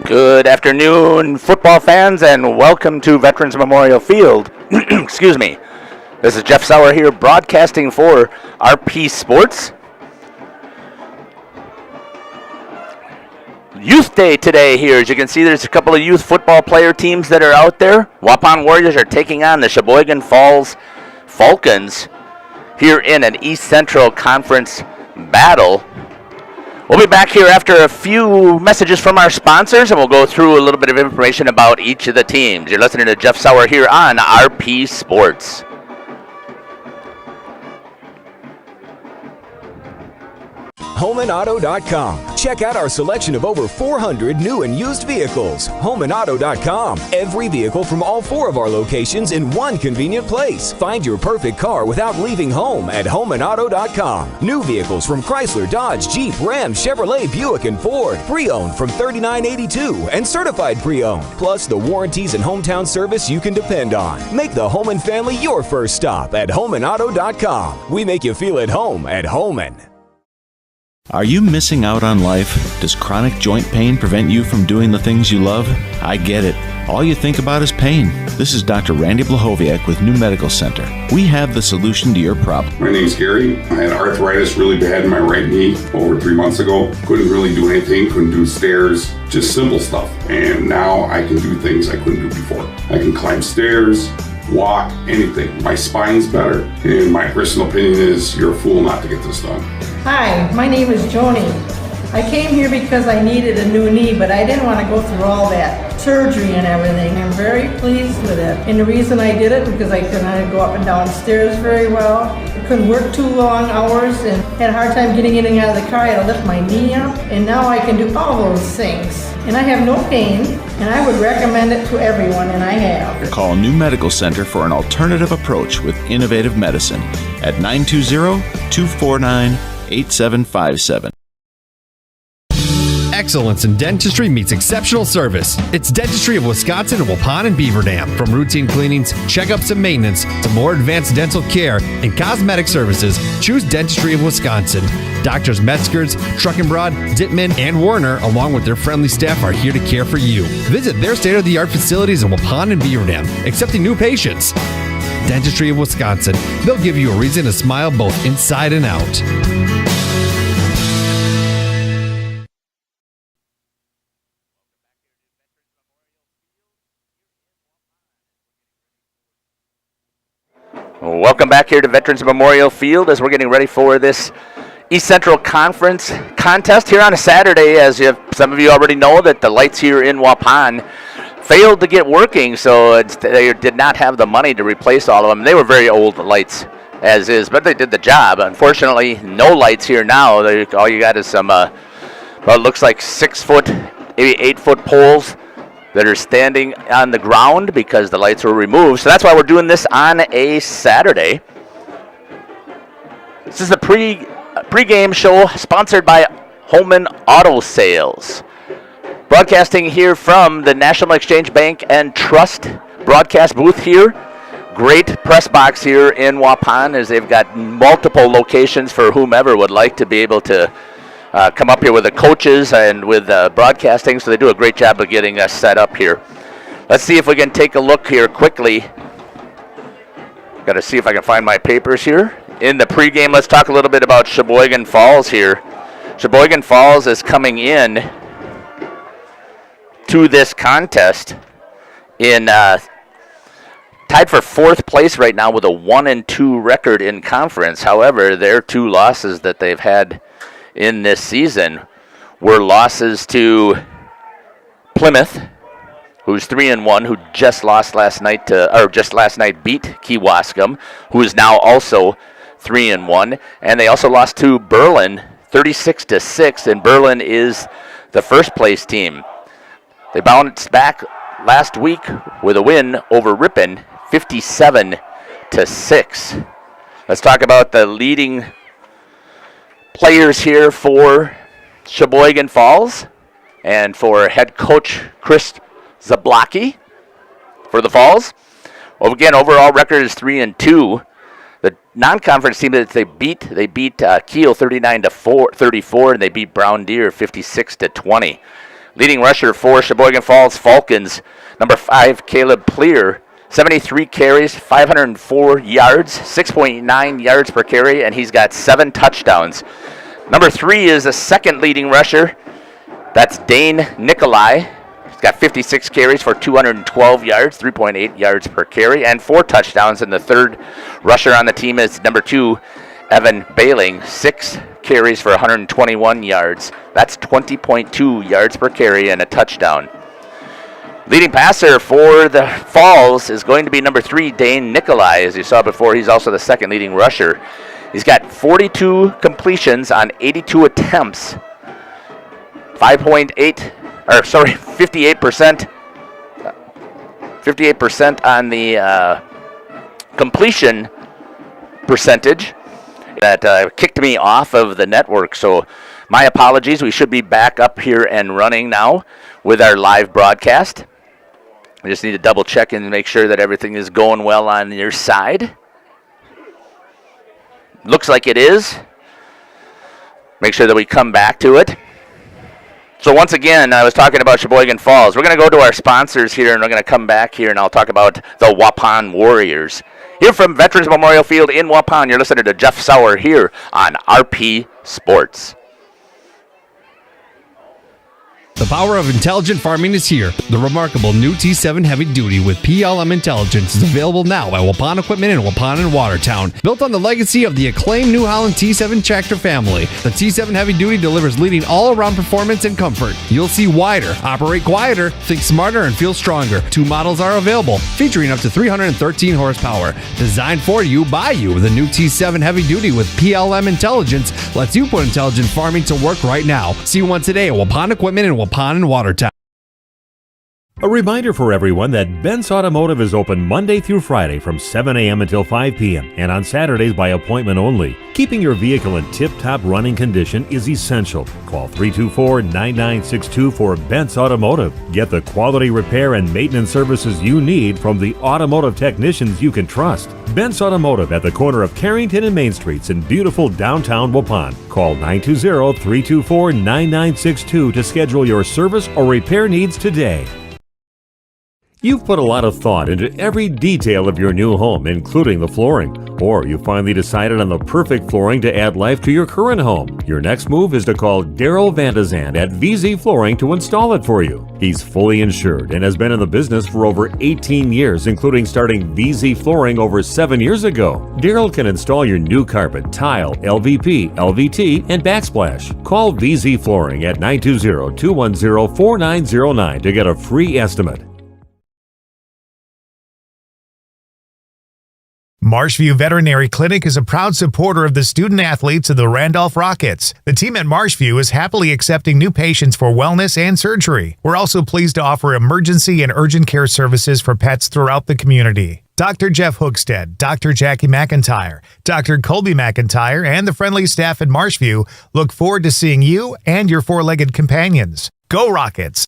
Good afternoon, football fans, and welcome to Veterans Memorial Field. Excuse me. This is Jeff Sauer here, broadcasting for RP Sports. Youth Day today here. As you can see, there's a couple of youth football player teams that are out there. Waupun Warriors are taking on the Sheboygan Falls Falcons here in an East Central Conference battle. We'll be back here after a few messages from our sponsors, and we'll go through a little bit of information about each of the teams. You're listening to Jeff Sauer here on RP Sports. HomeandAuto.com. Check out our selection of over 400 new and used vehicles. HomeandAuto.com. Every vehicle from all 4 of our locations in one convenient place. Find your perfect car without leaving home at HomeandAuto.com. New vehicles from Chrysler, Dodge, Jeep, Ram, Chevrolet, Buick, and Ford. Pre-owned from $39.82 and certified pre-owned. Plus the warranties and hometown service you can depend on. Make the Homan family your first stop at HomeandAuto.com. We make you feel at home at Homan. Are you missing out on life? Does chronic joint pain prevent you from doing the things you love? I get it. All you think about is pain. This is Dr. Randy Blahoviak with New Medical Center. We have the solution to your problem. My name's Gary. I had arthritis really bad in my right knee over 3 months ago. Couldn't really do anything, couldn't do stairs, just simple stuff. And now I can do things I couldn't do before. I can climb stairs, walk, anything. My spine's better, and my personal opinion is you're a fool not to get this done. Hi, my name is Joni. I came here because I needed a new knee, but I didn't want to go through all that surgery and everything. I'm very pleased with it. And the reason I did it because I couldn't go up and down stairs very well. I couldn't work too long hours and had a hard time getting in and out of the car. I had to lift my knee up, and now I can do all those things. And I have no pain, and I would recommend it to everyone, and I have. Call New Medical Center for an alternative approach with innovative medicine at 920-249-8757. Excellence in dentistry meets exceptional service. It's Dentistry of Wisconsin in Waupun and Beaver Dam. From routine cleanings, checkups, and maintenance to more advanced dental care and cosmetic services, choose Dentistry of Wisconsin. Doctors Metzger's, Truckenbrod, Dittman, and Warner, along with their friendly staff, are here to care for you. Visit their state-of-the-art facilities in Waupun and Beaver Dam, accepting new patients. Dentistry of Wisconsin. They'll give you a reason to smile both inside and out. Welcome back here to Veterans Memorial Field as we're getting ready for this East Central Conference contest here on a Saturday. As some of you already know, that the lights here in Waupun failed to get working, so they did not have the money to replace all of them. They were very old lights as is, but they did the job. Unfortunately, no lights here now. All you got is some, well, it looks like 6 foot, maybe 8 foot poles that are standing on the ground because the lights were removed. So that's why we're doing this on a Saturday. This is the pre-game show sponsored by Holman Auto Sales. Broadcasting here from the National Exchange Bank and Trust broadcast booth here. Great press box here in Waupun, as they've got multiple locations for whomever would like to be able to come up here with the coaches and with broadcasting, so they do a great job of getting us set up here. Let's see if we can take a look here quickly. Got to see if I can find my papers here. In the pregame, let's talk a little bit about Sheboygan Falls here. Sheboygan Falls is coming in to this contest in tied for 4th place right now with a 1-2 record in conference. However, their 2 losses that they've had in this season were losses to Plymouth, who's 3-1, who just lost last night just last night beat Kewaskum, who is now also 3-1, and they also lost to Berlin 36-6, and Berlin is the first place team. They bounced back last week with a win over Ripon 57-6. Let's talk about the leading players here for Sheboygan Falls and for head coach Chris Zablocki for the Falls. Well, again, overall record is 3-2. The non-conference team that they beat Kiel 39-34, and they beat Brown Deer 56-20. Leading rusher for Sheboygan Falls Falcons, number 5, Caleb Pleer. 73 carries, 504 yards, 6.9 yards per carry, and he's got 7 touchdowns. Number 3 is the second leading rusher. That's Dane Nikolai. He's got 56 carries for 212 yards, 3.8 yards per carry, and 4 touchdowns. And the third rusher on the team is number 2, Evan Bailing, 6 carries for 121 yards. That's 20.2 yards per carry and a touchdown. Leading passer for the Falls is going to be number 3, Dane Nikolai. As you saw before, he's also the second leading rusher. He's got 42 completions on 82 attempts. 58%. 58% on the completion percentage. That kicked me off of the network, so my apologies. We should be back up here and running now with our live broadcast. We just need to double check and make sure that everything is going well on your side. Looks like it is. Make sure that we come back to it. So once again, I was talking about Sheboygan Falls. We're going to go to our sponsors here, and we're going to come back here, and I'll talk about the Waupun Warriors. Here from Veterans Memorial Field in Waupun, you're listening to Jeff Sauer here on RP Sports. The power of intelligent farming is here. The remarkable new T7 Heavy Duty with PLM Intelligence is available now at Waupun Equipment in Waupun and Watertown. Built on the legacy of the acclaimed New Holland T7 tractor family, the T7 Heavy Duty delivers leading all-around performance and comfort. You'll see wider, operate quieter, think smarter, and feel stronger. 2 models are available, featuring up to 313 horsepower. Designed for you, by you, the new T7 Heavy Duty with PLM Intelligence lets you put intelligent farming to work right now. See one today at Waupun Equipment in Waupun and Watertown. A reminder for everyone that Bent's Automotive is open Monday through Friday from 7 a.m. until 5 p.m. and on Saturdays by appointment only. Keeping your vehicle in tip-top running condition is essential. Call 324-9962 for Bent's Automotive. Get the quality repair and maintenance services you need from the automotive technicians you can trust. Bent's Automotive at the corner of Carrington and Main Streets in beautiful downtown Waupun. Call 920-324-9962 to schedule your service or repair needs today. You've put a lot of thought into every detail of your new home, including the flooring. Or you finally decided on the perfect flooring to add life to your current home. Your next move is to call Daryl Vandazan at VZ Flooring to install it for you. He's fully insured and has been in the business for over 18 years, including starting VZ Flooring over 7 years ago. Daryl can install your new carpet, tile, LVP, LVT, and backsplash. Call VZ Flooring at 920-210-4909 to get a free estimate. Marshview Veterinary Clinic is a proud supporter of the student athletes of the Randolph Rockets. The team at Marshview is happily accepting new patients for wellness and surgery. We're also pleased to offer emergency and urgent care services for pets throughout the community. Dr. Jeff Hookstead, Dr. Jackie McIntyre, Dr. Colby McIntyre, and the friendly staff at Marshview look forward to seeing you and your four-legged companions. Go Rockets!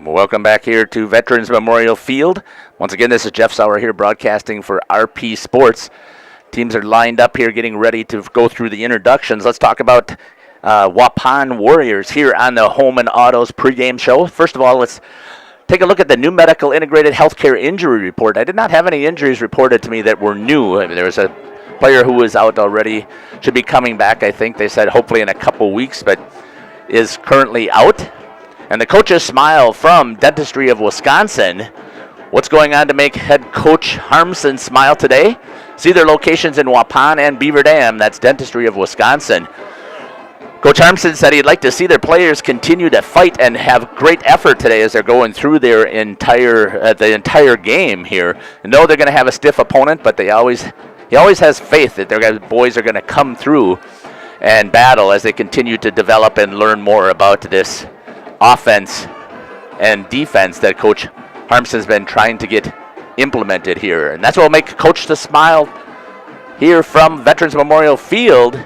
Welcome back here to Veterans Memorial Field. Once again, this is Jeff Sauer here broadcasting for RP Sports. Teams are lined up here getting ready to go through the introductions. Let's talk about Waupun Warriors here on the Home and Autos pregame show. First of all, let's take a look at the new medical integrated healthcare injury report. I did not have any injuries reported to me that were new. I mean, there was a player who was out already, should be coming back, I think. They said hopefully in a couple weeks, but is currently out. And the coaches smile from Dentistry of Wisconsin. What's going on to make head coach Harmson smile today? See their locations in Waupun and Beaver Dam. That's Dentistry of Wisconsin. Coach Harmson said he'd like to see their players continue to fight and have great effort today as they're going through their entire game here. I know they're going to have a stiff opponent, but he always has faith that their boys are going to come through and battle as they continue to develop and learn more about this offense and defense that Coach Harmson's been trying to get implemented here. And that's what will make Coach the smile here from Veterans Memorial Field.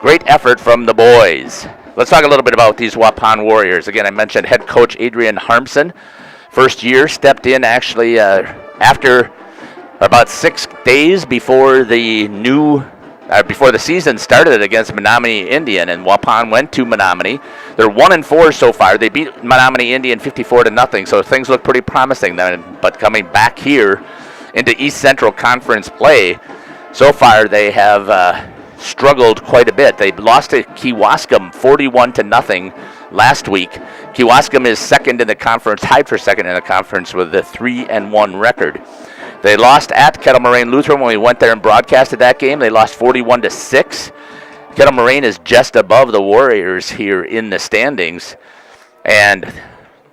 Great effort from the boys. Let's talk a little bit about these Waupun Warriors. Again, I mentioned head coach Adrian Harmson. First year, stepped in actually after about 6 days before the before the season started against Menominee Indian, and Waupun went to Menominee. They're 1-4 so far. They beat Menominee Indian 54-0, so things look pretty promising then. But coming back here into East Central Conference play, so far they have struggled quite a bit. They lost to Kewaskum 41-0 last week. Kewaskum is second in the conference, tied for second in the conference with a 3-1 record. They lost at Kettle Moraine Lutheran when we went there and broadcasted that game. They lost 41-6. Kettle Moraine is just above the Warriors here in the standings. And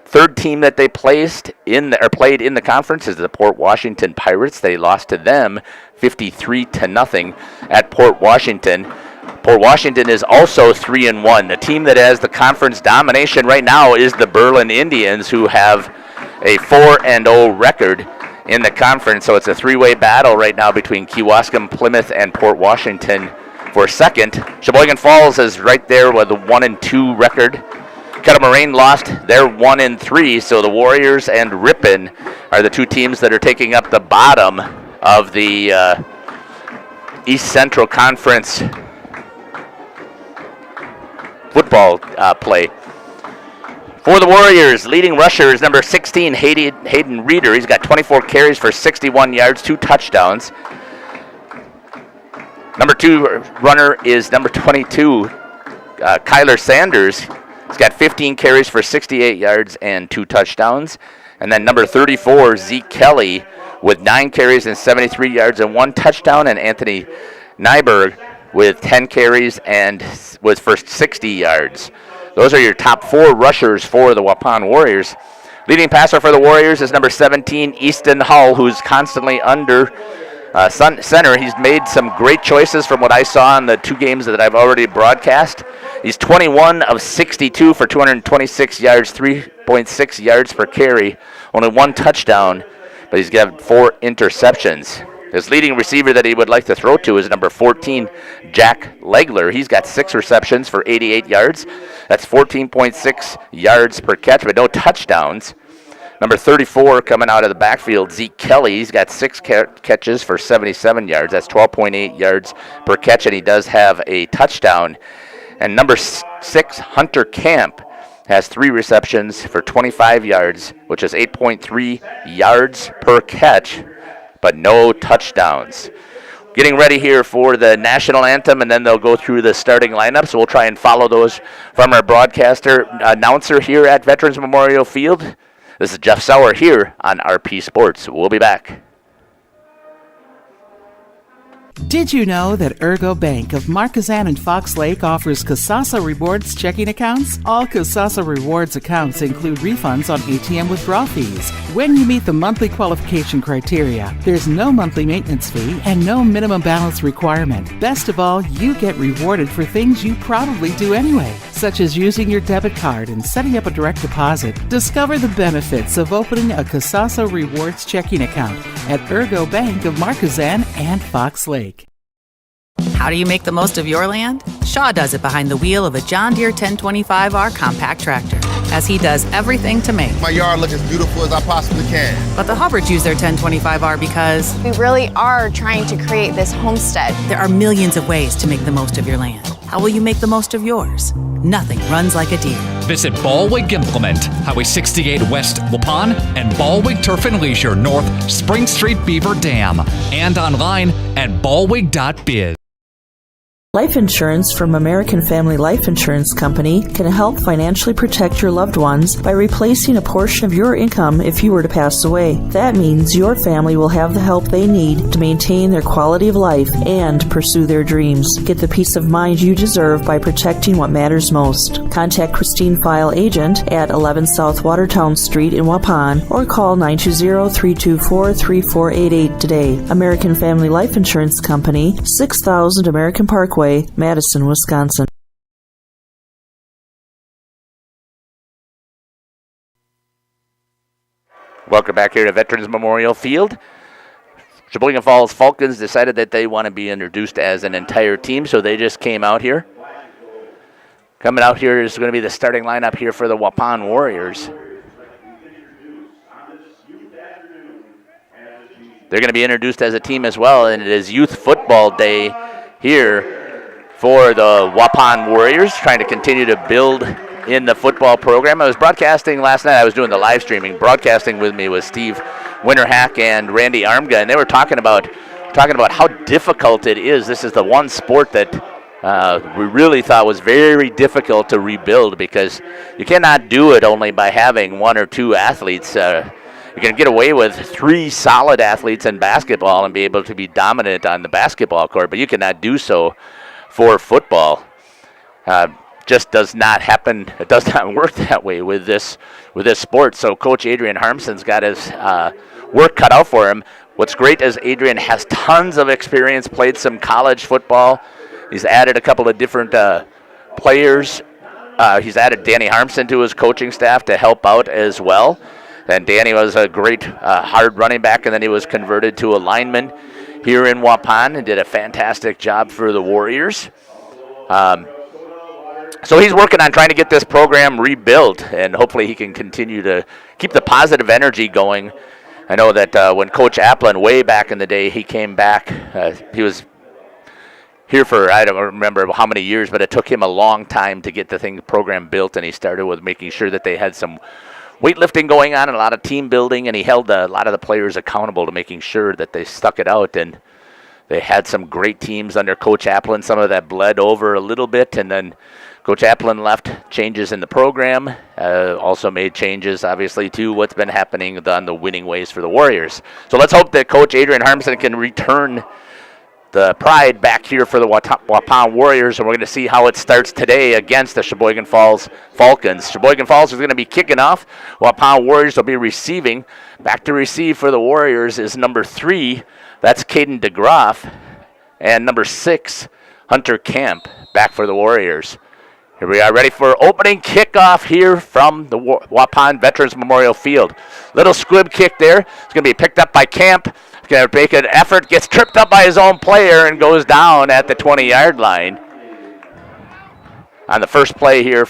third team that they played in the conference is the Port Washington Pirates. They lost to them 53-0 at Port Washington. Port Washington is also 3-1. The team that has the conference domination right now is the Berlin Indians, who have a 4-0 record in the conference. So it's a three-way battle right now between Kewaskum, Plymouth, and Port Washington for second. Sheboygan Falls is right there with a 1-2 record. Kettle Moraine lost their 1-3, so the Warriors and Ripon are the two teams that are taking up the bottom of the East Central Conference football play. For the Warriors, leading rusher is number 16, Hayden Reeder. He's got 24 carries for 61 yards, 2 touchdowns. Number 2 runner is number 22, Kyler Sanders. He's got 15 carries for 68 yards and 2 touchdowns. And then number 34, Zeke Kelly, with 9 carries and 73 yards and 1 touchdown. And Anthony Nyberg with 10 carries and was for 60 yards. Those are your top 4 rushers for the Waupun Warriors. Leading passer for the Warriors is number 17, Easton Hull, who's constantly under center. He's made some great choices from what I saw in the 2 games that I've already broadcast. He's 21 of 62 for 226 yards, 3.6 yards per carry, only 1 touchdown, but he's got 4 interceptions. His leading receiver that he would like to throw to is number 14, Jack Legler. He's got 6 receptions for 88 yards. That's 14.6 yards per catch, but no touchdowns. Number 34 coming out of the backfield, Zeke Kelly. He's got 6 catches for 77 yards. That's 12.8 yards per catch, and he does have a touchdown. And number 6, Hunter Camp, has 3 receptions for 25 yards, which is 8.3 yards per catch, but no touchdowns. Getting ready here for the national anthem, and then they'll go through the starting lineup. So we'll try and follow those from our announcer here at Veterans Memorial Field. This is Jeff Sauer here on RP Sports. We'll be back. Did you know that Ergo Bank of Marquezan and Fox Lake offers Kasasa Rewards checking accounts? All Kasasa Rewards accounts include refunds on ATM withdrawal fees. When you meet the monthly qualification criteria, there's no monthly maintenance fee and no minimum balance requirement. Best of all, you get rewarded for things you probably do anyway, such as using your debit card and setting up a direct deposit. Discover the benefits of opening a Kasasa Rewards checking account at Ergo Bank of Marquezan and Fox Lake. How do you make the most of your land? Shaw does it behind the wheel of a John Deere 1025R compact tractor, as he does everything to make my yard look as beautiful as I possibly can. But the Hubbards use their 1025R because we really are trying to create this homestead. There are millions of ways to make the most of your land. How will you make the most of yours? Nothing runs like a Deere. Visit Ballwig Implement, Highway 68 West Waupun, and Ballwig Turf and Leisure North Spring Street Beaver Dam, and online at ballwig.biz. Life insurance from American Family Life Insurance Company can help financially protect your loved ones by replacing a portion of your income if you were to pass away. That means your family will have the help they need to maintain their quality of life and pursue their dreams. Get the peace of mind you deserve by protecting what matters most. Contact Christine File Agent at 11 South Watertown Street in Waupun or call 920-324-3488 today. American Family Life Insurance Company, 6000 American Parkway, Madison, Wisconsin. Welcome back here to Veterans Memorial Field. Sheboygan Falls Falcons decided that they want to be introduced as an entire team, so they just came out here. Coming out here is going to be the starting lineup here for the Waupun Warriors. they're going to be introduced as a team as well, and it is Youth Football Day here for the Waupun Warriors, trying to continue to build in the football program. I was broadcasting last night. I was doing the live streaming. Broadcasting with me was Steve Winterhack and Randy Armga, and they were talking about how difficult it is. This is the one sport that we really thought was very difficult to rebuild, because you cannot do it only by having one or two athletes. You can get away with 3 solid athletes in basketball and be able to be dominant on the basketball court, but you cannot do so for football. Just does not happen. It does not work that way with this sport. So Coach Adrian Harmson's got his work cut out for him. What's great is Adrian has tons of experience, played some college football. He's added a couple of different players. He's added Danny Harmson to his coaching staff to help out as well. And Danny was a great hard running back, and then he was converted to a lineman here in Waupun and did a fantastic job for the Warriors. So he's working on trying to get this program rebuilt, and hopefully he can continue to keep the positive energy going. I know that when Coach Applin, way back in the day, he came back, he was here for, I don't remember how many years, but it took him a long time to get the program built, and he started with making sure that they had some weightlifting going on and a lot of team building, and he held a lot of the players accountable to making sure that they stuck it out, and they had some great teams under Coach Applin. Some of that bled over a little bit, and then Coach Applin left, changes in the program, also made changes, obviously, to what's been happening on the winning ways for the Warriors. So let's hope that Coach Adrian Harmson can return the pride back here for the Waupun Warriors, and we're going to see how it starts today against the Sheboygan Falls Falcons. Sheboygan Falls is going to be kicking off. Waupun Warriors will be receiving. Back to receive for the Warriors is number 3. That's Caden DeGroff. And number 6, Hunter Camp, back for the Warriors. Here we are, ready for opening kickoff here from the Waupun Veterans Memorial Field. Little squib kick there. It's going to be picked up by Camp. He's going to make an effort, gets tripped up by his own player, and goes down at the 20-yard line. On the first play here on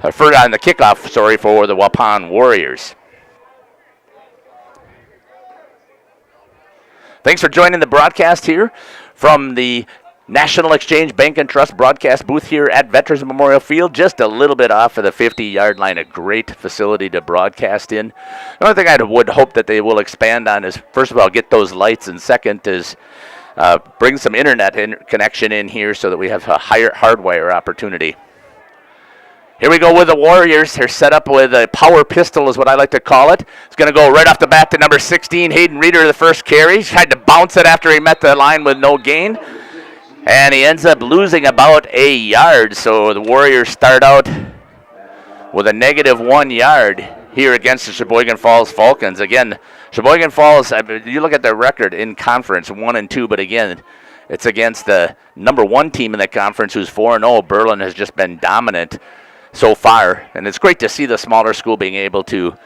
the kickoff, for the Waupun Warriors. Thanks for joining the broadcast here from the National Exchange Bank and Trust broadcast booth here at Veterans Memorial Field, just a little bit off of the 50-yard line. A great facility to broadcast in. The only thing I would hope that they will expand on is, first of all, get those lights, and second is bring some internet connection in here so that we have a higher hardwire opportunity. Here we go with the Warriors. They're set up with a power pistol is what I like to call it. It's going to go right off the bat to number 16, Hayden Reeder, the first carry. He tried to bounce it after he met the line with no gain. And he ends up losing about a yard. So the Warriors start out with a -1 yard here against the Sheboygan Falls Falcons. Again, Sheboygan Falls, you look at their record in conference, 1-2, but again, it's against the number 1 team in the conference who's 4-0. Berlin has just been dominant so far. And it's great to see the smaller school being able to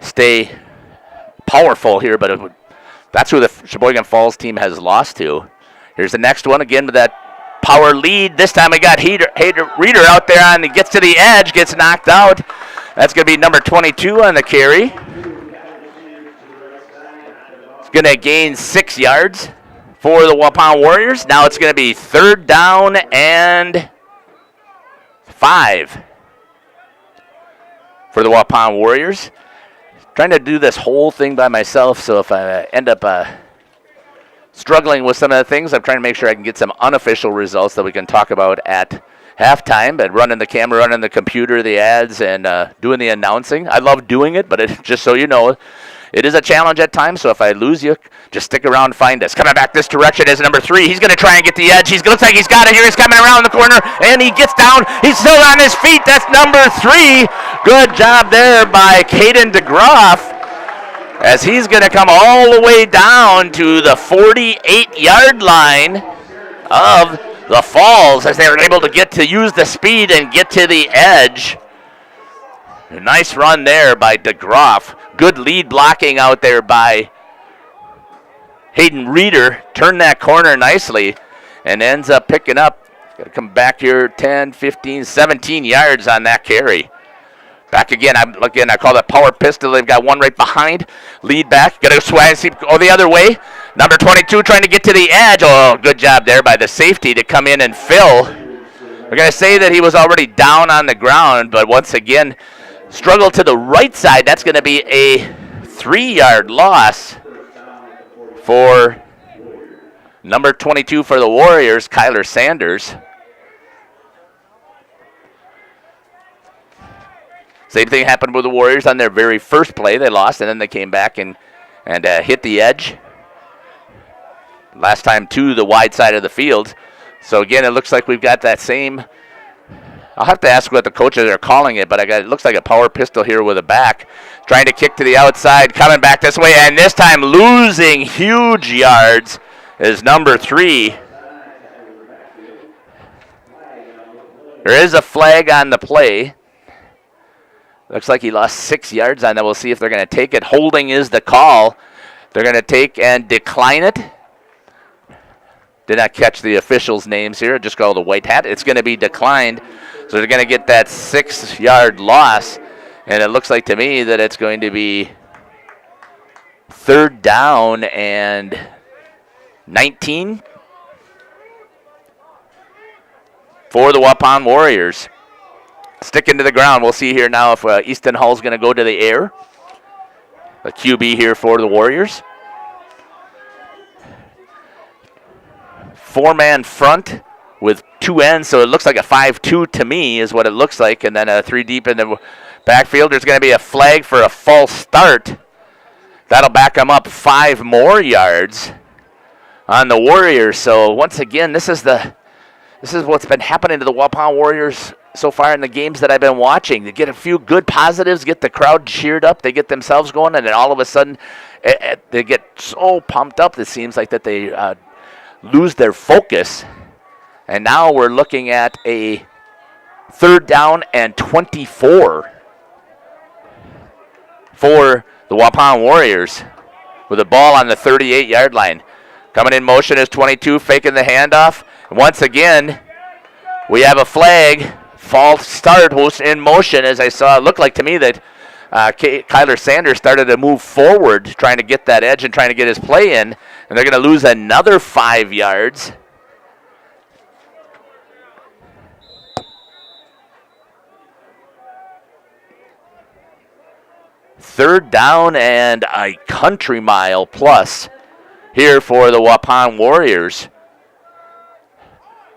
stay powerful here, but that's who the Sheboygan Falls team has lost to. Here's the next one, again with that power lead. This time we got Reeder out there, and he gets to the edge, gets knocked out. That's going to be number 22 on the carry. It's going to gain 6 yards for the Waupun Warriors. Now it's going to be 3rd down and 5 for the Waupun Warriors. Trying to do this whole thing by myself, so if I end up struggling with some of the things, I'm trying to make sure I can get some unofficial results that we can talk about at halftime, but running the camera, running the computer, the ads, and doing the announcing. I love doing it, but just so you know, it is a challenge at times, so if I lose you, just stick around and find us. Coming back this direction is number 3. He's going to try and get the edge. Looks like he's got it here. He's coming around the corner, and he gets down. He's still on his feet. That's number 3. Good job there by Caden DeGroff, as he's going to come all the way down to the 48-yard line of the Falls, as they were able to use the speed and get to the edge. A nice run there by DeGroff. Good lead blocking out there by Hayden Reeder. Turned that corner nicely and ends up picking up. Got to come back here 10, 15, 17 yards on that carry. Back again. I call that power pistol. They've got one right behind. Lead back. Got to swag. Go the other way. Number 22 trying to get to the edge. Oh, good job there by the safety to come in and fill. We're going to say that he was already down on the ground, but once again, struggled to the right side. That's going to be a 3-yard loss for number 22 for the Warriors, Kyler Sanders. Same thing happened with the Warriors on their very first play. They lost, and then they came back and hit the edge. Last time to the wide side of the field. So, again, it looks like we've got that same. I'll have to ask what the coaches are calling it, but it looks like a power pistol here with a back. Trying to kick to the outside, coming back this way, and this time losing huge yards is number 3. There is a flag on the play. Looks like he lost 6 yards on that. We'll see if they're going to take it. Holding is the call. They're going to take and decline it. Did not catch the officials' names here. Just called the white hat. It's going to be declined. So they're going to get that 6-yard loss. And it looks like to me that it's going to be 3rd down and 19 for the Waupun Warriors. Sticking to the ground. We'll see here now if Easton Hall's going to go to the air. The QB here for the Warriors. 4-man front with 2 ends, so it looks like a 5-2 to me is what it looks like. And then a 3 deep in the backfield. There's going to be a flag for a false start. That'll back them up 5 more yards on the Warriors. So once again, this is what's been happening to the Waupun Warriors so far in the games that I've been watching. They get a few good positives, get the crowd cheered up, they get themselves going, and then all of a sudden they get so pumped up it seems like that they lose their focus. And now we're looking at a 3rd down and 24 for the Waupun Warriors with the ball on the 38-yard line. Coming in motion is 22, faking the handoff. And once again, we have a flag. False start was in motion, as I saw. It looked like to me that Kyler Sanders started to move forward, trying to get that edge and trying to get his play in. And they're going to lose another 5 yards. Third down and a country mile plus here for the Waupun Warriors.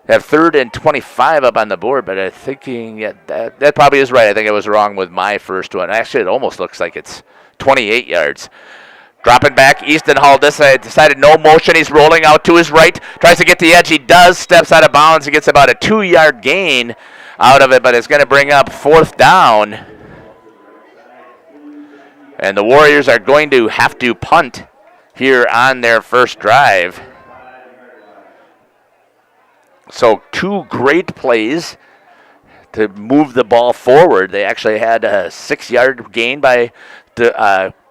Have 3rd and 25 up on the board, but I'm thinking that probably is right. I think I was wrong with my first one. Actually, it almost looks like it's 28 yards. Dropping back, Easton Hall decided no motion. He's rolling out to his right, tries to get the edge. He does, steps out of bounds. He gets about a 2-yard gain out of it, but it's going to bring up 4th down. And the Warriors are going to have to punt here on their first drive. So 2 great plays to move the ball forward. They actually had a 6-yard gain by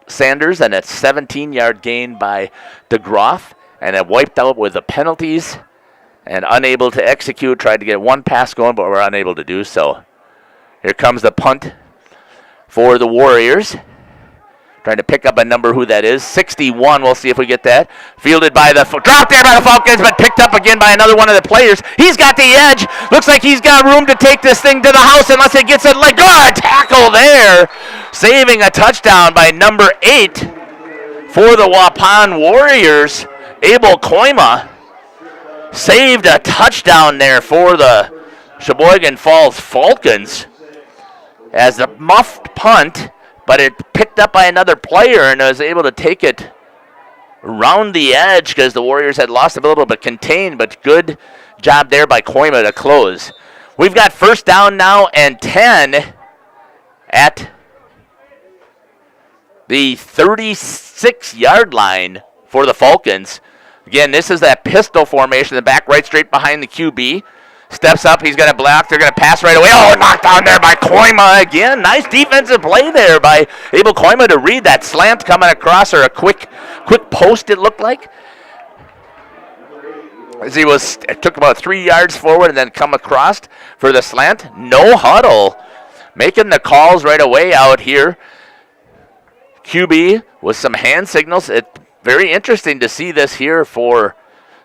Sanders and a 17-yard gain by DeGroff, and it wiped out with the penalties and unable to execute. Tried to get one pass going, but were unable to do so. Here comes the punt for the Warriors. Trying to pick up a number who that is. 61, we'll see if we get that. Fielded by dropped there by the Falcons, but picked up again by another one of the players. He's got the edge. Looks like he's got room to take this thing to the house unless it gets a tackle there. Saving a touchdown by number 8 for the Waupun Warriors. Abel Koima saved a touchdown there for the Sheboygan Falls Falcons as the muffed punt, but it picked up by another player and was able to take it around the edge because the Warriors had lost a little bit contained, but good job there by Koima to close. We've got 1st down now and 10 at the 36-yard line for the Falcons. Again, this is that pistol formation, the back right straight behind the QB. Steps up, he's going to block, they're going to pass right away. Oh, knocked down there by Koima again. Nice defensive play there by Abel Koima to read that slant coming across, or a quick post it looked like. As it took about 3 yards forward and then come across for the slant. No huddle. making the calls right away out here. QB with some hand signals. It's very interesting to see this here for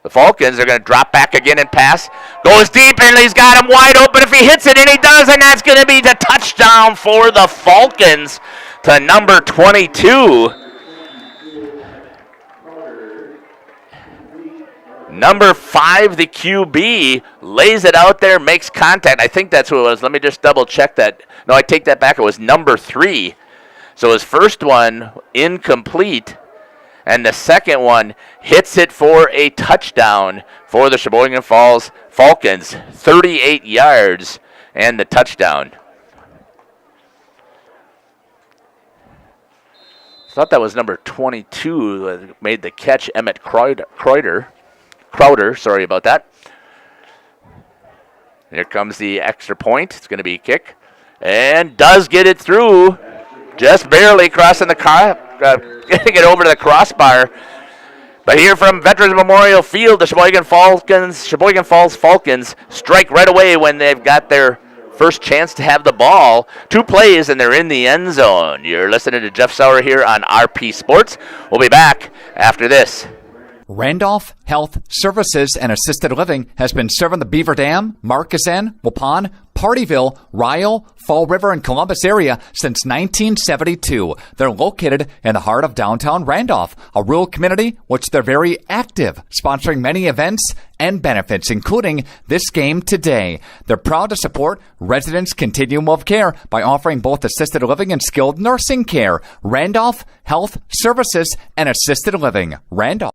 the Falcons. They're going to drop back again and pass. Goes deep, and he's got him wide open if he hits it, and he does, and that's going to be the touchdown for the Falcons to number 22. Number 5, the QB, lays it out there, makes contact. I think that's who it was. Let me just double check that. No, I take that back. It was number 3. So his first one incomplete, and the second one hits it for a touchdown for the Sheboygan Falls Falcons. 38 yards and the touchdown. Thought that was number 22 that made the catch, Emmett Crowder, sorry about that. Here comes the extra point. It's going to be a kick. And does get it through. Just barely crossing the getting it over to the crossbar. But here from Veterans Memorial Field, the Sheboygan Falls Falcons strike right away when they've got their first chance to have the ball. 2 plays, and they're in the end zone. You're listening to Jeff Sauer here on RP Sports. We'll be back after this. Randolph Health Services and Assisted Living has been serving the Beaver Dam, Markesan, Waupun, Partyville, Ryle, Fall River, and Columbus area since 1972. They're located in the heart of downtown Randolph, a rural community which they're very active, sponsoring many events and benefits, including this game today. They're proud to support residents' continuum of care by offering both assisted living and skilled nursing care. Randolph Health Services and Assisted Living. Randolph.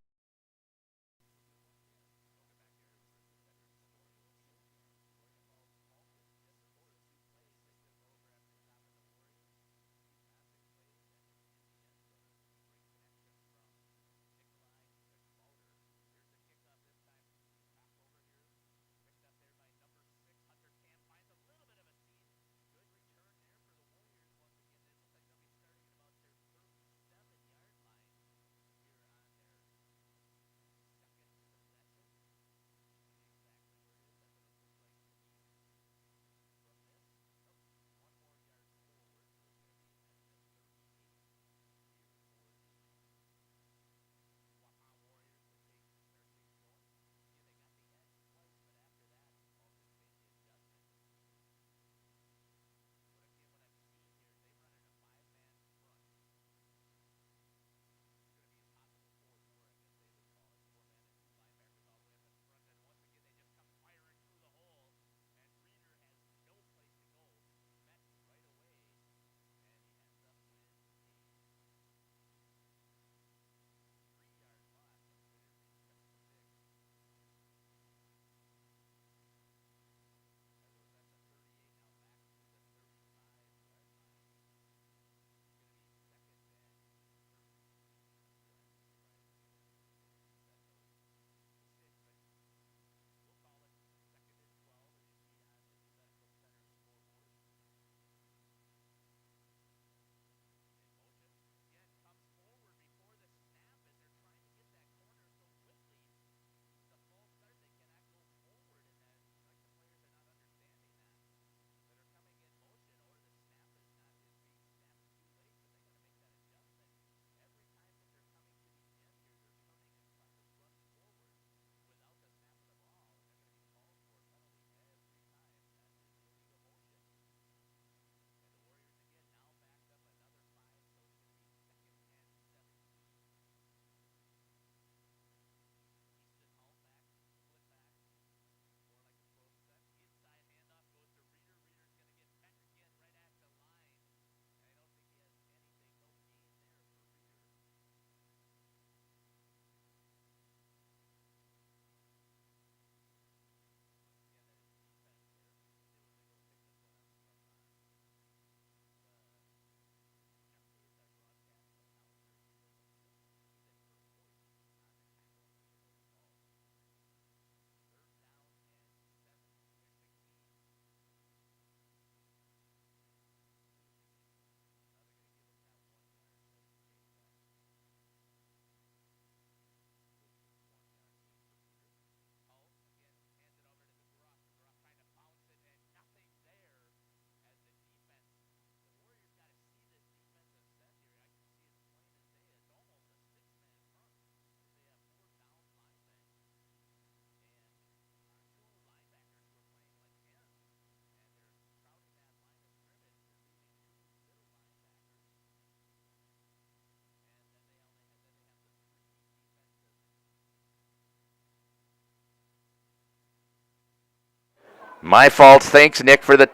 My fault. Thanks, Nick, for the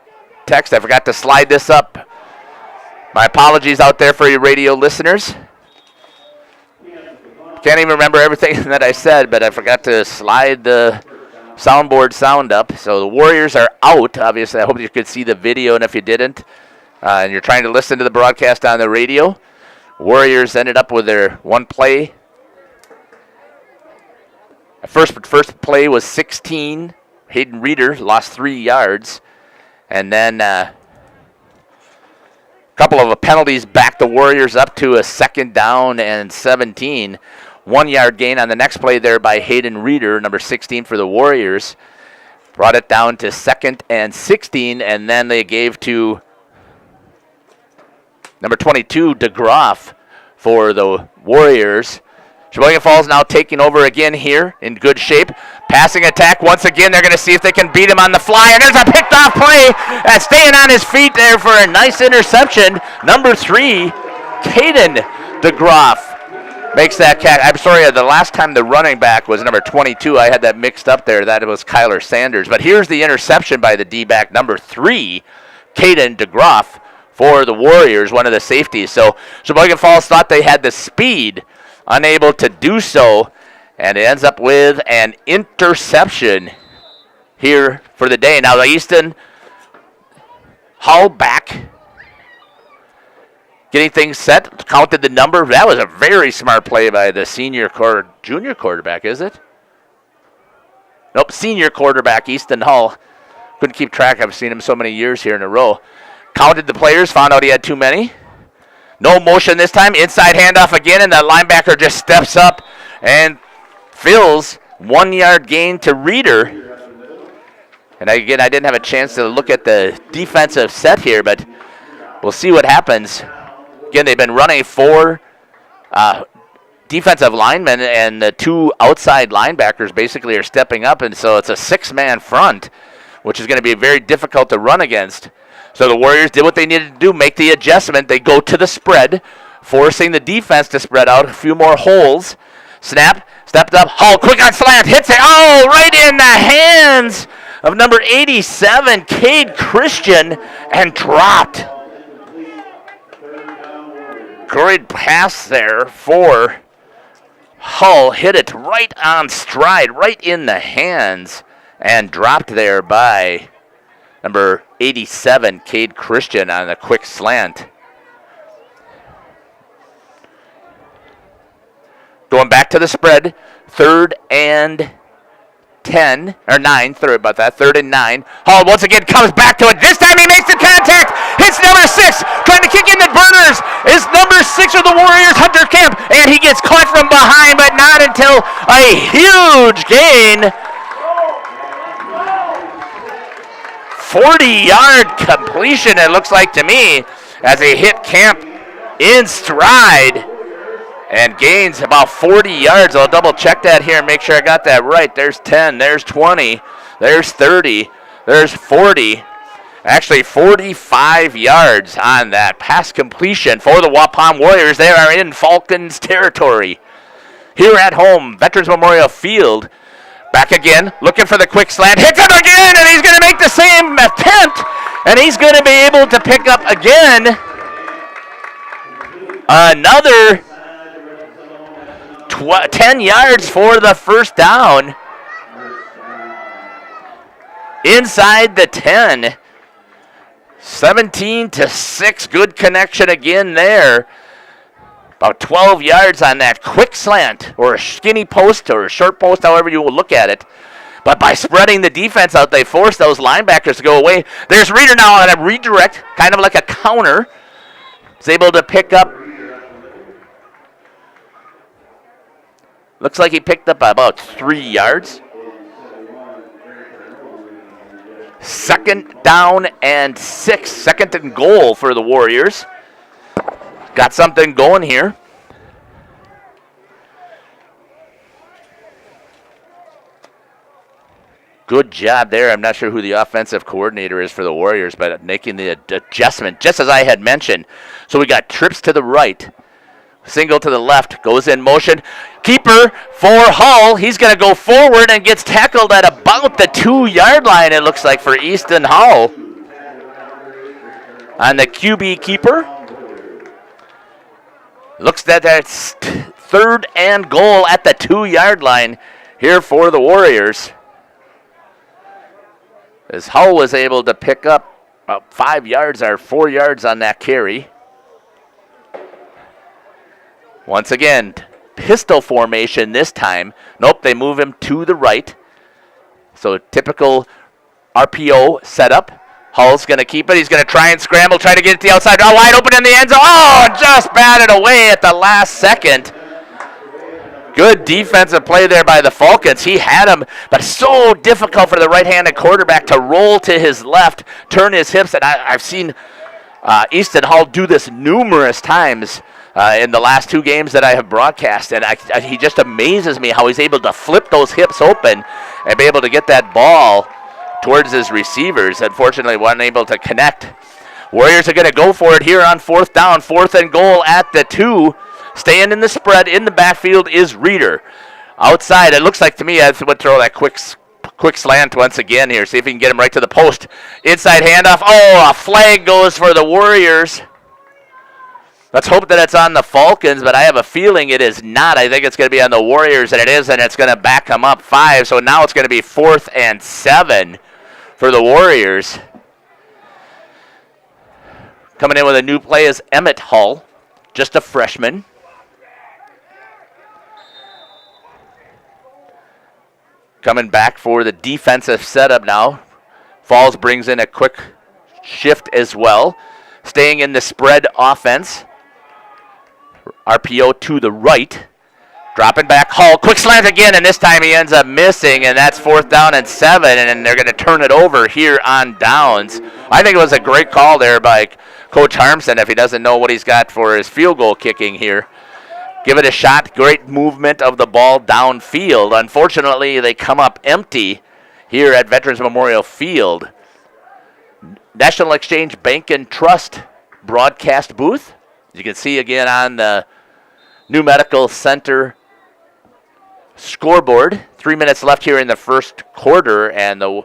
text. I forgot to slide this up. My apologies out there for your radio listeners. Can't even remember everything that I said, but I forgot to slide the soundboard sound up. So the Warriors are out. Obviously, I hope you could see the video, and if you didn't, and you're trying to listen to the broadcast on the radio, Warriors ended up with their one play. First play was 16. Hayden Reeder lost 3 yards. And then a couple of penalties backed the Warriors up to a 2nd down and 17. 1 yard gain on the next play there by Hayden Reeder, number 16 for the Warriors. Brought it down to 2nd and 16, and then they gave to number 22, DeGroff, for the Warriors. Sheboygan Falls now taking over again here in good shape. Passing attack once again. They're going to see if they can beat him on the fly. And there's a picked off play. And staying on his feet there for a nice interception. Number 3, Caden DeGroff makes that catch. I'm sorry, the last time the running back was number 22. I had that mixed up there. That was Kyler Sanders. But here's the interception by the D-back, number 3, Caden DeGroff, for the Warriors, one of the safeties. So Sheboygan Falls thought they had the speed, unable to do so, and it ends up with an interception here for the day. Now the Easton Hull back, getting things set, counted the number. That was a very smart play by the junior quarterback, is it? Nope, senior quarterback, Easton Hull. Couldn't keep track. I've seen him so many years here in a row. Counted the players, found out he had too many. No motion this time. Inside handoff again, and the linebacker just steps up and fills 1 yard gain to Reeder. And again, I didn't have a chance to look at the defensive set here, but we'll see what happens. Again, they've been running 4 defensive linemen, and the 2 outside linebackers basically are stepping up, and so it's a 6-man front, which is going to be very difficult to run against. So the Warriors did what they needed to do, make the adjustment. They go to the spread, forcing the defense to spread out. A few more holes. Snap, stepped up. Hull, quick on slant, hits it. Oh, right in the hands of number 87, Cade Christian, and dropped. Great pass there for Hull. Hit it right on stride, right in the hands, and dropped there by number 87, Cade Christian, on a quick slant. Going back to the spread, 3rd and 10, or 9, sorry about that, 3rd and 9. Hall once again comes back to it. This time he makes the contact, hits number 6, trying to kick in the burners is number 6 of the Warriors, Hunter Kemp, and he gets caught from behind, but not until a huge gain. 40-yard completion, it looks like to me, as he hit Camp in stride and gains about 40 yards. I'll double check that here and make sure I got that right. There's 10, there's 20, there's 30, there's 40. Actually, 45 yards on that pass completion for the Waupun Warriors. They are in Falcons territory here at home, Veterans Memorial Field. Back again, looking for the quick slant. Hits him again, and he's going to make the same attempt. And he's going to be able to pick up again another 10 yards for the first down. Inside the 10. 17-6. Good connection again there. About 12 yards on that quick slant, or a skinny post, or a short post, however you will look at it. But by spreading the defense out, they forced those linebackers to go away. There's Reeder now on a redirect, kind of like a counter. He's able to pick up. Looks like he picked up about 3 yards. 2nd down and 6. 2nd and goal for the Warriors. Got something going here. Good job there. I'm not sure who the offensive coordinator is for the Warriors, but making the adjustment, just as I had mentioned. So we got trips to the right Single to the left, goes in motion. Keeper for Hull. He's going to go forward and gets tackled at about the 2-yard line, it looks like, for Easton Hull. On the QB keeper. Looks that that's 3rd and goal at the 2-yard line here for the Warriors. As Hull was able to pick up about 5 yards or 4 yards on that carry. Once again, pistol formation this time. Nope, they move him to the right. So typical RPO setup. Hull's going to keep it. He's going to try and scramble, try to get it to the outside. Oh, wide open in the end zone. Oh, just batted away at the last second. Good defensive play there by the Falcons. He had him, but so difficult for the right-handed quarterback to roll to his left, turn his hips. And I've seen Easton Hull do this numerous times in the last 2 games that I have broadcast. And he just amazes me how he's able to flip those hips open and be able to get that ball towards his receivers. Unfortunately, wasn't able to connect. Warriors are going to go for it here on 4th down. 4th and goal at the 2. Staying in the spread in the backfield is Reeder. Outside, it looks like to me I would throw that quick slant once again here. See if he can get him right to the post. Inside handoff. Oh, a flag goes for the Warriors. Let's hope that it's on the Falcons, but I have a feeling it is not. I think it's going to be on the Warriors, and it is, and it's going to back them up 5. So now it's going to be 4th and 7 for the Warriors. Coming in with a new play is Emmett Hull, just a freshman. Coming back for the defensive setup now. Falls brings in a quick shift as well. Staying in the spread offense. RPO to the right. Dropping back, Hull. Quick slant again, and this time he ends up missing, and that's 4th down and 7, and they're going to turn it over here on downs. I think it was a great call there by Coach Harmson if he doesn't know what he's got for his field goal kicking here. Give it a shot. Great movement of the ball downfield. Unfortunately, they come up empty here at Veterans Memorial Field. National Exchange Bank and Trust broadcast booth. As you can see again on the New Medical Center scoreboard. 3 minutes left here in the first quarter, and the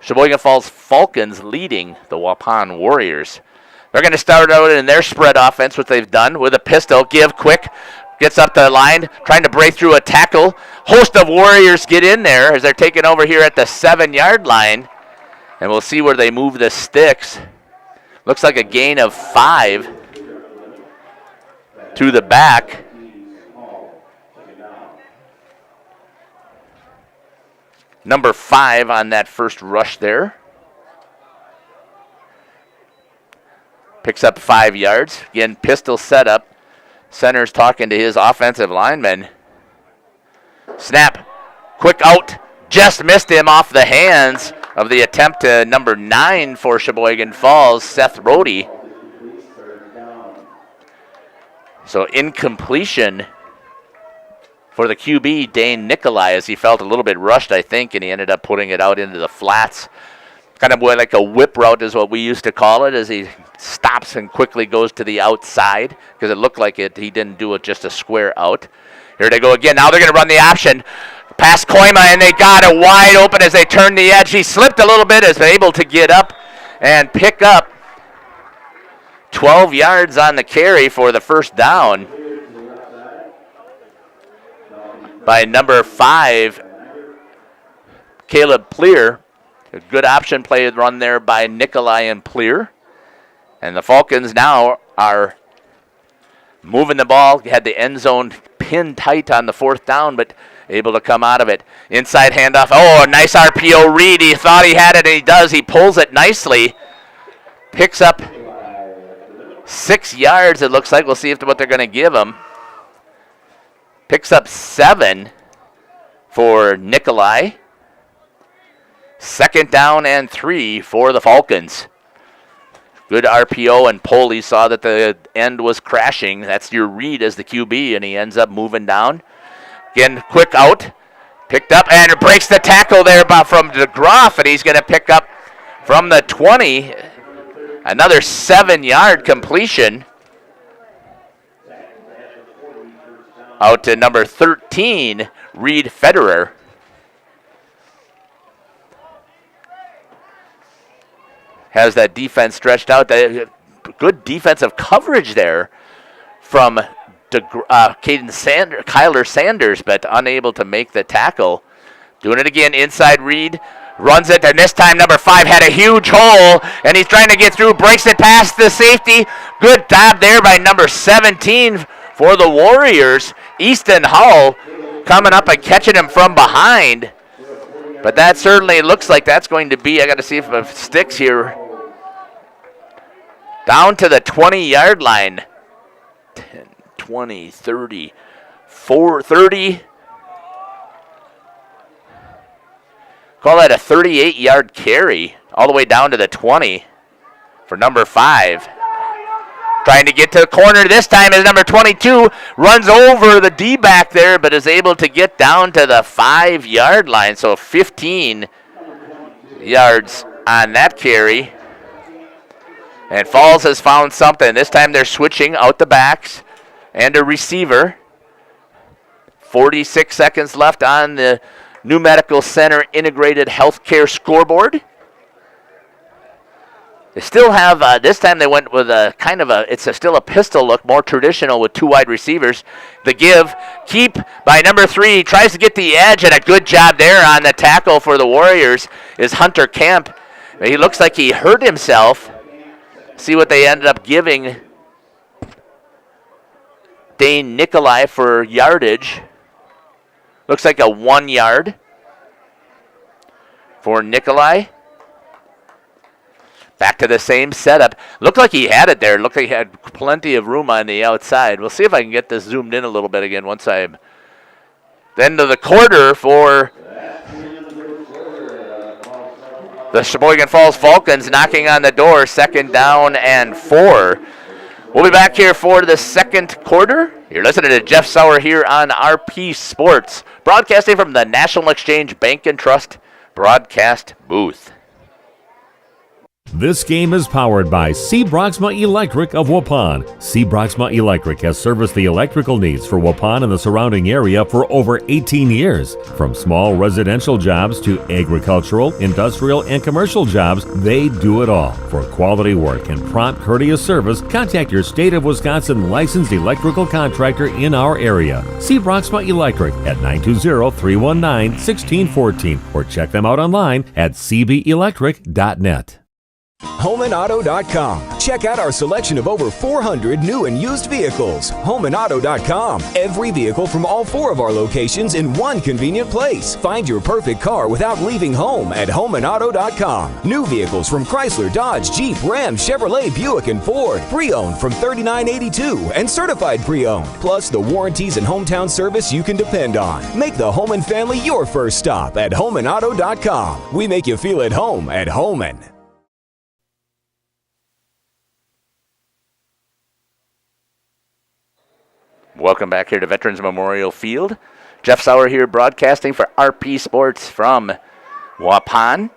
Sheboygan Falls Falcons leading the Waupun Warriors. They're going to start out in their spread offense, which they've done with a pistol. Give quick. Gets up the line, trying to break through a tackle. Host of Warriors get in there as they're taking over here at the 7-yard line. And we'll see where they move the sticks. Looks like a gain of 5 to the back. Number 5 on that first rush there. Picks up 5 yards. Again, pistol setup. Center's talking to his offensive lineman. Snap. Quick out. Just missed him off the hands of the attempt to number 9 for Sheboygan Falls, Seth Rohde. So incompletion for the QB, Dane Nikolai, as he felt a little bit rushed, I think, and he ended up putting it out into the flats. Kind of like a whip route is what we used to call it, as he stops and quickly goes to the outside, because it looked like he didn't do it just a square out. Here they go again. Now they're going to run the option. Past Koima, and they got it wide open as they turn the edge. He slipped a little bit, is able to get up and pick up 12 yards on the carry for the first down by number 5, Caleb Pleer. A good option play run there by Nikolai and Pleer. And the Falcons now are moving the ball. Had the end zone pinned tight on the 4th down, but able to come out of it. Inside handoff. Oh, a nice RPO read. He thought he had it, and he does. He pulls it nicely. Picks up 6 yards, it looks like. We'll see what they're going to give him. Picks up 7 for Nikolai. 2nd down and 3 for the Falcons. Good RPO and pull. He saw that the end was crashing. That's your read as the QB, and he ends up moving down. Again, quick out. Picked up and breaks the tackle there from DeGroff, and he's going to pick up from the 20. Another 7-yard completion. Out to number 13, Reed Federer. Has that defense stretched out. Good defensive coverage there from Kyler Sanders, but unable to make the tackle. Doing it again inside Reed. Runs it, and this time number 5 had a huge hole, and he's trying to get through, breaks it past the safety. Good job there by number 17 for the Warriors. Easton Hull coming up and catching him from behind. But that certainly looks like that's going to be, I got to see if it sticks here, down to the 20-yard line. 10, 20, 30, 30. Call that a 38-yard carry all the way down to the 20 for number 5. Trying to get to the corner this time as number 22 runs over the D-back there, but is able to get down to the 5-yard line. So 15 yards on that carry. And Falls has found something. This time they're switching out the backs and a receiver. 46 seconds left on the New Medical Center Integrated Healthcare scoreboard. They still have, this time they went with a kind of still a pistol look, more traditional with 2 wide receivers. The give, keep by number 3, tries to get the edge, and a good job there on the tackle for the Warriors is Hunter Kemp. He looks like he hurt himself. See what they ended up giving Dane Nikolai for yardage. Looks like a 1 yard for Nikolai. Back to the same setup. Looked like he had it there. Looked like he had plenty of room on the outside. We'll see if I can get this zoomed in a little bit again once I'm... Then to the quarter for the Sheboygan Falls Falcons, knocking on the door, 2nd down and 4. We'll be back here for the second quarter. You're listening to Jeff Sauer here on RP Sports, broadcasting from the National Exchange Bank and Trust broadcast booth. This game is powered by C. Broxma Electric of Waupun. C. Broxma Electric has serviced the electrical needs for Waupun and the surrounding area for over 18 years. From small residential jobs to agricultural, industrial, and commercial jobs, they do it all. For quality work and prompt, courteous service, contact your State of Wisconsin licensed electrical contractor in our area. C. Broxma Electric at 920-319-1614 or check them out online at cbelectric.net. HomeandAuto.com. Check out our selection of over 400 new and used vehicles. HomeandAuto.com. Every vehicle from all 4 of our locations in one convenient place. Find your perfect car without leaving home at HomeandAuto.com. New vehicles from Chrysler, Dodge, Jeep, Ram, Chevrolet, Buick, and Ford. Pre-owned from $39.82 and certified pre-owned. Plus the warranties and hometown service you can depend on. Make the Homan family your first stop at HomeandAuto.com. We make you feel at home at Homan. Welcome back here to Veterans Memorial Field. Jeff Sauer here broadcasting for RP Sports from Waupun.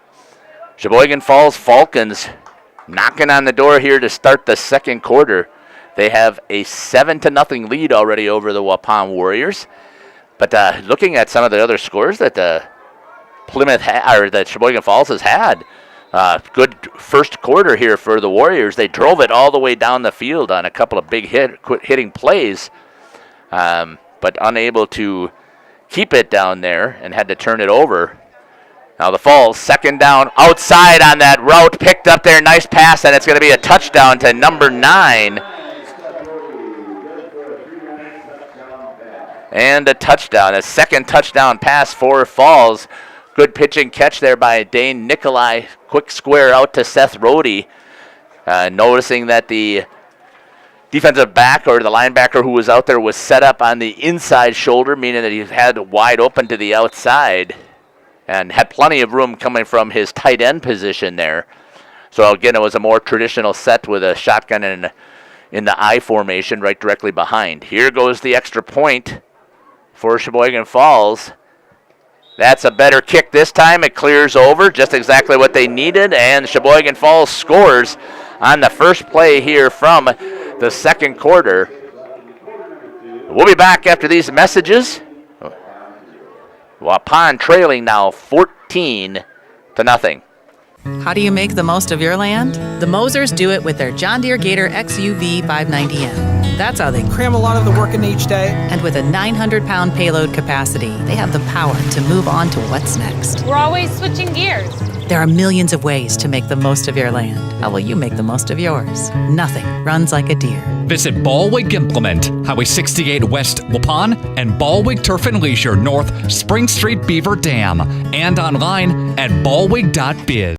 Sheboygan Falls Falcons knocking on the door here to start the second quarter. They have a 7-0 lead already over the Waupun Warriors. But looking at some of the other scores that that Sheboygan Falls has had, good first quarter here for the Warriors. They drove it all the way down the field on a couple of big hitting plays. But unable to keep it down there and had to turn it over. Now the Falls, 2nd down, outside on that route, picked up there, nice pass, and it's going to be a touchdown to number 9. And a touchdown, a second touchdown pass for Falls. Good pitch and catch there by Dane Nikolai. Quick square out to Seth Rohde. Noticing that the defensive back or the linebacker who was out there was set up on the inside shoulder, meaning that he had wide open to the outside and had plenty of room coming from his tight end position there. So again, it was a more traditional set with a shotgun in the I formation right directly behind. Here goes the extra point for Sheboygan Falls. That's a better kick this time. It clears over, just exactly what they needed, and Sheboygan Falls scores on the first play here from the second quarter. We'll be back after these messages. Waupun trailing now 14-0. How do you make the most of your land? The Mosers do it with their John Deere Gator XUV 590M. That's how they cram a lot of the work in each day. And with a 900-pound payload capacity, they have the power to move on to what's next. We're always switching gears. There are millions of ways to make the most of your land. How will you make the most of yours? Nothing runs like a Deere. Visit Ballwig Implement, Highway 68 West Waupun, and Ballwig Turf and Leisure North Spring Street Beaver Dam, and online at ballwig.biz.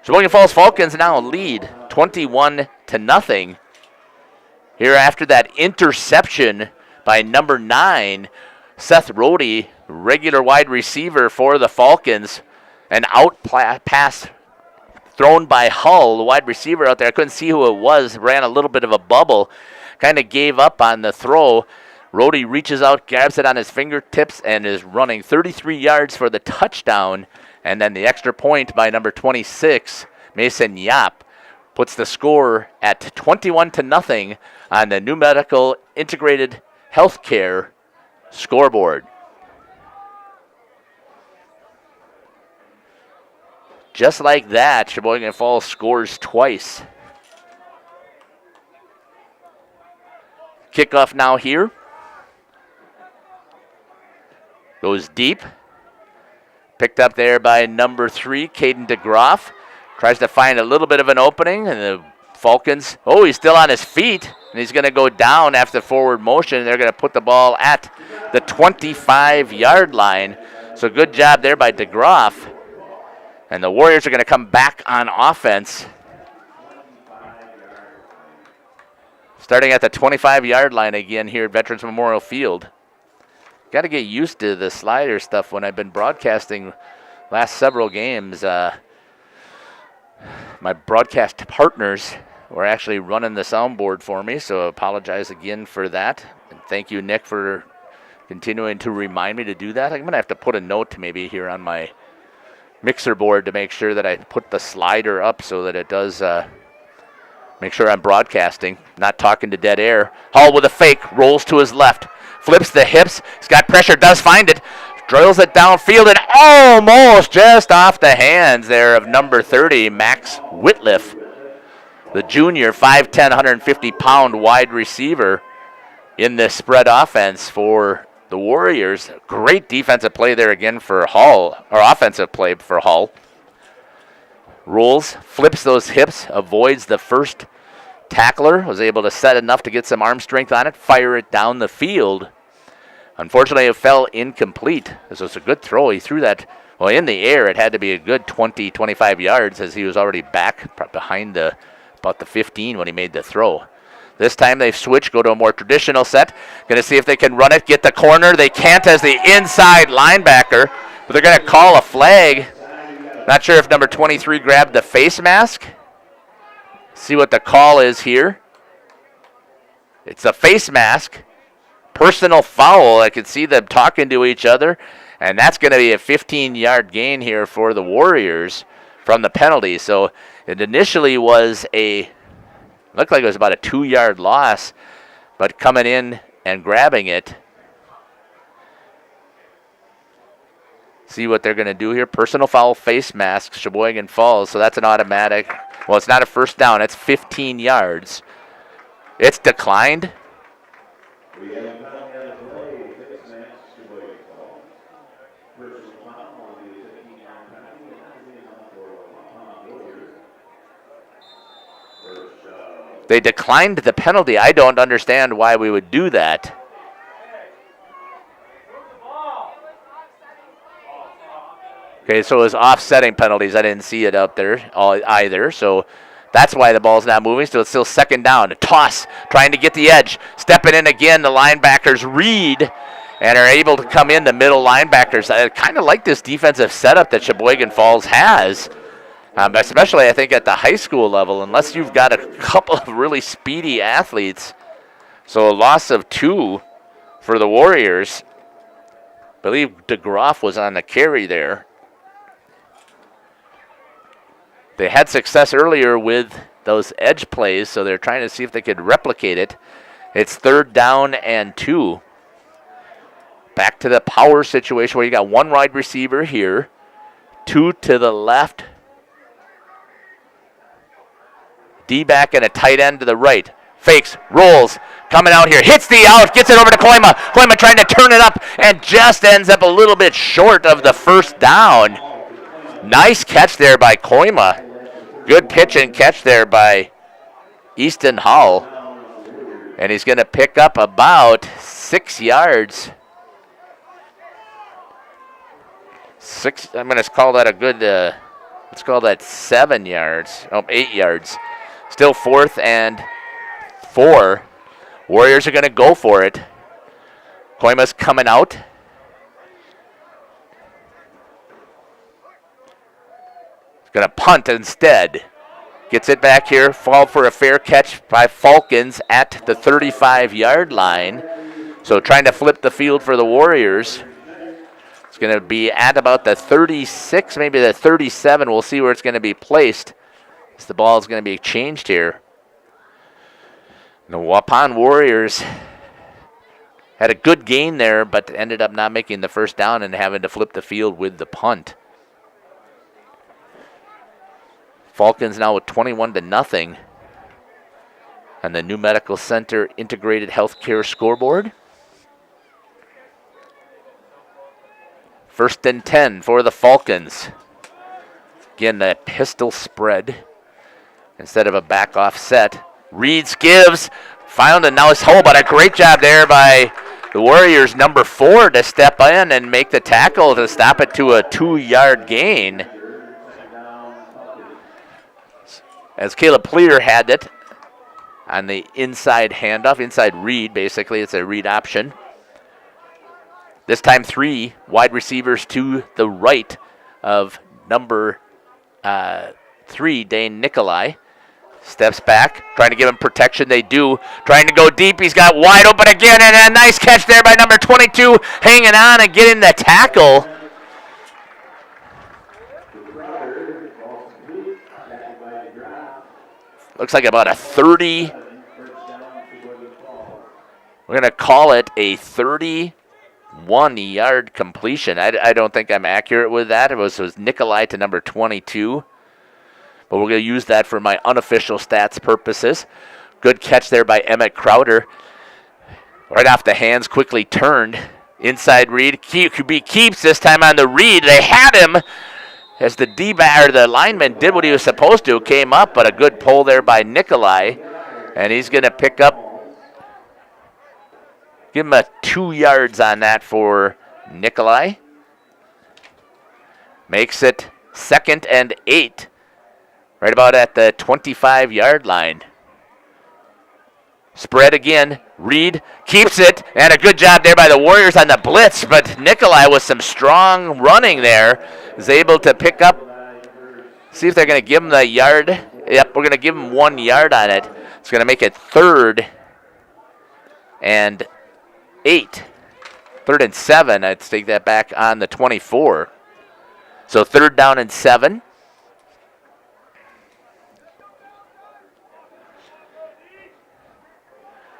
Sheboygan Falls Falcons now lead 21-0. Here after that interception by number 9, Seth Rohde, regular wide receiver for the Falcons. An out pass thrown by Hull, the wide receiver out there. I couldn't see who it was. Ran a little bit of a bubble. Kind of gave up on the throw. Rohde reaches out, grabs it on his fingertips, and is running 33 yards for the touchdown. And then the extra point by number 26, Mason Yap, puts the score at 21-0 on the New Medical Integrated Healthcare scoreboard. Just like that, Sheboygan Falls scores twice. Kickoff now here. Goes deep. Picked up there by number 3, Caden DeGroff. Tries to find a little bit of an opening, and the Falcons, he's still on his feet, and he's going to go down after forward motion. They're going to put the ball at the 25-yard line. So good job there by DeGroff. And the Warriors are going to come back on offense. Starting at the 25-yard line again here at Veterans Memorial Field. Got to get used to the slider stuff when I've been broadcasting last several games. My broadcast partners were actually running the soundboard for me, so I apologize again for that. And thank you, Nick, for continuing to remind me to do that. I'm going to have to put a note maybe here on my mixer board to make sure that I put the slider up so that it does make sure I'm broadcasting, not talking to dead air. Hall with a fake, rolls to his left, flips the hips. He's got pressure, does find it. Drills it downfield and almost just off the hands there of number 30, Max Whitliff, the junior, 5'10", 150-pound wide receiver in this spread offense for the Warriors. Great defensive play there again for Hall, or offensive play for Hall. Rolls, flips those hips, avoids the first tackler, was able to set enough to get some arm strength on it, fire it down the field. Unfortunately, it fell incomplete. This was a good throw. He threw that, in the air. It had to be a good 20, 25 yards as he was already back behind about the 15 when he made the throw. This time they've switched, go to a more traditional set. Going to see if they can run it, get the corner. They can't as the inside linebacker, but they're going to call a flag. Not sure if number 23 grabbed the face mask. See what the call is here. It's a face mask. Personal foul. I can see them talking to each other, and that's going to be a 15-yard gain here for the Warriors from the penalty. So it initially was looked like it was about a 2-yard loss, but coming in and grabbing it. See what they're going to do here. Personal foul, face mask, Sheboygan falls. So that's an automatic. Well, it's not a first down. It's 15 yards. It's declined. They declined the penalty. I don't understand why we would do that. Okay, so it was offsetting penalties. I didn't see it up there either. So that's why the ball's not moving. So it's still second down. A toss, trying to get the edge. Stepping in again, the linebackers read and are able to come in, the middle linebackers. I kind of like this defensive setup that Sheboygan Falls has. Especially, I think, at the high school level, unless you've got a couple of really speedy athletes. So a loss of 2 for the Warriors. I believe DeGroff was on the carry there. They had success earlier with those edge plays, so they're trying to see if they could replicate it. It's 3rd down and 2. Back to the power situation where you got 1 wide receiver here, 2 to the left. D-back and a tight end to the right. Fakes, rolls, coming out here, hits the out, gets it over to Koima. Koima trying to turn it up and just ends up a little bit short of the first down. Nice catch there by Koima. Good pitch and catch there by Easton Hall. And he's going to pick up about 6 yards. I'm going to call that a good, let's call that 7 yards. 8 yards. Still 4th and 4. Warriors are going to go for it. Koima's coming out. He's going to punt instead. Gets it back here. Fall for a fair catch by Falcons at the 35-yard line. So trying to flip the field for the Warriors. It's going to be at about the 36, maybe the 37. We'll see where it's going to be placed. The ball is going to be changed here. The Waupun Warriors had a good gain there, but ended up not making the first down and having to flip the field with the punt. Falcons now with 21-0. on the New Medical Center Integrated Healthcare scoreboard. 1st and 10 for the Falcons. Again, that pistol spread instead of a back-off set. Reeds gives, found a nice hole, but a great job there by the Warriors' number 4 to step in and make the tackle to stop it to a 2-yard gain. As Caleb Pleer had it on the inside handoff, inside read, basically. It's a read option. This time 3 wide receivers to the right of number 3, Dane Nikolai. Steps back, trying to give him protection. They do. Trying to go deep. He's got wide open again, and a nice catch there by number 22, hanging on and getting the tackle. Looks like about a 30. We're going to call it a 31-yard completion. I don't think I'm accurate with that. It was Nikolai to number 22. But we're going to use that for my unofficial stats purposes. Good catch there by Emmett Crowder. Right off the hands, quickly turned. Inside read. QB keeps this time on the read. They had him as the the lineman did what he was supposed to. Came up, but a good pull there by Nikolai. And he's going to pick up. Give him a 2 yards on that for Nikolai. Makes it 2nd and 8. Right about at the 25-yard line. Spread again. Reed keeps it, and a good job there by the Warriors on the blitz, but Nikolai with some strong running there is able to pick up. See if they're going to give him the yard. Yep, we're going to give him 1 yard on it. It's going to make it 3rd and 8. 3rd and 7. I'd take that back on the 24. So 3rd down and 7.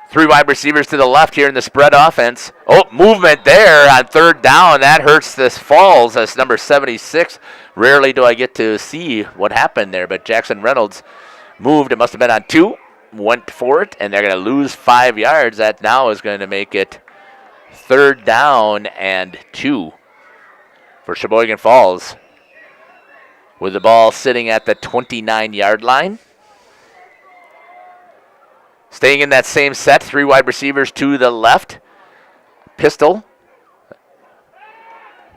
Three wide receivers to the left here in the spread offense. Oh, movement there on 3rd down. That hurts this Falls. That's number 76. Rarely do I get to see what happened there, but Jackson Reynolds moved. It must have been on 2. Went for it, and they're going to lose 5 yards. That now is going to make it 3rd down and 2 for Sheboygan Falls. With the ball sitting at the 29-yard line. Staying in that same set, 3 wide receivers to the left. Pistol.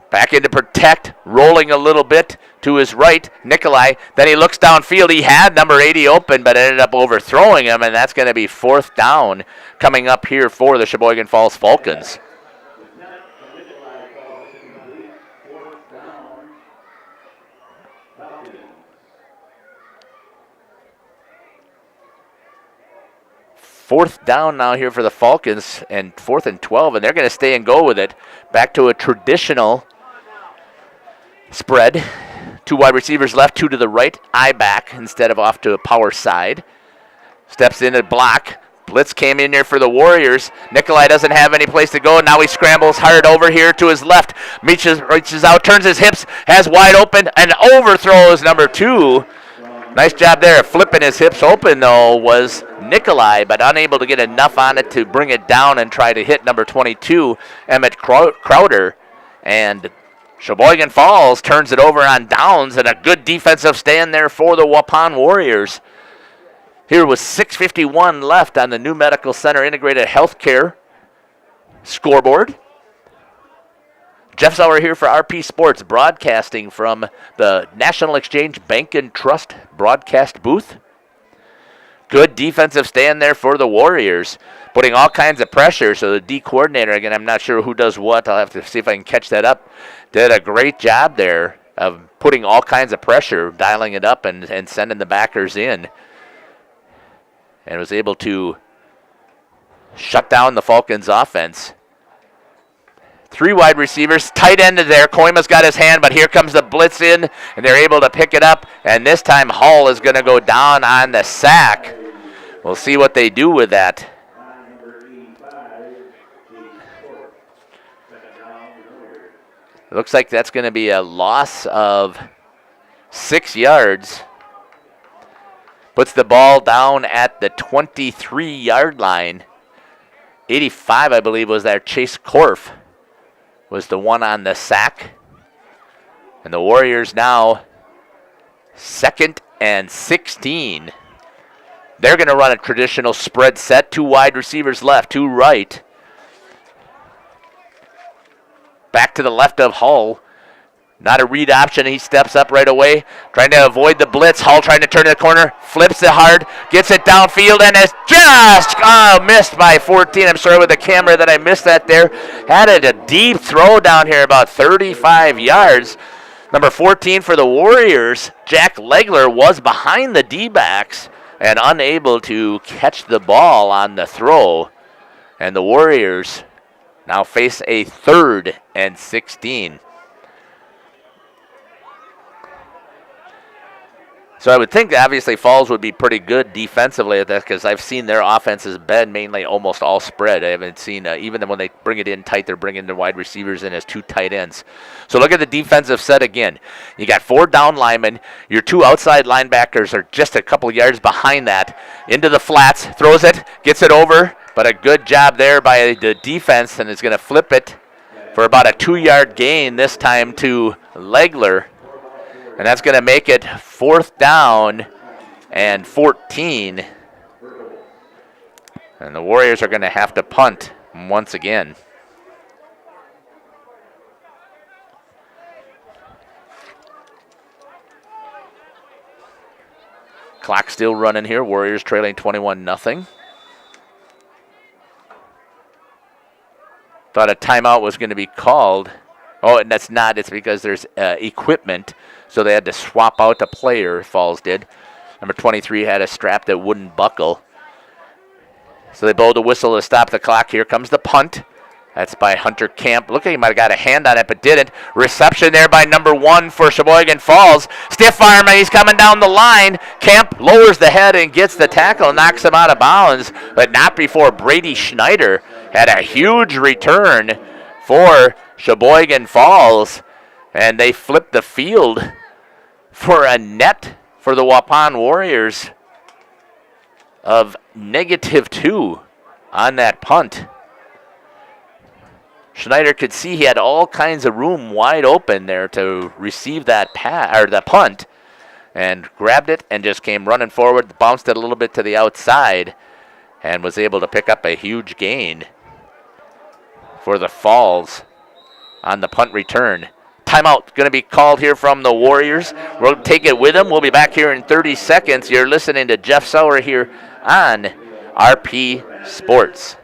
Back in to protect, rolling a little bit to his right, Nikolai. Then he looks downfield. He had number 80 open, but ended up overthrowing him, and that's going to be 4th down coming up here for the Sheboygan Falls Falcons. Fourth down now here for the Falcons, and 4th and 12, and they're going to stay and go with it. Back to a traditional spread. 2 wide receivers left, 2 to the right. Eye back instead of off to a power side. Steps in and block. Blitz came in here for the Warriors. Nikolai doesn't have any place to go. Now he scrambles hard over here to his left. Reaches out, turns his hips, has wide open, and overthrows number 2. Nice job there. Flipping his hips open, though, was Nikolai, but unable to get enough on it to bring it down and try to hit number 22, Emmett Crowder. And Sheboygan Falls turns it over on downs, and a good defensive stand there for the Waupun Warriors. Here with 6:51 left on the New Medical Center Integrated Healthcare scoreboard. Jeff Sauer here for RP Sports, broadcasting from the National Exchange Bank and Trust broadcast booth. Good defensive stand there for the Warriors, putting all kinds of pressure. So the D coordinator, again, I'm not sure who does what. I'll have to see if I can catch that up. Did a great job there of putting all kinds of pressure, dialing it up and sending the backers in. And was able to shut down the Falcons' offense. 3 wide receivers, tight end there. Koima's got his hand, but here comes the blitz in, and they're able to pick it up. And this time Hull is going to go down on the sack. We'll see what they do with that. It looks like that's going to be a loss of 6 yards. puts the ball down at the 23-yard line. 85, I believe, was there. Chase Korf was the one on the sack. And the Warriors now 2nd and 16. They're going to run a traditional spread set. 2 wide receivers left, 2 right. Back to the left of Hull. Not a read option. He steps up right away, trying to avoid the blitz. Hull trying to turn to the corner, flips it hard, gets it downfield, and is just missed by 14. I'm sorry with the camera that I missed that there. Had it a deep throw down here, about 35 yards. Number 14 for the Warriors, Jack Legler, was behind the D-backs and unable to catch the ball on the throw. And the Warriors now face a 3rd and 16. So I would think that obviously Falls would be pretty good defensively at that, because I've seen their offenses been mainly almost all spread. I haven't seen, even when they bring it in tight, they're bringing their wide receivers in as 2 tight ends. So look at the defensive set again. You got 4 down linemen. Your 2 outside linebackers are just a couple yards behind that. Into the flats, throws it, gets it over, but a good job there by the defense, and is going to flip it for about a 2-yard gain this time to Legler. And that's going to make it 4th down and 14. And the Warriors are going to have to punt once again. Clock still running here. Warriors trailing 21-0. Thought a timeout was going to be called. Oh, and that's not. It's because there's equipment. So they had to swap out a player, Falls did. Number 23 had a strap that wouldn't buckle. So they blow the whistle to stop the clock. Here comes the punt. That's by Hunter Camp. Look, he might have got a hand on it, but didn't. Reception there by number 1 for Sheboygan Falls. Stiff arm, and he's coming down the line. Camp lowers the head and gets the tackle, knocks him out of bounds, but not before Brady Schneider had a huge return for Sheboygan Falls, and they flipped the field for a net for the Waupun Warriors of -2 on that punt. Schneider could see he had all kinds of room wide open there to receive that the punt, and grabbed it and just came running forward, bounced it a little bit to the outside, and was able to pick up a huge gain for the Falls on the punt return. Timeout going to be called here from the Warriors. We'll take it with them. We'll be back here in 30 seconds. You're listening to Jeff Sauer here on RP Sports.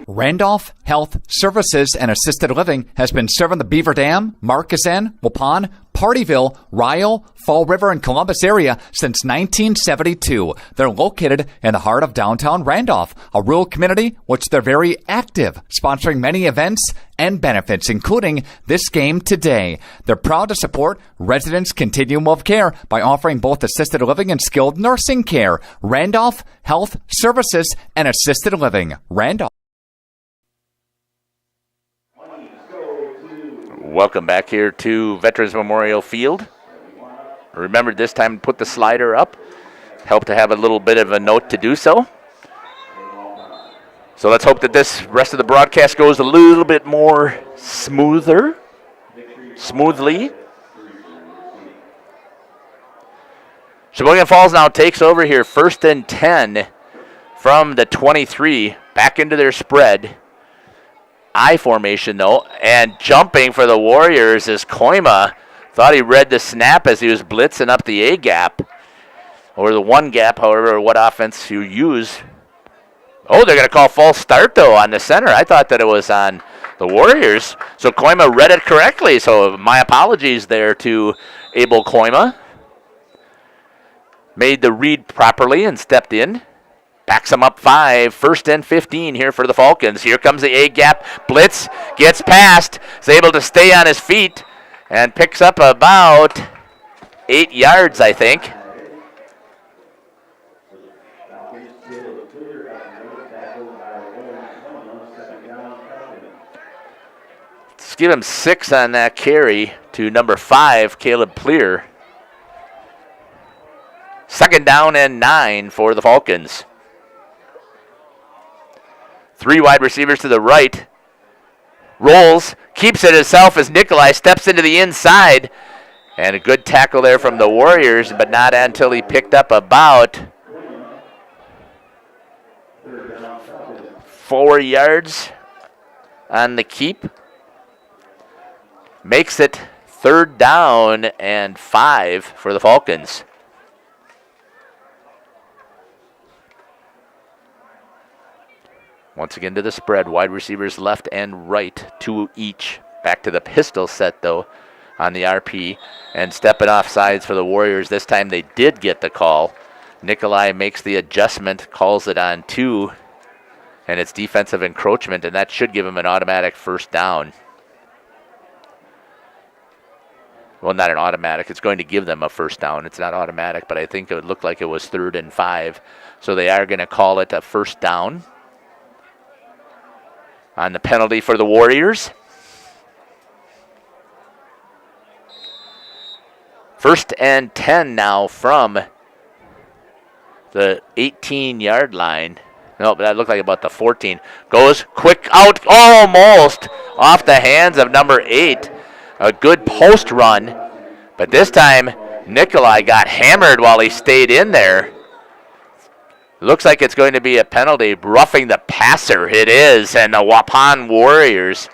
Randolph Health Services and Assisted Living has been serving the Beaver Dam, Markesan, Waupun, Partyville, Ryle, Fall River, and Columbus area since 1972. They're located in the heart of downtown Randolph, a rural community which they're very active, sponsoring many events and benefits, including this game today. They're proud to support residents' continuum of care by offering both assisted living and skilled nursing care. Randolph Health Services and Assisted Living. Randolph. Welcome back here to Veterans Memorial Field. Remember this time to put the slider up. Help to have a little bit of a note to do so. So let's hope that this rest of the broadcast goes a little bit more smoothly. Sheboygan Falls now takes over here, 1st and 10 from the 23, back into their spread. I formation, though, and jumping for the Warriors is Koima. Thought he read the snap as he was blitzing up the A gap, or the 1 gap, however, what offense you use. Oh, they're going to call false start, though, on the center. I thought that it was on the Warriors. So Koima read it correctly, so my apologies there to Abel Koima. Made the read properly and stepped in. Backs them up 5, 1st and 15 here for the Falcons. Here comes the A-gap blitz, gets past, is able to stay on his feet, and picks up about 8 yards, I think. give him 6 on that carry to number 5, Caleb Pleer. 2nd down and 9 for the Falcons. 3 wide receivers to the right. Rolls, keeps it himself as Nikolai steps into the inside. And a good tackle there from the Warriors, but not until he picked up about 4 yards on the keep. Makes it 3rd down and 5 for the Falcons. Once again to the spread, wide receivers left and right, 2 each. Back to the pistol set, though, on the RP. And stepping off sides for the Warriors. This time they did get the call. Nikolai makes the adjustment, calls it on 2. And it's defensive encroachment, and that should give him an automatic 1st down. Well, not an automatic. It's going to give them a 1st down. It's not automatic, but I think it would look like it was 3rd and 5. So they are going to call it a 1st down on the penalty for the Warriors. 1st and 10 now from the 18-yard line. No, but that looked like about the 14. Goes quick out, almost off the hands of number 8. A good post run, but this time Nikolai got hammered while he stayed in there. Looks like it's going to be a penalty, roughing the passer. It is, and the Waupun Warriors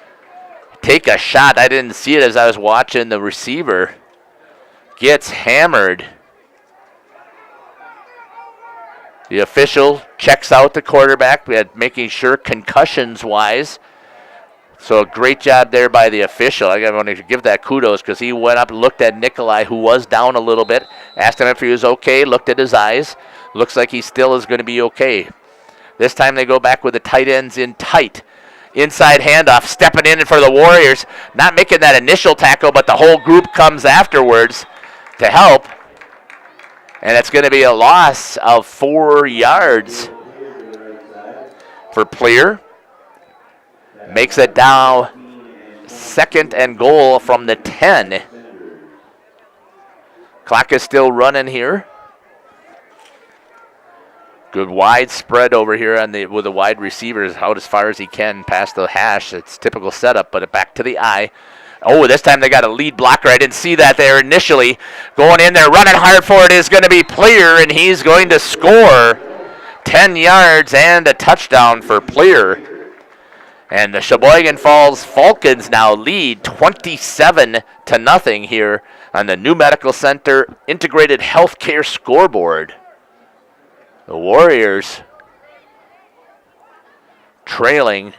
take a shot. I didn't see it as I was watching the receiver. Gets hammered. The official checks out the quarterback, making sure concussions-wise. So a great job there by the official. I want to give that kudos because he went up and looked at Nikolai, who was down a little bit, asked him if he was okay, looked at his eyes. Looks like he still is going to be okay. This time they go back with the tight ends in tight. Inside handoff, stepping in for the Warriors. Not making that initial tackle, but the whole group comes afterwards to help. And it's going to be a loss of 4 yards for Pleer. Makes it down 2nd and goal from the 10. Clock is still running here. Good wide spread over here with the wide receivers out as far as he can past the hash. It's typical setup, but back to the eye. Oh, this time they got a lead blocker. I didn't see that there initially. Going in there, running hard for it is going to be Pleer, and he's going to score 10 yards and a touchdown for Pleer. And the Sheboygan Falls Falcons now lead 27-0 here on the New Medical Center Integrated Healthcare Scoreboard. The Warriors trailing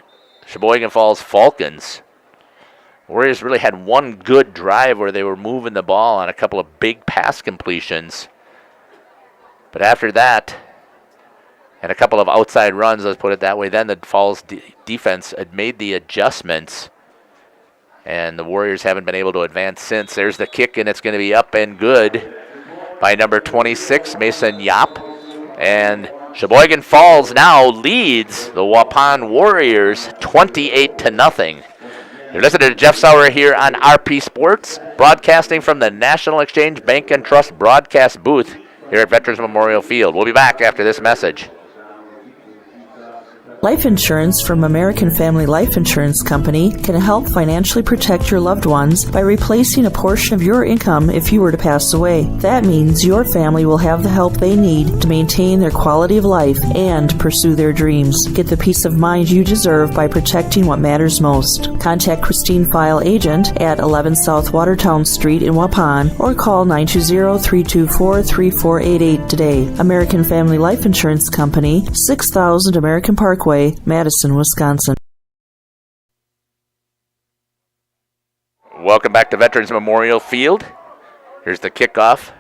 Sheboygan Falls Falcons. Warriors really had one good drive where they were moving the ball on a couple of big pass completions. But after that, and a couple of outside runs, let's put it that way, then the Falls defense had made the adjustments. And the Warriors haven't been able to advance since. There's the kick, and it's going to be up and good by number 26, Mason Yap. And Sheboygan Falls now leads the Waupun Warriors 28-0. You're listening to Jeff Sauer here on RP Sports, broadcasting from the National Exchange Bank and Trust broadcast booth here at Veterans Memorial Field. We'll be back after this message. Life insurance from American Family Life Insurance Company can help financially protect your loved ones by replacing a portion of your income if you were to pass away. That means your family will have the help they need to maintain their quality of life and pursue their dreams. Get the peace of mind you deserve by protecting what matters most. Contact Christine File Agent at 11 South Watertown Street in Waupun or call 920-324-3488 today. American Family Life Insurance Company, 6000 American Parkway, Madison, Wisconsin. Welcome back to Veterans Memorial Field. Here's the kickoff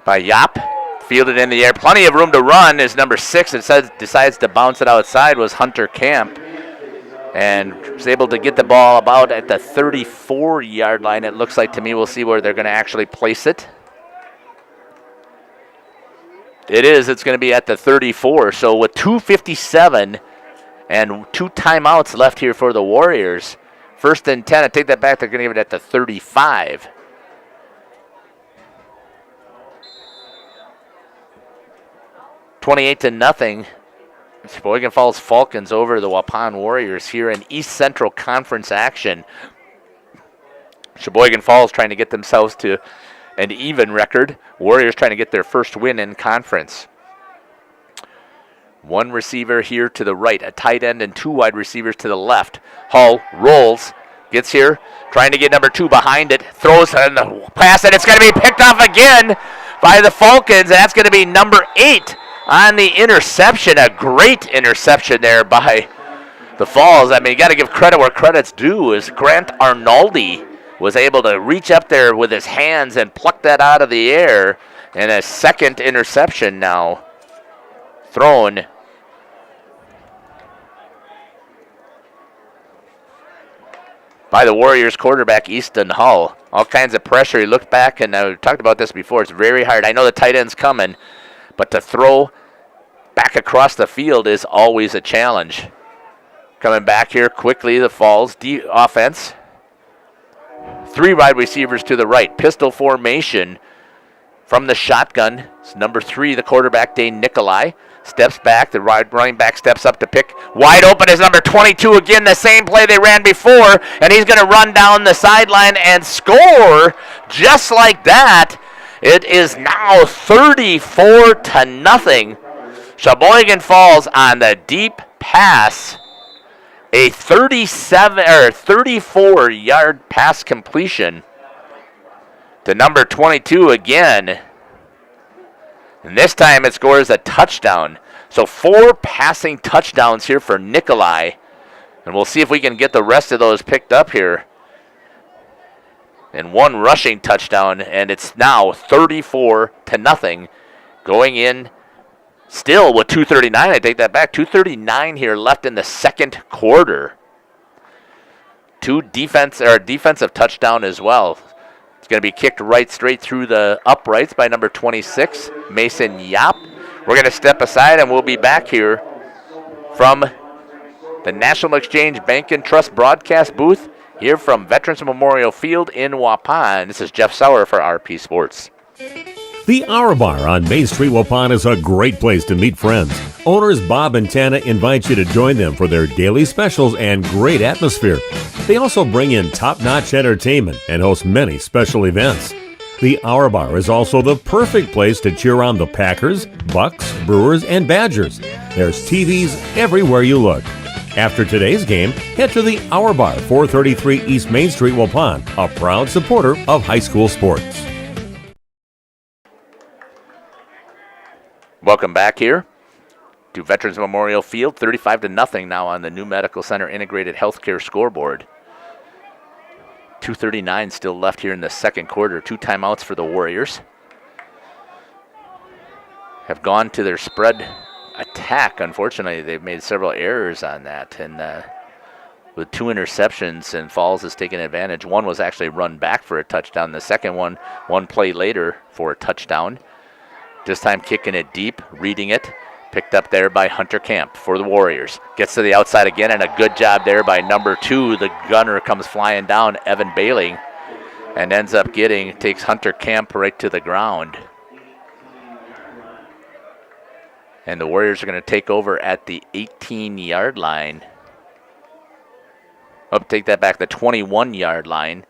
by Yap. Fielded in the air. Plenty of room to run as number 6 decides to bounce it outside was Hunter Camp. And was able to get the ball about at the 34-yard line. It looks like to me. We'll see where they're going to actually place it. It is. It's going to be at the 34. So with 2:57 and 2 timeouts left here for the Warriors, First and 10. I take that back. They're going to give it at the 35. (28-0). Sheboygan Falls Falcons over the Waupun Warriors here in East Central Conference action. Sheboygan Falls trying to get themselves to an even record. Warriors trying to get their first win in conference. One receiver here to the right, a tight end and two wide receivers to the left. Hull rolls, gets here, trying to get number 2 behind it, throws in the pass, and it's going to be picked off again by the Falcons, and that's going to be number 8 on the interception. A great interception there by the Falls. I mean, you got to give credit where credit's due, as Grant Arnoldi was able to reach up there with his hands and pluck that out of the air, and a second interception now thrown by the Warriors quarterback, Easton Hull. All kinds of pressure. He looked back, and I talked about this before. It's very hard. I know the tight end's coming, but to throw back across the field is always a challenge. Coming back here quickly, the Falls offense. 3 wide receivers to the right. Pistol formation from the shotgun. It's number 3, the quarterback, Dane Nikolai. Steps back. The running back steps up to pick. Wide open is number 22 again, the same play they ran before, and he's going to run down the sideline and score just like that. It is now 34-0. Sheboygan Falls on the deep pass. A 34-yard pass completion to number 22 again. And this time it scores a touchdown. So 4 passing touchdowns here for Nikolai. And we'll see if we can get the rest of those picked up here. And 1 rushing touchdown, and it's now 34-0. Going in still with 2:39. I take that back. 2:39 here left in the second quarter. 2 defensive touchdown as well. It's going to be kicked right straight through the uprights by number 26, Mason Yap. We're going to step aside, and we'll be back here from the National Exchange Bank and Trust broadcast booth here from Veterans Memorial Field in Waupun. This is Jeff Sauer for RP Sports. The Hour Bar on Main Street, Waupun is a great place to meet friends. Owners Bob and Tana invite you to join them for their daily specials and great atmosphere. They also bring in top-notch entertainment and host many special events. The Hour Bar is also the perfect place to cheer on the Packers, Bucks, Brewers, and Badgers. There's TVs everywhere you look. After today's game, head to the Hour Bar, 433 East Main Street, Waupun, a proud supporter of high school sports. Welcome back here to Veterans Memorial Field. 35-0 now on the New Medical Center Integrated Healthcare scoreboard. 2:39 still left here in the second quarter. 2 timeouts for the Warriors. Have gone to their spread attack. Unfortunately, they've made several errors on that. And with 2 interceptions, and Falls has taken advantage. One was actually run back for a touchdown. The second one play later for a touchdown. This time kicking it deep, reading it. Picked up there by Hunter Camp for the Warriors. Gets to the outside again, and a good job there by number 2. The gunner comes flying down, Evan Bailey, and ends up takes Hunter Camp right to the ground. And the Warriors are going to take over at the 18-yard line. Take that back, the 21-yard line.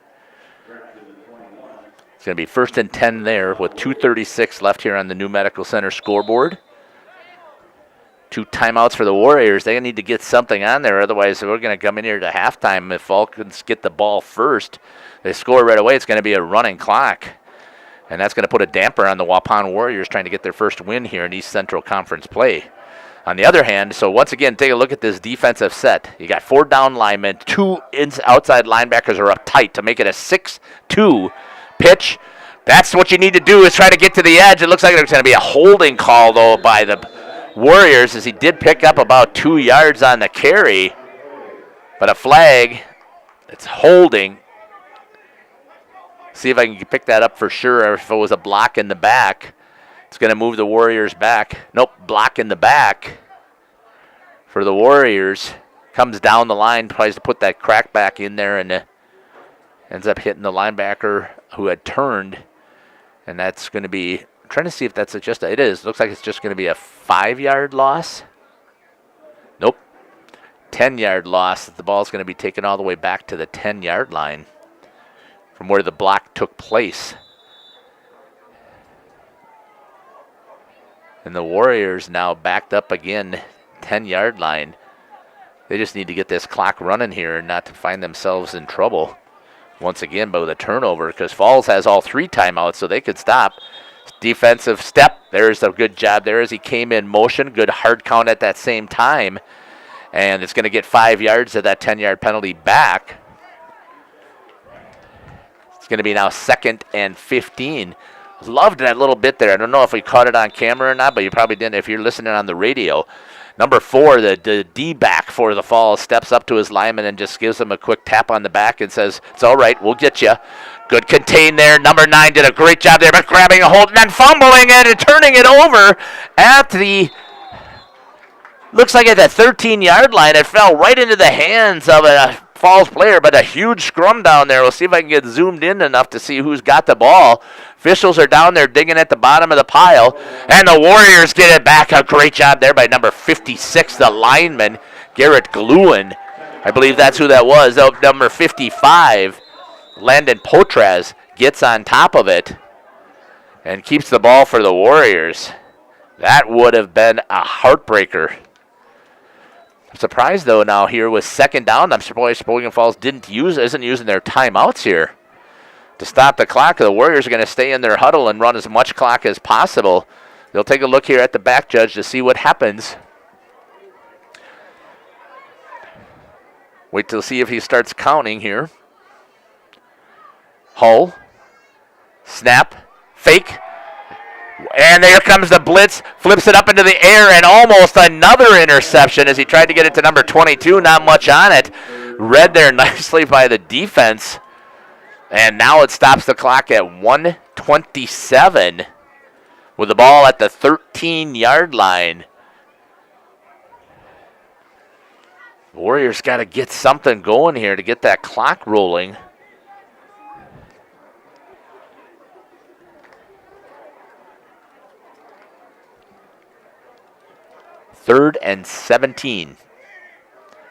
It's going to be 1st and 10 there with 2:36 left here on the New Medical Center scoreboard. 2 timeouts for the Warriors. They need to get something on there. Otherwise, we're going to come in here to halftime. If Falcons get the ball first, they score right away. It's going to be a running clock. And that's going to put a damper on the Waupun Warriors trying to get their first win here in East Central Conference play. On the other hand, so once again, take a look at this defensive set. You got 4 down linemen. 2 outside linebackers are up tight to make it a 6-2 pitch. That's what you need to do, is try to get to the edge. It looks like there's going to be a holding call, though, by the Warriors, as he did pick up about 2 yards on the carry. But a flag. It's holding. See if I can pick that up for sure, or if it was a block in the back. It's going to move the Warriors back. Nope, block in the back for the Warriors. Comes down the line, tries to put that crack back in there, and ends up hitting the linebacker who had turned. And that's going to be, I'm trying to see if that's just, it is. Looks like it's just going to be a 5-yard loss. Nope. 10-yard loss. The ball's going to be taken all the way back to the 10-yard line from where the block took place. And the Warriors now backed up again, 10-yard line. They just need to get this clock running here and not to find themselves in trouble once again by the turnover, because Falls has all 3 timeouts, so they could stop. Defensive step. There's a good job there as he came in motion. Good hard count at that same time. And it's going to get 5 yards of that 10-yard penalty back. It's going to be now 2nd and 15. Loved that little bit there. I don't know if we caught it on camera or not, but you probably didn't if you're listening on the radio. Number 4, the D-back for the Falls, steps up to his lineman and just gives him a quick tap on the back and says, it's all right, we'll get you. Good contain there. Number 9 did a great job there, but grabbing a hold and then fumbling it and turning it over at the, looks like at the 13-yard line. It fell right into the hands of a Falls player, but a huge scrum down there. We'll see if I can get zoomed in enough to see who's got the ball. Officials are down there digging at the bottom of the pile, and the Warriors get it back. A great job there by number 56, the lineman, Garrett Gluen. I believe that's who that was. Number 55, Landon Potraz, gets on top of it and keeps the ball for the Warriors. That would have been a heartbreaker. I'm surprised, though, now here with 2nd down. I'm surprised Sheboygan Falls isn't using their timeouts here to stop the clock. The Warriors are going to stay in their huddle and run as much clock as possible. They'll take a look here at the back judge to see what happens. Wait till see if he starts counting here. Hull. Snap. Fake. And there comes the blitz, flips it up into the air, and almost another interception as he tried to get it to number 22. Not much on it. Read there nicely by the defense. And now it stops the clock at 1:27 with the ball at the 13-yard line. Warriors got to get something going here to get that clock rolling. Third and 17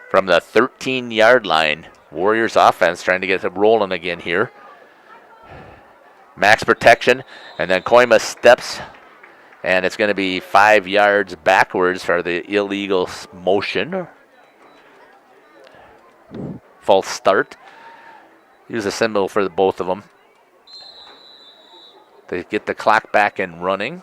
from the 13-yard line. Warriors offense trying to get it rolling again here. Max protection, and then Koima steps, and it's going to be 5 yards backwards for the illegal motion. False start. Use a symbol for both of them. They get the clock back and running.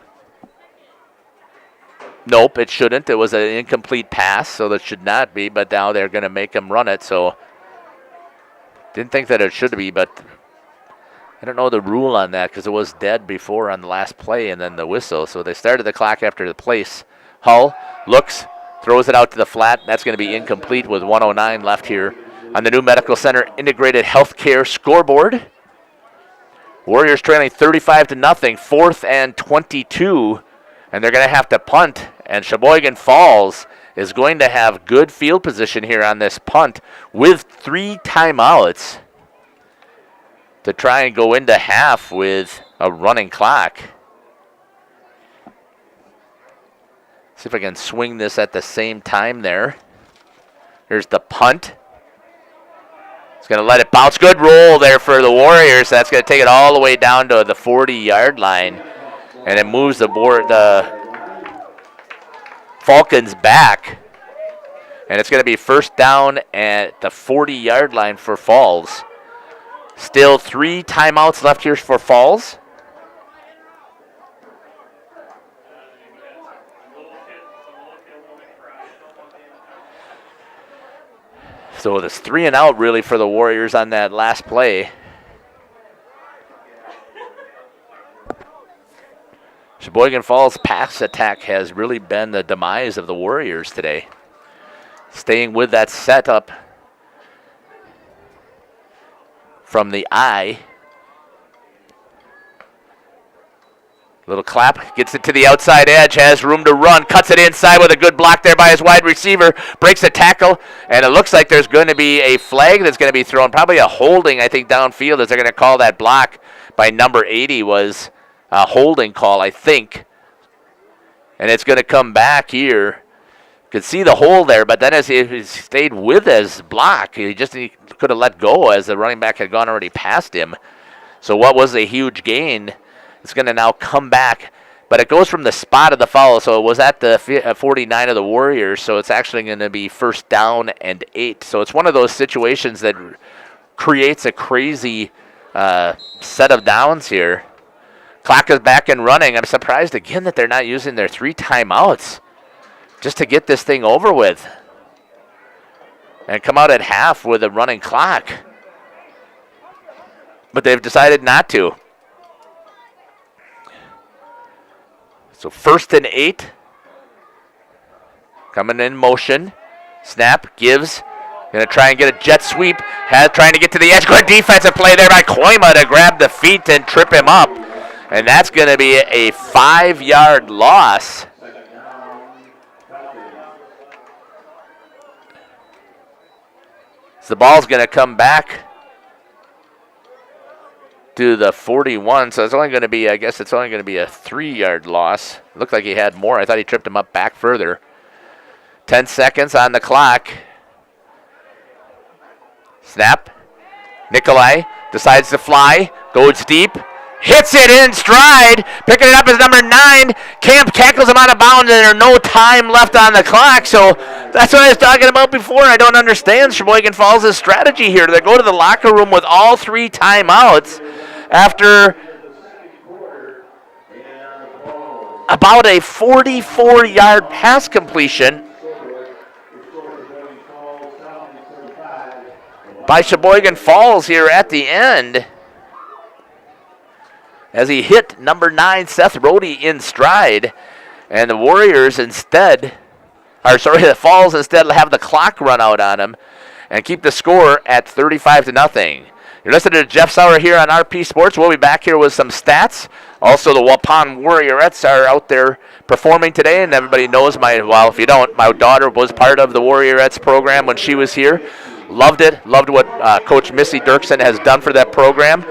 Nope, it shouldn't. It was an incomplete pass, so that should not be, but now they're going to make him run it, so didn't think that it should be, but I don't know the rule on that because it was dead before on the last play and then the whistle, so they started the clock after the place. Hull looks, throws it out to the flat. That's going to be incomplete with 1:09 left here on the new Medical Center Integrated Healthcare scoreboard. Warriors trailing 35-0, 4th and 22. And they're going to have to punt, and Sheboygan Falls is going to have good field position here on this punt with 3 timeouts to try and go into half with a running clock. See if I can swing this at the same time there. Here's the punt. It's going to let it bounce. Good roll there for the Warriors. That's going to take it all the way down to the 40-yard line. And it moves the Falcons back. And it's going to be first down at the 40-yard line for Falls. Still 3 timeouts left here for Falls. So it's 3 and out really for the Warriors on that last play. Sheboygan Falls' pass attack has really been the demise of the Warriors today. Staying with that setup from the eye. Little clap, gets it to the outside edge, has room to run, cuts it inside with a good block there by his wide receiver, breaks a tackle, and it looks like there's going to be a flag that's going to be thrown, probably a holding, I think, downfield, as they're going to call that block by number 80 was a holding call, I think. And it's going to come back here. Could see the hole there, but then as he stayed with his block, he could have let go as the running back had gone already past him. So what was a huge gain? It's going to now come back, but it goes from the spot of the foul, so it was at the 49 of the Warriors, so it's actually going to be 1st down and 8. So it's one of those situations that creates a crazy set of downs here. Clock is back and running. I'm surprised again that they're not using their 3 timeouts just to get this thing over with and come out at half with a running clock. But they've decided not to. So 1st and 8. Coming in motion. Snap, gives. Going to try and get a jet sweep. Trying to get to the edge. Good defensive play there by Koima to grab the feet and trip him up. And that's going to be a 5-yard loss. So the ball's going to come back to the 41, so it's only going to be, I guess it's only going to be a 3-yard loss. Looked like he had more. I thought he tripped him up back further. 10 seconds on the clock. Snap. Nikolai decides to fly, goes deep, hits it in stride, picking it up is number 9. Camp tackles him out of bounds, and there's no time left on the clock, so that's what I was talking about before. I don't understand Sheboygan Falls' strategy here. They go to the locker room with all 3 timeouts after about a 44-yard pass completion by Sheboygan Falls here at the end, as he hit number 9, Seth Rohde, in stride. And the Warriors the Falls instead have the clock run out on him and keep the score at 35-0. You're listening to Jeff Sauer here on RP Sports. We'll be back here with some stats. Also, the Waupun Warriorettes are out there performing today, and everybody knows if you don't, my daughter was part of the Warriorettes program when she was here. Loved it. Loved what Coach Missy Dirksen has done for that program.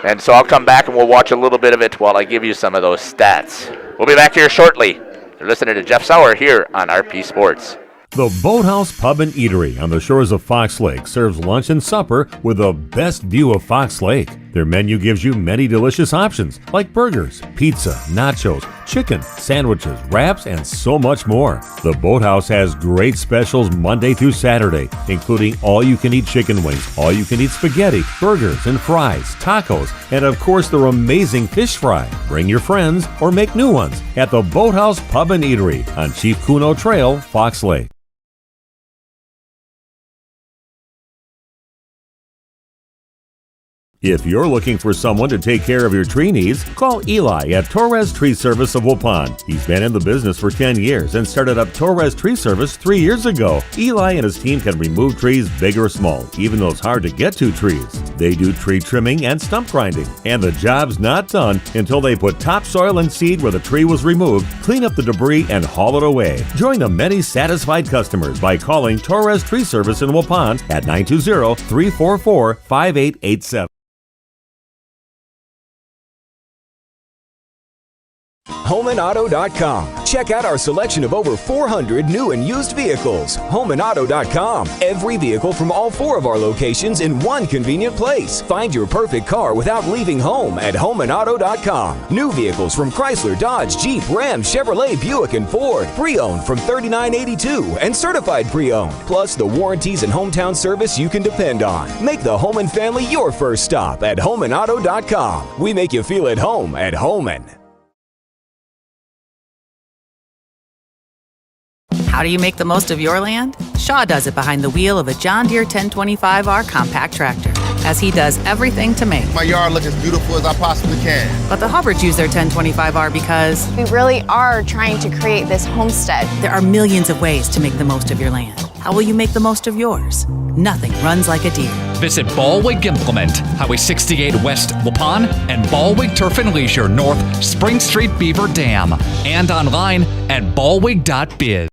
And so I'll come back and we'll watch a little bit of it while I give you some of those stats. We'll be back here shortly. You're listening to Jeff Sauer here on RP Sports. The Boathouse Pub and Eatery on the shores of Fox Lake serves lunch and supper with the best view of Fox Lake. Their menu gives you many delicious options like burgers, pizza, nachos, chicken, sandwiches, wraps, and so much more. The Boathouse has great specials Monday through Saturday, including all-you-can-eat chicken wings, all-you-can-eat spaghetti, burgers and fries, tacos, and of course their amazing fish fry. Bring your friends or make new ones at the Boathouse Pub and Eatery on Chief Kuno Trail, Fox Lake. If you're looking for someone to take care of your tree needs, call Eli at Torres Tree Service of Waupun. He's been in the business for 10 years and started up Torres Tree Service 3 years ago. Eli and his team can remove trees big or small, even those hard-to-get-to trees. They do tree trimming and stump grinding, and the job's not done until they put topsoil and seed where the tree was removed, clean up the debris, and haul it away. Join the many satisfied customers by calling Torres Tree Service in Waupun at 920-344-5887. HomeandAuto.com. Check out our selection of over 400 new and used vehicles. HomeandAuto.com. Every vehicle from all 4 of our locations in one convenient place. Find your perfect car without leaving home at HomeandAuto.com. New vehicles from Chrysler, Dodge, Jeep, Ram, Chevrolet, Buick, and Ford. Pre-owned from $39.82 and certified pre-owned. Plus the warranties and hometown service you can depend on. Make the Homan family your first stop at HomeandAuto.com. We make you feel at home at Homan. How do you make the most of your land? Shaw does it behind the wheel of a John Deere 1025R compact tractor. as he does everything to make. My yard look as beautiful as I possibly can. But the Hubbards use their 1025R because We really are trying to create this homestead. there are millions of ways to make the most of your land. How will you make the most of yours? Nothing runs like a deer. Visit Baldwin Implement, Highway 68 West, Waupun, and Baldwin Turf and Leisure North, Spring Street, Beaver Dam, and online at baldwin.biz.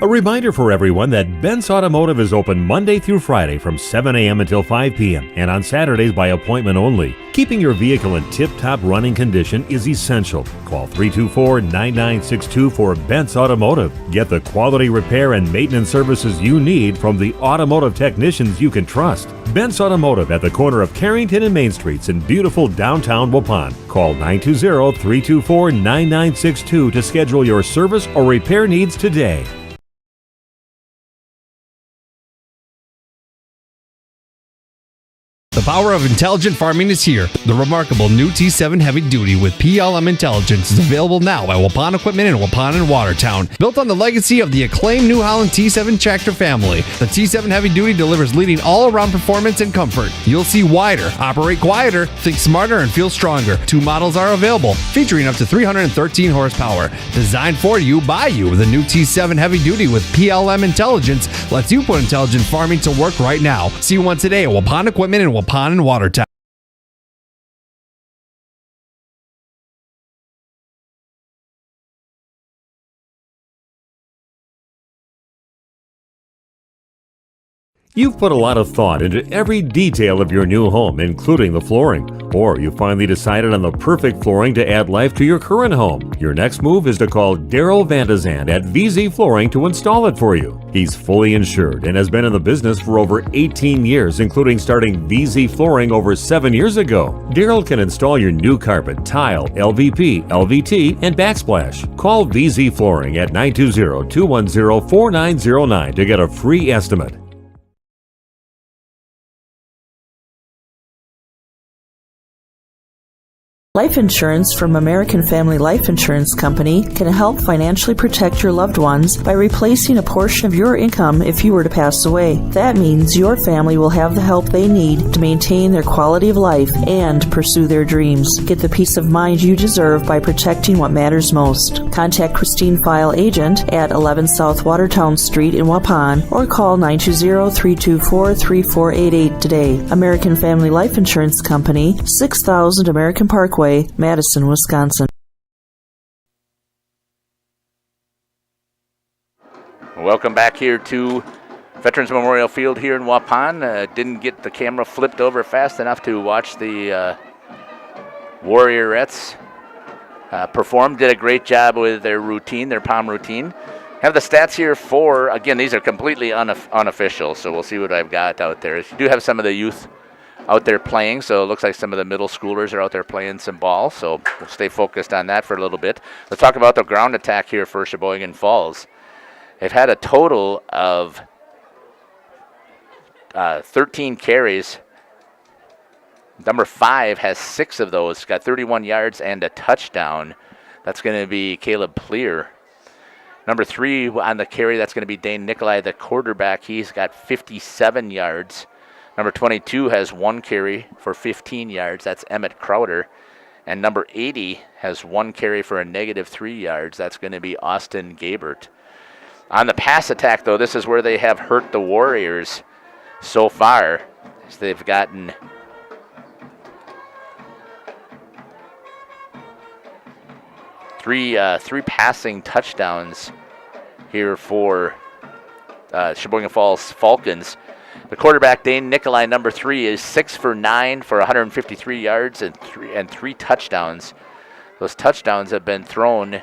A reminder for everyone that Ben's Automotive is open Monday through Friday from 7 a.m. until 5 p.m. and on Saturdays by appointment only. Keeping your vehicle in tip-top running condition is essential. Call 324-9962 for Ben's Automotive. Get the quality repair and maintenance services you need from the automotive technicians you can trust. Ben's Automotive at the corner of Carrington and Main Streets in beautiful downtown Waupun. Call 920-324-9962 to schedule your service or repair needs today. The power of intelligent farming is here. The remarkable new T7 Heavy Duty with PLM Intelligence is available now at Waupun Equipment in Waupun and Watertown. Built on the legacy of the acclaimed New Holland T7 tractor family, the T7 Heavy Duty delivers leading all-around performance and comfort. You'll see wider, operate quieter, think smarter, and feel stronger. 2 models are available, featuring up to 313 horsepower. Designed for you, by you, the new T7 Heavy Duty with PLM Intelligence lets you put intelligent farming to work right now. See one today at Waupun Equipment in Waupun and Watertown. You've put a lot of thought into every detail of your new home, including the flooring. Or you finally decided on the perfect flooring to add life to your current home. Your next move is to call Daryl Vandazant at VZ Flooring to install it for you. He's fully insured and has been in the business for over 18 years, including starting VZ Flooring over 7 years ago. Daryl can install your new carpet, tile, LVP, LVT, and backsplash. Call VZ Flooring at 920-210-4909 to get a free estimate. Life insurance from American Family Life Insurance Company can help financially protect your loved ones by replacing a portion of your income if you were to pass away. That means your family will have the help they need to maintain their quality of life and pursue their dreams. Get the peace of mind you deserve by protecting what matters most. Contact Christine File Agent at 11 South Watertown Street in Waupun or call 920-324-3488 today. American Family Life Insurance Company, 6000 American Parkway, Madison, Wisconsin. Welcome back here to Veterans Memorial Field here in Waupun. Didn't get the camera flipped over fast enough to watch the Warriorettes perform. Did a great job with their routine, their palm routine. Have the stats here for, again, these are completely unofficial, so we'll see what I've got out there. You do have some of the youth out there playing, so it looks like some of the middle schoolers are out there playing some ball, so we'll stay focused on that for a little bit. Let's talk about the ground attack here for Sheboygan Falls. They've had a total of 13 carries. Number 5 has 6 of those, got 31 yards and a touchdown. That's going to be Caleb Pleer. Number 3 on the carry, that's going to be Dane Nikolai, the quarterback. He's got 57 yards. Number 22 has 1 carry for 15 yards. That's Emmett Crowder. And number 80 has 1 carry for a -3 yards. That's going to be Austin Gabert. On the pass attack, though, this is where they have hurt the Warriors so far. So they've gotten three passing touchdowns here for Sheboygan Falls Falcons. The quarterback, Dane Nikolai, number 3, is 6 for 9 for 153 yards and three touchdowns. Those touchdowns have been thrown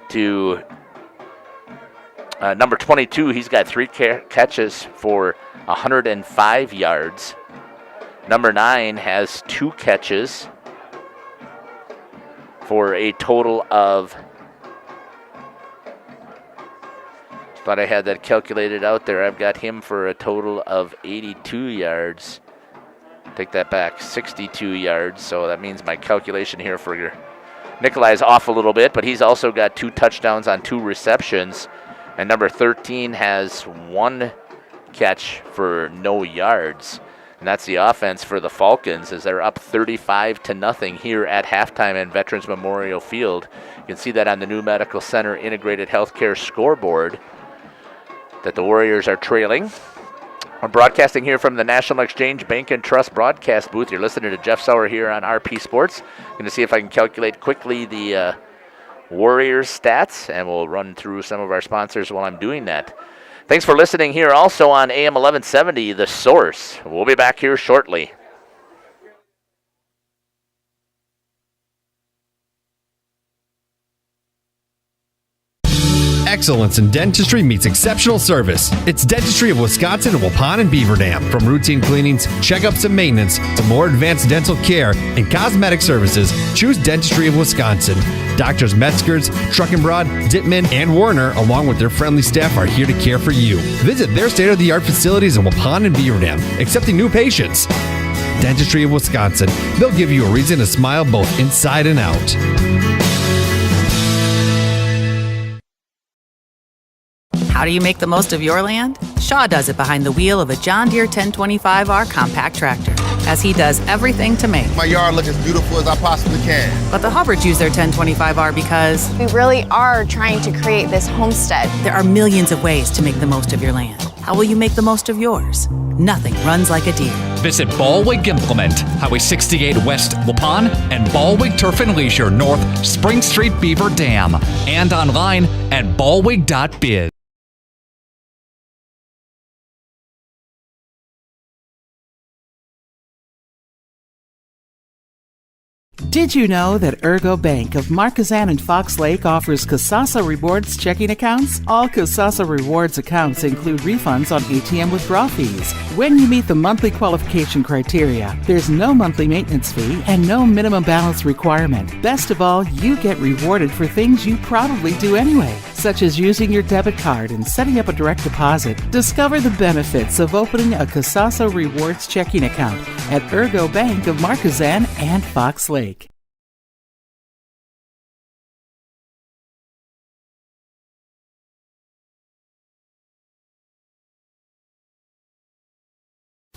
to number 22. He's got 3 catches for 105 yards. Number 9 has 2 catches for a total of, thought I had that calculated out there. I've got him for a total of 82 yards. Take that back, 62 yards. So that means my calculation here for Nikolai is off a little bit, but he's also got 2 touchdowns on 2 receptions. And number 13 has 1 catch for no yards. And that's the offense for the Falcons as they're up 35-0 here at halftime in Veterans Memorial Field. You can see that on the new Medical Center Integrated Healthcare scoreboard that the Warriors are trailing. We're broadcasting here from the National Exchange Bank and Trust broadcast booth. You're listening to Jeff Sauer here on RP Sports. I'm going to see if I can calculate quickly the Warriors stats, and we'll run through some of our sponsors while I'm doing that. Thanks for listening here also on AM 1170, The Source. We'll be back here shortly. Excellence in dentistry meets exceptional service. It's Dentistry of Wisconsin in Waupun and Beaver Dam. From routine cleanings, checkups, and maintenance to more advanced dental care and cosmetic services, choose Dentistry of Wisconsin. Doctors Metzger's, Truckenbrod, Dittman, and Warner, along with their friendly staff, are here to care for you. Visit their state-of-the-art facilities in Waupun and Beaver Dam, accepting new patients. Dentistry of Wisconsin. They'll give you a reason to smile both inside and out. How do you make the most of your land? Shaw does it behind the wheel of a John Deere 1025R compact tractor, as he does everything to make my yard look as beautiful as I possibly can. But the Hubbards use their 1025R because we really are trying to create this homestead. There are millions of ways to make the most of your land. How will you make the most of yours? Nothing runs like a Deere. Visit Ballwig Implement, Highway 68 West Waupun, and Ballwig Turf and Leisure North Spring Street Beaver Dam, and online at ballwig.biz. Did you know that Ergo Bank of Marquezan and Fox Lake offers Kasasa Rewards checking accounts? All Kasasa Rewards accounts include refunds on ATM withdrawal fees. When you meet the monthly qualification criteria, there's no monthly maintenance fee and no minimum balance requirement. Best of all, you get rewarded for things you probably do anyway, such as using your debit card and setting up a direct deposit. Discover the benefits of opening a Kasasa Rewards checking account at Ergo Bank of Marquezan and Fox Lake.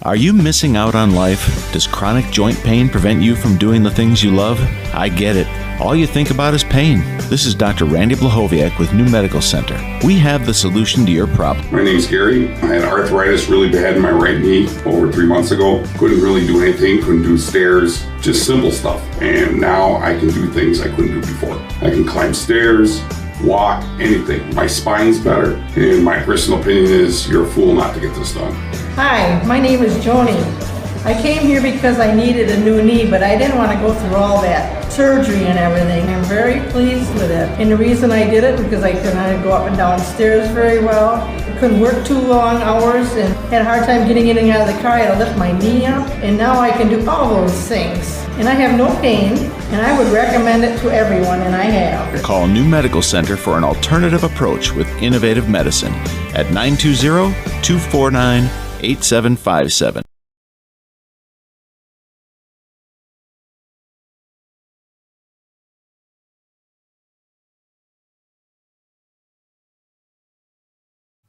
Are you missing out on life? Does chronic joint pain prevent you from doing the things you love? I get it. All you think about is pain. This is Dr. Randy Blahoviak with New Medical Center. We have the solution to your problem. My name's Gary. I had arthritis really bad in my right knee over 3 months ago. Couldn't really do anything, couldn't do stairs, just simple stuff. And now I can do things I couldn't do before. I can climb stairs, walk, anything. My spine's better. And my personal opinion is you're a fool not to get this done. Hi, my name is Joni. I came here because I needed a new knee, but I didn't want to go through all that surgery and everything. I'm very pleased with it. And the reason I did it because I couldn't go up and down stairs very well. I couldn't work too long hours and had a hard time getting in and out of the car. I had to lift my knee up. And now I can do all those things. And I have no pain, and I would recommend it to everyone, and I have. Call New Medical Center for an alternative approach with innovative medicine at 920-249-8757.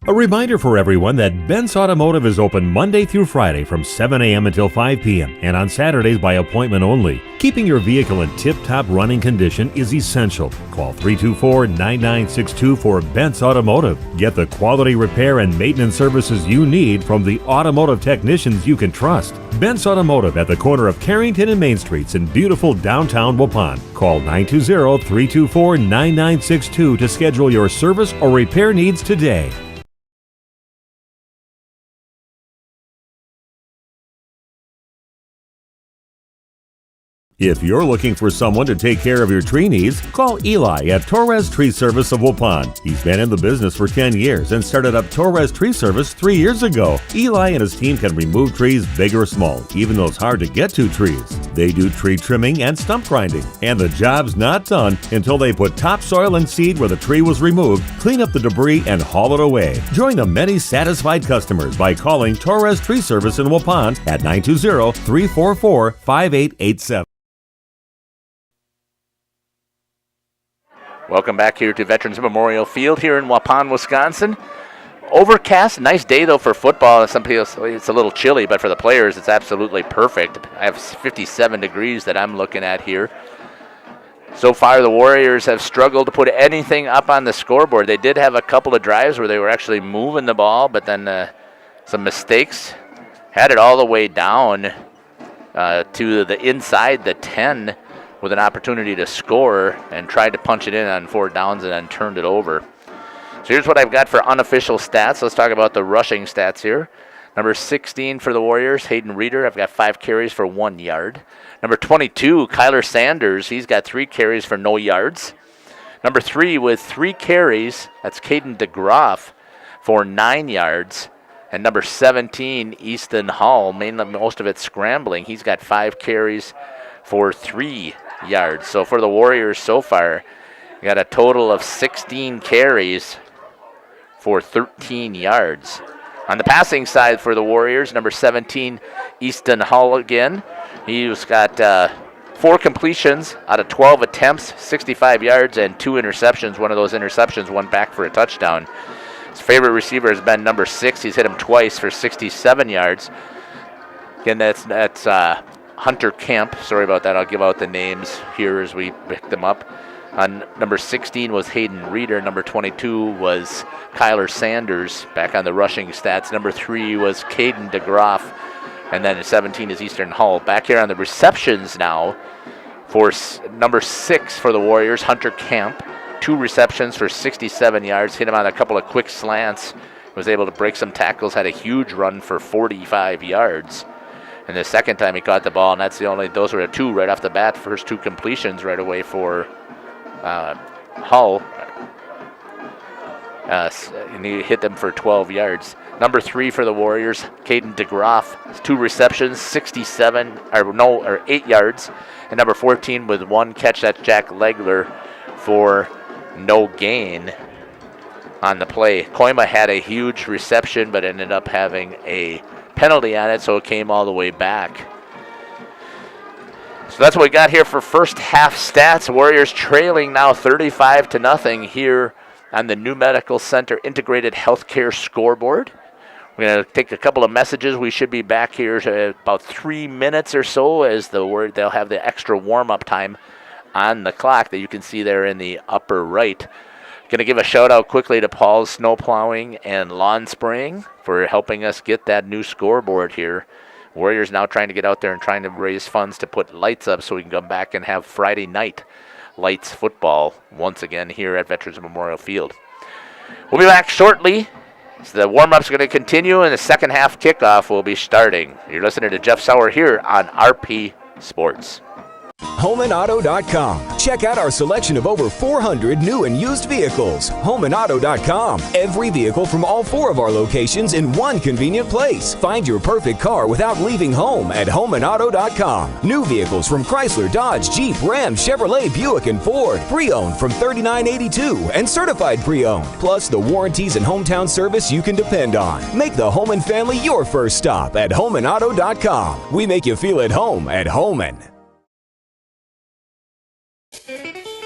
A reminder for everyone that Ben's Automotive is open Monday through Friday from 7 a.m. until 5 p.m. and on Saturdays by appointment only. Keeping your vehicle in tip-top running condition is essential. Call 324-9962 for Ben's Automotive. Get the quality repair and maintenance services you need from the automotive technicians you can trust. Ben's Automotive at the corner of Carrington and Main Streets in beautiful downtown Waupun. Call 920-324-9962 to schedule your service or repair needs today. If you're looking for someone to take care of your tree needs, call Eli at Torres Tree Service of Waupun. He's been in the business for 10 years and started up Torres Tree Service 3 years ago. Eli and his team can remove trees big or small, even those hard to get to trees. They do tree trimming and stump grinding, and the job's not done until they put topsoil and seed where the tree was removed, clean up the debris, and haul it away. Join the many satisfied customers by calling Torres Tree Service in Waupun at 920-344-5887. Welcome back here to Veterans Memorial Field here in Waupun, Wisconsin. overcast, nice day though for football. Some people say it's a little chilly, but for the players, it's absolutely perfect. I have 57 degrees that I'm looking at here. So far, the Warriors have struggled to put anything up on the scoreboard. They did have a couple of drives where they were actually moving the ball, but then some mistakes. Had it all the way down to the inside the 10 with an opportunity to score and tried to punch it in on 4 downs and then turned it over. So here's what I've got for unofficial stats. Let's talk about the rushing stats here. Number 16 for the Warriors, Hayden Reeder. I've got 5 carries for 1 yard. Number 22, Kyler Sanders. He's got 3 carries for no yards. Number 3 with 3 carries, that's Caden DeGroff for 9 yards. And number 17, Easton Hall, mainly most of it scrambling. He's got 5 carries for 3 yards. So for the Warriors so far, you got a total of 16 carries for 13 yards. On the passing side for the Warriors, number 17, Easton Hall again. He's got 4 completions out of 12 attempts, 65 yards, and 2 interceptions. One of those interceptions went back for a touchdown. His favorite receiver has been number 6. He's hit him twice for 67 yards. Again, that's Hunter Kemp. Sorry about that. I'll give out the names here as we pick them up. Number 16 was Hayden Reeder. Number 22 was Kyler Sanders, back on the rushing stats. Number 3 was Caden DeGroff. And then 17 is Eastern Hall. Back here on the receptions now for number 6 for the Warriors, Hunter Kemp. 2 receptions for 67 yards. Hit him on a couple of quick slants. Was able to break some tackles. Had a huge run for 45 yards. And the second time he caught the ball, and those were 2 right off the bat. First 2 completions right away for Hull. And he hit them for 12 yards. Number 3 for the Warriors, Caden DeGroff, 2 receptions, 8 yards. And number 14 with 1 catch, that's Jack Legler for no gain on the play. Koima had a huge reception, but ended up having a penalty on it, so it came all the way back. So that's what we got here for first half stats. Warriors trailing now 35-0 here on the New Medical Center Integrated Healthcare Scoreboard. We're going to take a couple of messages. We should be back here to about 3 minutes or so as they'll have the extra warm-up time on the clock that you can see there in the upper right. Going to give a shout-out quickly to Paul's Snow Plowing and Lawn Spraying for helping us get that new scoreboard here. Warriors now trying to get out there and trying to raise funds to put lights up so we can come back and have Friday night lights football once again here at Veterans Memorial Field. We'll be back shortly. So the warm-up's going to continue, and the second half kickoff will be starting. You're listening to Jeff Sauer here on RP Sports. HomeandAuto.com. Check out our selection of over 400 new and used vehicles. HomeandAuto.com. Every vehicle from all 4 of our locations in one convenient place. Find your perfect car without leaving home at HomeandAuto.com. New vehicles from Chrysler, Dodge, Jeep, Ram, Chevrolet, Buick, and Ford. Pre-owned from $39.82 and certified pre-owned. Plus the warranties and hometown service you can depend on. Make the Homan family your first stop at HomeandAuto.com. We make you feel at home at Homan.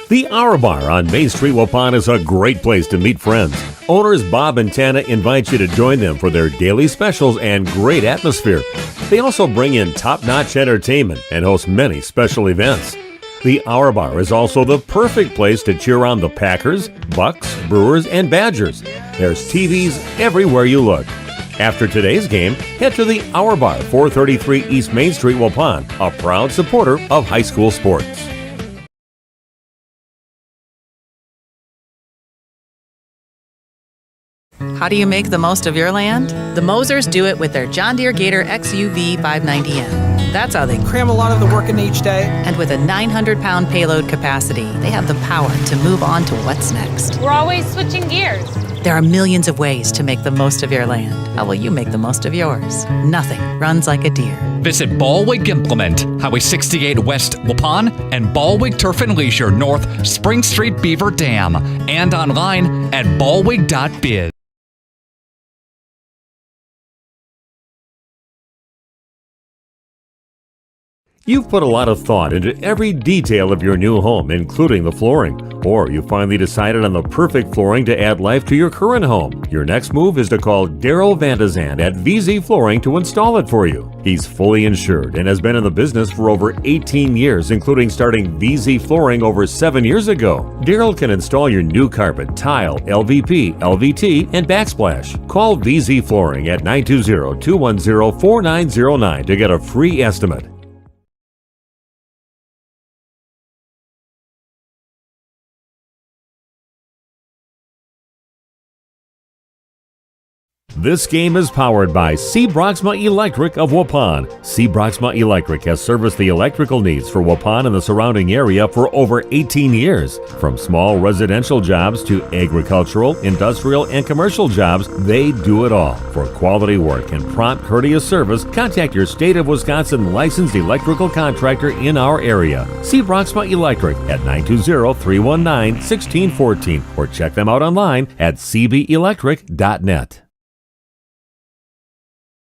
The Hour Bar on Main Street, Waupun is a great place to meet friends. Owners Bob and Tana invite you to join them for their daily specials and great atmosphere. They also bring in top-notch entertainment and host many special events. The Hour Bar is also the perfect place to cheer on the Packers, Bucks, Brewers, and Badgers. There's TVs everywhere you look. After today's game, head to the Hour Bar, 433 East Main Street, Waupun, a proud supporter of high school sports. How do you make the most of your land? The Mosers do it with their John Deere Gator XUV 590M. That's how they Cram a lot of the work in each day. And with a 900-pound payload capacity, they have the power to move on to what's next. We're always switching gears. There are millions of ways to make the most of your land. How will you make the most of yours? Nothing runs like a Deere. Visit Ballwig Implement, Highway 68 West Waupun, and Ballwig Turf and Leisure North Spring Street Beaver Dam, and online at ballwig.biz. You've put a lot of thought into every detail of your new home, including the flooring. Or you finally decided on the perfect flooring to add life to your current home. Your next move is to call Daryl Vandazan at VZ Flooring to install it for you. He's fully insured and has been in the business for over 18 years, including starting VZ Flooring over 7 years ago. Daryl can install your new carpet, tile, LVP, LVT, and backsplash. Call VZ Flooring at 920-210-4909 to get a free estimate. This game is powered by C. Broxma Electric of Waupun. C. Broxma Electric has serviced the electrical needs for Waupun and the surrounding area for over 18 years. From small residential jobs to agricultural, industrial, and commercial jobs, they do it all. For quality work and prompt, courteous service, contact your State of Wisconsin licensed electrical contractor in our area. C. Broxma Electric at 920-319-1614 or check them out online at cbelectric.net.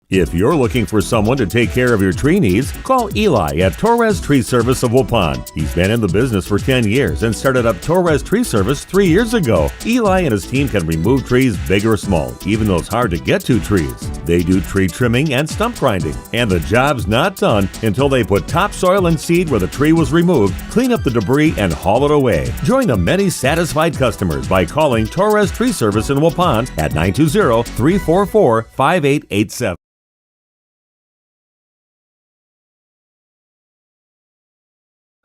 If you're looking for someone to take care of your tree needs, call Eli at Torres Tree Service of Waupun. He's been in the business for 10 years and started up Torres Tree Service 3 years ago. Eli and his team can remove trees big or small, even those hard to get to trees. They do tree trimming and stump grinding, and the job's not done until they put topsoil and seed where the tree was removed, clean up the debris, and haul it away. Join the many satisfied customers by calling Torres Tree Service in Waupun at 920-344-5887.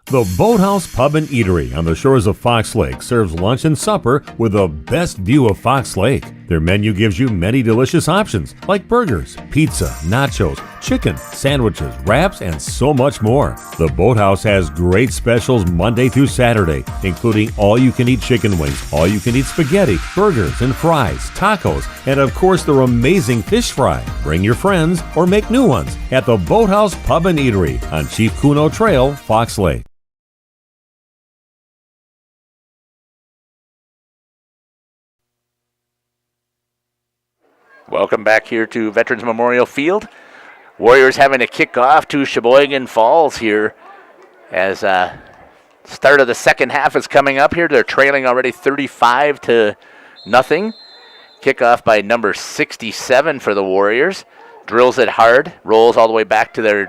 The Boathouse Pub and Eatery on the shores of Fox Lake serves lunch and supper with the best view of Fox Lake. Their menu gives you many delicious options like burgers, pizza, nachos, chicken, sandwiches, wraps, and so much more. The Boathouse has great specials Monday through Saturday, including all-you-can-eat chicken wings, all-you-can-eat spaghetti, burgers and fries, tacos, and of course their amazing fish fry. Bring your friends or make new ones at the Boathouse Pub and Eatery on Chief Kuno Trail, Fox Lake. Welcome back here to Veterans Memorial Field. Warriors having a kickoff to Sheboygan Falls here as start of the second half is coming up here. They're trailing already 35-0. Kickoff by number 67 for the Warriors. Drills it hard, rolls all the way back to their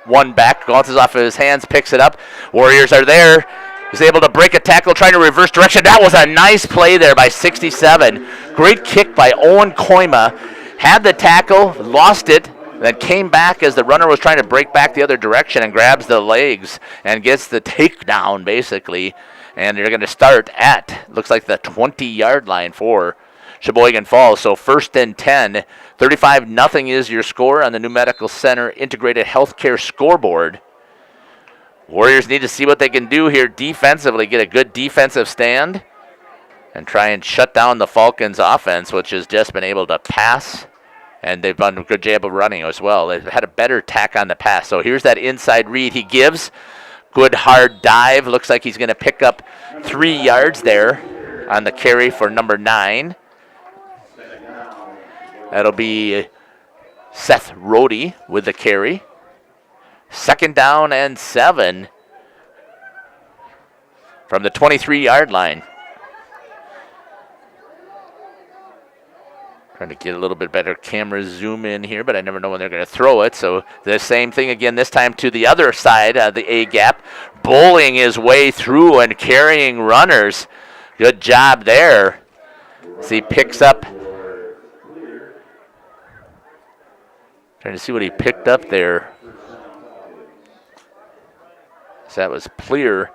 one back, bounces off of his hands, picks it up. Warriors are there. He's able to break a tackle, trying to reverse direction. That was a nice play there by 67. Great kick by Owen Koima. Had the tackle, lost it, then came back as the runner was trying to break back the other direction and grabs the legs and gets the takedown, basically. And they're going to start at, looks like the 20-yard line for Sheboygan Falls. So 1st and 10. 35-0 is your score on the New Medical Center Integrated Healthcare scoreboard. Warriors need to see what they can do here defensively, get a good defensive stand, and try and shut down the Falcons' offense, which has just been able to pass, and they've done a good job of running as well. They've had a better attack on the pass. So here's that inside read he gives. Good hard dive. Looks like he's going to pick up 3 yards there on the carry for number 9. That'll be Seth Rohde with the carry. 2nd down and 7 from the 23-yard line. Trying to get a little bit better camera zoom in here, but I never know when they're going to throw it. So the same thing again, this time to the other side of the A-gap. Bowling his way through and carrying runners. Good job there. As he picks up. Trying to see what he picked up there. So that was Pleer.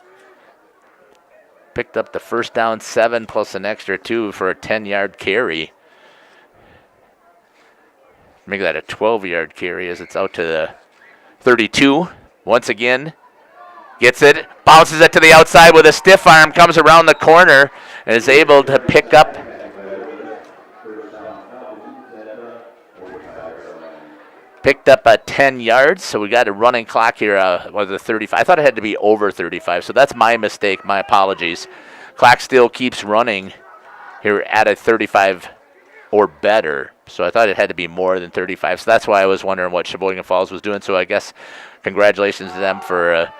Picked up the 1st down 7 plus an extra 2 for a 10-yard carry. Make that a 12-yard carry as it's out to the 32. Once again, gets it, bounces it to the outside with a stiff arm, comes around the corner, and is able to pick up a 10 yards, so we got a running clock here with the 35. I thought it had to be over 35, so that's my mistake. My apologies. Clock still keeps running here at a 35 or better. So I thought it had to be more than 35. So that's why I was wondering what Sheboygan Falls was doing. So I guess congratulations to them for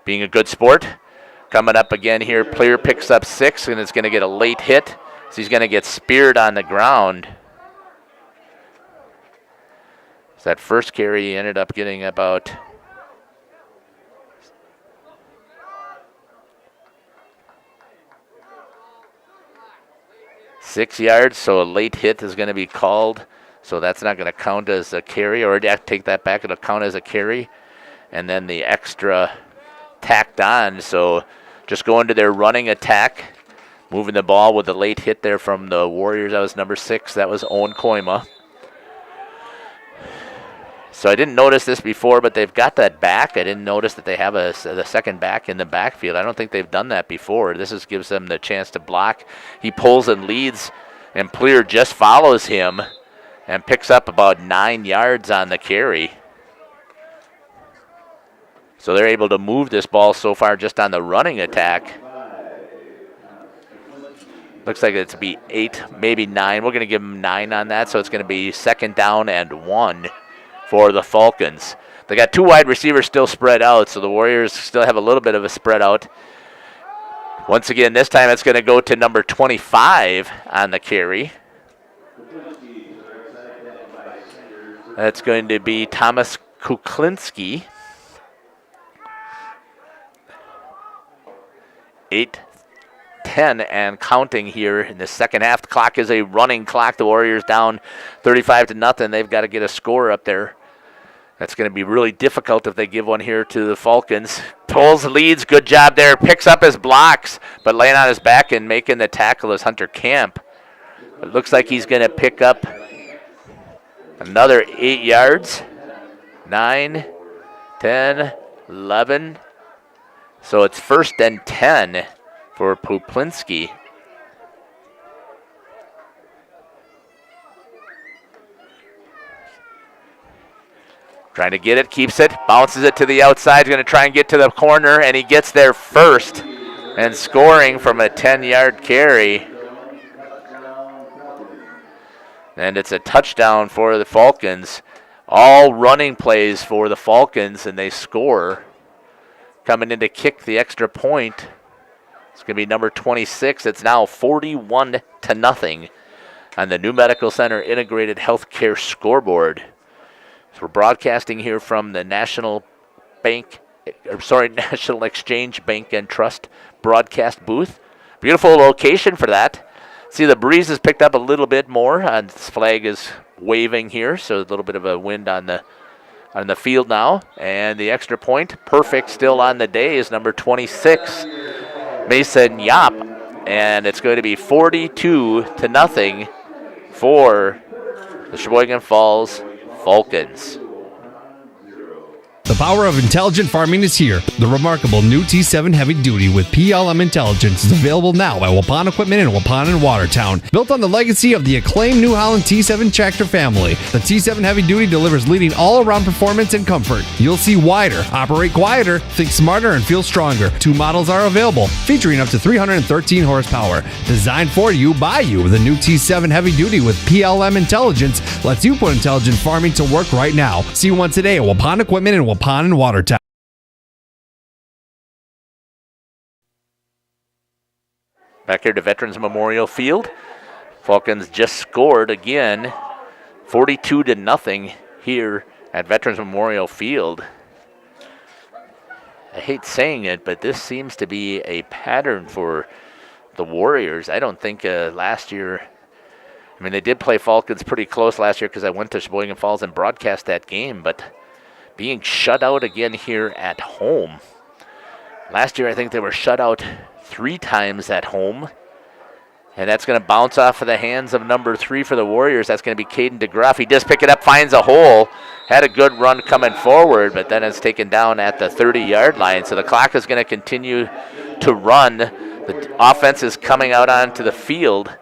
being a good sport. Coming up again here, player picks up 6, and it's going to get a late hit. So he's going to get speared on the ground. So that first carry, he ended up getting about 6 yards, so a late hit is going to be called. So that's not going to count as a carry, or take that back, it'll count as a carry. And then the extra tacked on, so just going to their running attack, moving the ball with a late hit there from the Warriors. That was number 6, that was Owen Koima. So I didn't notice this before, but they've got that back. I didn't notice that they have the second back in the backfield. I don't think they've done that before. This gives them the chance to block. He pulls and leads, and Pleer just follows him and picks up about 9 yards on the carry. So they're able to move this ball so far just on the running attack. Looks like it's to be 8, maybe 9. We're going to give them 9 on that, so it's going to be 2nd down and 1. For the Falcons. They got 2 wide receivers still spread out, so the Warriors still have a little bit of a spread out. Once again, this time it's going to go to number 25 on the carry. That's going to be Thomas Kuklinski. 8-10 and counting here in the second half. The clock is a running clock. The Warriors down 35-0. They've got to get a score up there. That's going to be really difficult if they give one here to the Falcons. Pulls, leads, good job there. Picks up his blocks, but laying on his back and making the tackle is Hunter Camp. It looks like he's going to pick up another 8 yards. 9, 10, 11. So it's 1st and 10 for Puplinski. Trying to get it, keeps it, bounces it to the outside, going to try and get to the corner, and he gets there first and scoring from a 10-yard carry. And it's a touchdown for the Falcons. All running plays for the Falcons, and they score. Coming in to kick the extra point. It's going to be number 26. It's now 41-0 on the New Medical Center Integrated Healthcare scoreboard. So we're broadcasting here from the National Exchange Bank and Trust broadcast booth. Beautiful location for that. See, the breeze has picked up a little bit more. This flag is waving here, so a little bit of a wind on the field now. And the extra point, perfect still on the day, is number 26, Mason Yap. And it's going to be 42-0 for the Sheboygan Falls Falcons. The power of intelligent farming is here. The remarkable new T7 Heavy Duty with PLM Intelligence is available now at Waupun Equipment in Waupun and Watertown. Built on the legacy of the acclaimed New Holland T7 tractor family, the T7 Heavy Duty delivers leading all-around performance and comfort. You'll see wider, operate quieter, think smarter, and feel stronger. 2 models are available, featuring up to 313 horsepower. Designed for you, by you, the new T7 Heavy Duty with PLM Intelligence lets you put intelligent farming to work right now. See one today at Waupun Equipment in Waupun and Watertown. Back here to Veterans Memorial Field. Falcons just scored again, 42-0 here at Veterans Memorial Field. I hate saying it, but this seems to be a pattern for the Warriors. I don't think last year, I mean, they did play Falcons pretty close last year because I went to Sheboygan Falls and broadcast that game, but being shut out again here at home. Last year, I think they were shut out 3 times at home. And that's going to bounce off of the hands of number 3 for the Warriors. That's going to be Caden DeGruff. He does pick it up, finds a hole. Had a good run coming forward, but then it's taken down at the 30-yard line. So the clock is going to continue to run. The offense is coming out onto the field.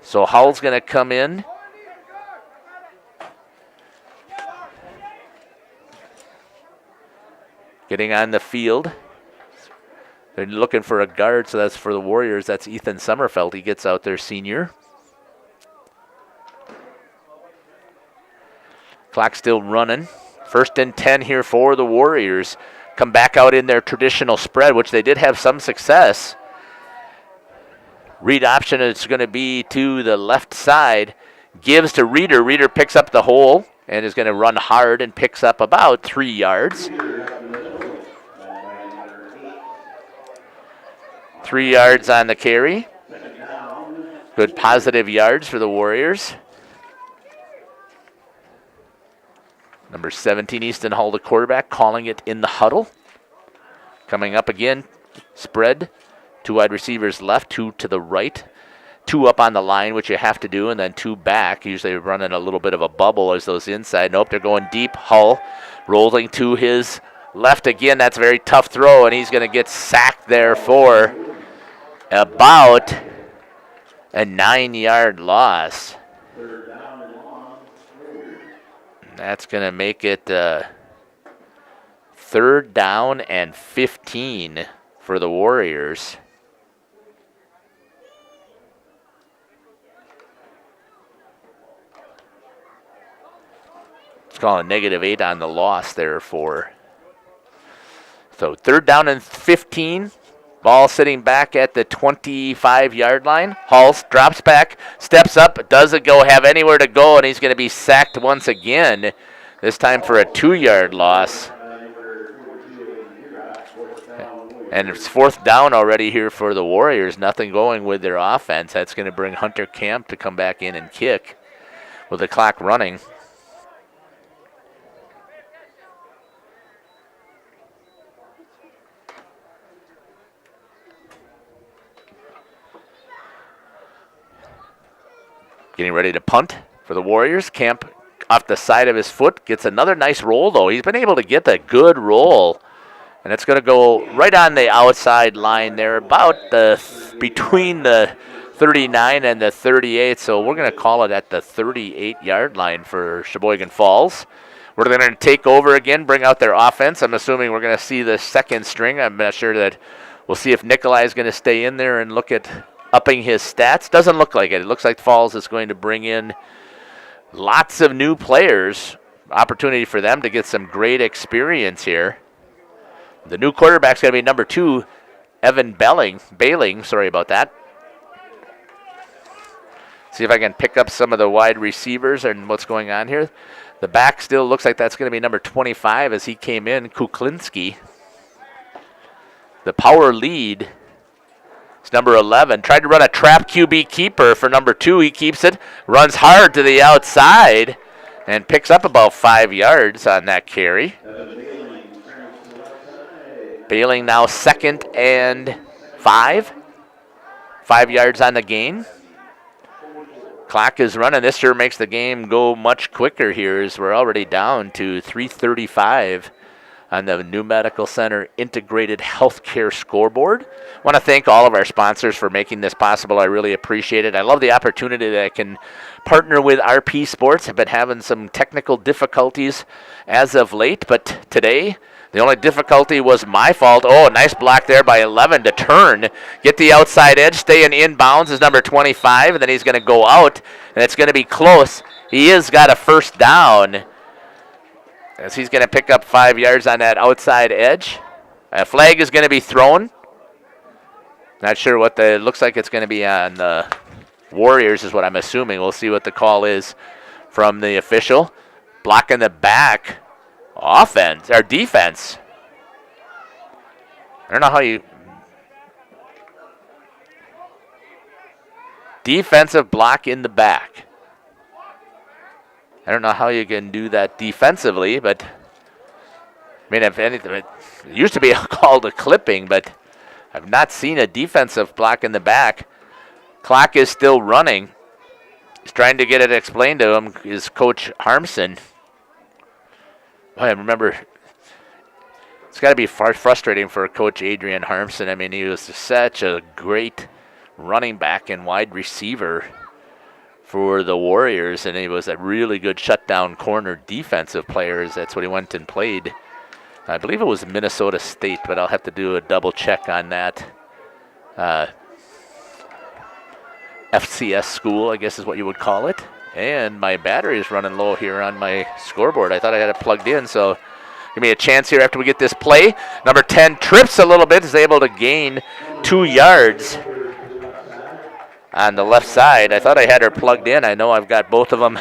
So Hull's going to come in. Getting on the field. They're looking for a guard, so that's for the Warriors. That's Ethan Sommerfeld. He gets out there, senior. Clock still running. 1st and 10 here for the Warriors. Come back out in their traditional spread, which they did have some success. Read option is going to be to the left side. Gives to Reeder. Reeder picks up the hole and is going to run hard and picks up about 3 yards. 3 yards on the carry. Good positive yards for the Warriors. Number 17, Easton Hall, the quarterback, calling it in the huddle. Coming up again, spread. 2 wide receivers left, 2 to the right. 2 up on the line, which you have to do, and then 2 back. Usually running a little bit of a bubble as those inside. Nope, they're going deep. Hull rolling to his left again. That's a very tough throw, and he's going to get sacked there for about a 9-yard loss. That's going to make it 3rd down and 15 for the Warriors. Let's call a -8 on the loss there for. So 3rd down and 15. Ball sitting back at the 25-yard line. Hall drops back, steps up, doesn't have anywhere to go, and he's going to be sacked once again, this time for a 2-yard loss. And it's 4th down already here for the Warriors. Nothing going with their offense. That's going to bring Hunter Camp to come back in and kick with the clock running. Getting ready to punt for the Warriors. Camp off the side of his foot. Gets another nice roll, though. He's been able to get a good roll. And it's going to go right on the outside line there, about between the 39 and the 38. So we're going to call it at the 38-yard line for Sheboygan Falls. We're going to take over again, bring out their offense. I'm assuming we're going to see the second string. I'm not sure that we'll see if Nikolai is going to stay in there and look at upping his stats. Doesn't look like it. It looks like Falls is going to bring in lots of new players. Opportunity for them to get some great experience here. The new quarterback's going to be number 2, Evan Bailing. Sorry about that. See if I can pick up some of the wide receivers and what's going on here. The back still looks like that's going to be number 25 as he came in, Kuklinski. The power lead. It's number 11. Tried to run a trap QB keeper for number 2. He keeps it, runs hard to the outside, and picks up about 5 yards on that carry. Bailing now 2nd and 5. 5 yards on the gain. Clock is running. This sure makes the game go much quicker here as we're already down to 3:35 on the New Medical Center Integrated Healthcare Scoreboard. I want to thank all of our sponsors for making this possible. I really appreciate it. I love the opportunity that I can partner with RP Sports. I've been having some technical difficulties as of late, but today the only difficulty was my fault. Oh, nice block there by 11 to turn. Get the outside edge, staying in bounds is number 25, and then he's going to go out, and it's going to be close. He has got a 1st down, as he's going to pick up 5 yards on that outside edge. A flag is going to be thrown. Not sure what it looks like. It's going to be on the Warriors is what I'm assuming. We'll see what the call is from the official. Blocking the back. Offense, or defense. I don't know how you. Defensive block in the back. I don't know how you can do that defensively, but I mean, if anything, it used to be called a clipping, but I've not seen a defensive block in the back. Clock is still running. He's trying to get it explained to him, is Coach Harmson. I remember, it's got to be far frustrating for Coach Adrian Harmson. I mean, he was such a great running back and wide receiver for the Warriors, and he was a really good shutdown corner defensive player. That's what he went and played. I believe it was Minnesota State, but I'll have to do a double check on that. FCS school, I guess is what you would call it. And my battery is running low here on my scoreboard. I thought I had it plugged in, so give me a chance here after we get this play. Number 10 trips a little bit, is able to gain 2 yards on the left side. I thought I had her plugged in. I know I've got both of them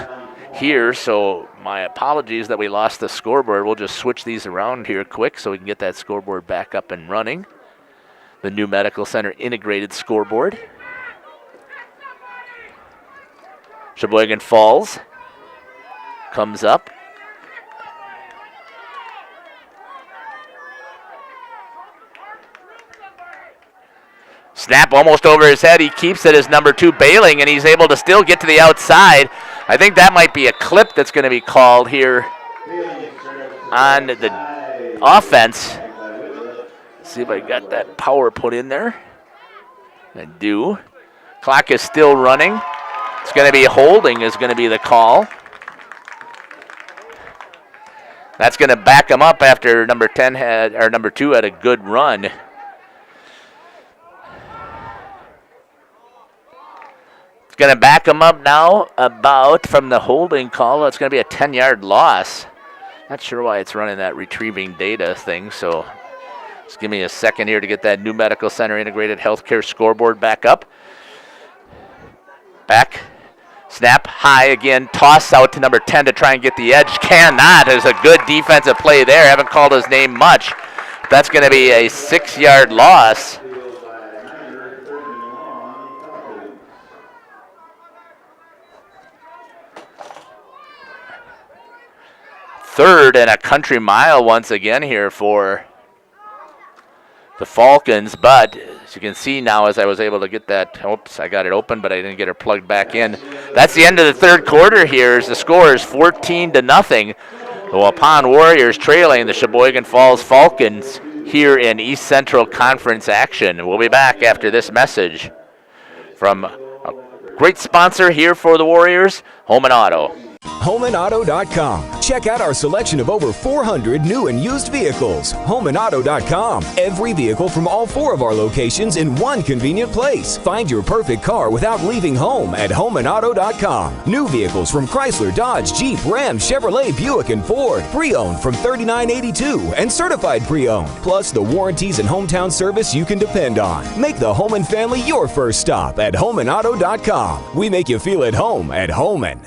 here, so my apologies that we lost the scoreboard. We'll just switch these around here quick so we can get that scoreboard back up and running. The new Medical Center integrated scoreboard. Sheboygan Falls comes up. Snap almost over his head. He keeps it as number 2 bailing, and he's able to still get to the outside. I think that might be a clip that's going to be called here on the offense. Let's see if I got that power put in there. I do. Clock is still running. It's going to be holding is going to be the call. That's going to back him up after number 2 had a good run. It's going to back him up now about from the holding call. It's going to be a 10-yard loss. Not sure why it's running that retrieving data thing, so just give me a second here to get that new Medical Center integrated healthcare scoreboard back up. Back. Snap high again. Toss out to number 10 to try and get the edge. Cannot. There's a good defensive play there. Haven't called his name much. That's going to be a 6-yard loss. Third and a country mile once again here for the Falcons, but as you can see now, as I was able to get that, oops, I got it open, but I didn't get her plugged back in. That's the end of the third quarter here as the score is 14-0. The Waupun Warriors trailing the Sheboygan Falls Falcons here in East Central Conference action. We'll be back after this message from a great sponsor here for the Warriors, Home and Auto. HomeandAuto.com. Check out our selection of over 400 new and used vehicles. HomeandAuto.com. Every vehicle from all 4 of our locations in one convenient place. Find your perfect car without leaving home at HomeandAuto.com. New vehicles from Chrysler, Dodge, Jeep, Ram, Chevrolet, Buick, and Ford. Pre-owned from $39.82 and certified pre-owned. Plus the warranties and hometown service you can depend on. Make the home and family your first stop at HomeandAuto.com. We make you feel at home at Homan.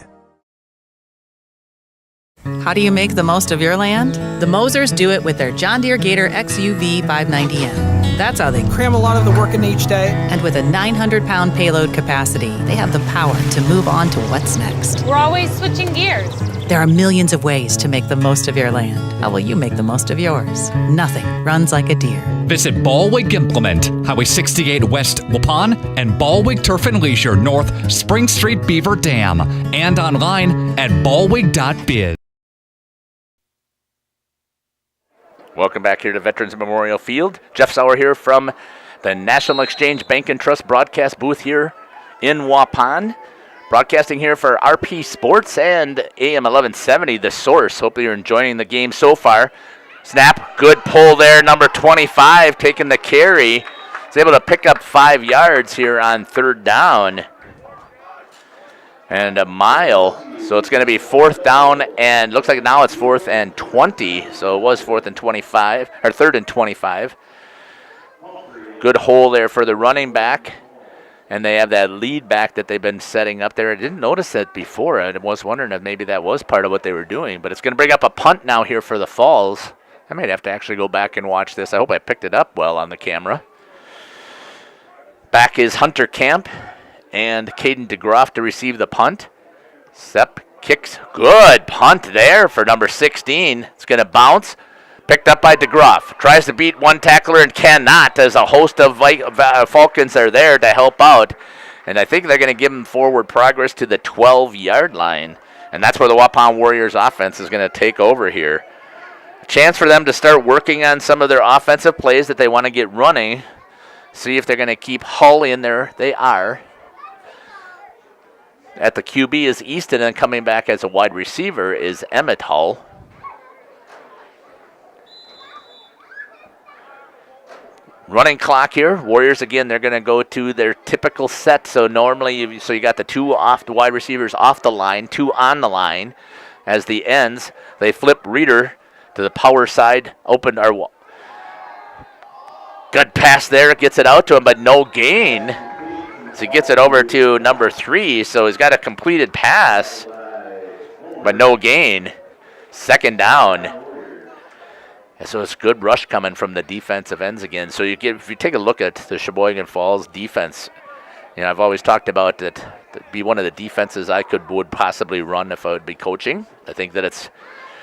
How do you make the most of your land? The Mosers do it with their John Deere Gator XUV 590M. That's how they cram a lot of the work in each day. And with a 900-pound payload capacity, they have the power to move on to what's next. We're always switching gears. There are millions of ways to make the most of your land. How will you make the most of yours? Nothing runs like a Deere. Visit Ballwig Implement, Highway 68 West Waupun, and Ballwig Turf and Leisure North Spring Street Beaver Dam, and online at ballwig.biz. Welcome back here to Veterans Memorial Field. Jeff Sauer here from the National Exchange Bank and Trust broadcast booth here in Waupun. Broadcasting here for RP Sports and AM 1170, The Source. Hope you're enjoying the game so far. Snap, good pull there. Number 25 taking the carry. He's able to pick up 5 yards here on third down. And a mile. So it's going to be 4th down, and looks like now it's 4th and 20. So it was 4th and 25, or 3rd and 25. Good hole there for the running back. And they have that lead back that they've been setting up there. I didn't notice that before. I was wondering if maybe that was part of what they were doing. But it's going to bring up a punt now here for the Falls. I might have to actually go back and watch this. I hope I picked it up well on the camera. Back is Hunter Camp and Caden DeGroff to receive the punt. Sepp kicks. Good punt there for number 16. It's going to bounce. Picked up by DeGroff. Tries to beat one tackler and cannot, as a host of Falcons are there to help out. And I think they're going to give him forward progress to the 12-yard line. And that's where the Waupun Warriors offense is going to take over here. A chance for them to start working on some of their offensive plays that they want to get running. See if they're going to keep Hull in there. They are. At the QB is Easton, and coming back as a wide receiver is Emmett Hull. Running clock here. Warriors, again, they're going to go to their typical set. So normally, you got the two off the wide receivers off the line, two on the line. As the ends, they flip Reeder to the power side. Good pass there. Gets it out to him, but no gain. So he gets it over to number 3. So he's got a completed pass, but no gain. Second down. So it's good rush coming from the defensive ends again. So if you take a look at the Sheboygan Falls defense, I've always talked about that be one of the defenses I would possibly run if I would be coaching. I think that it's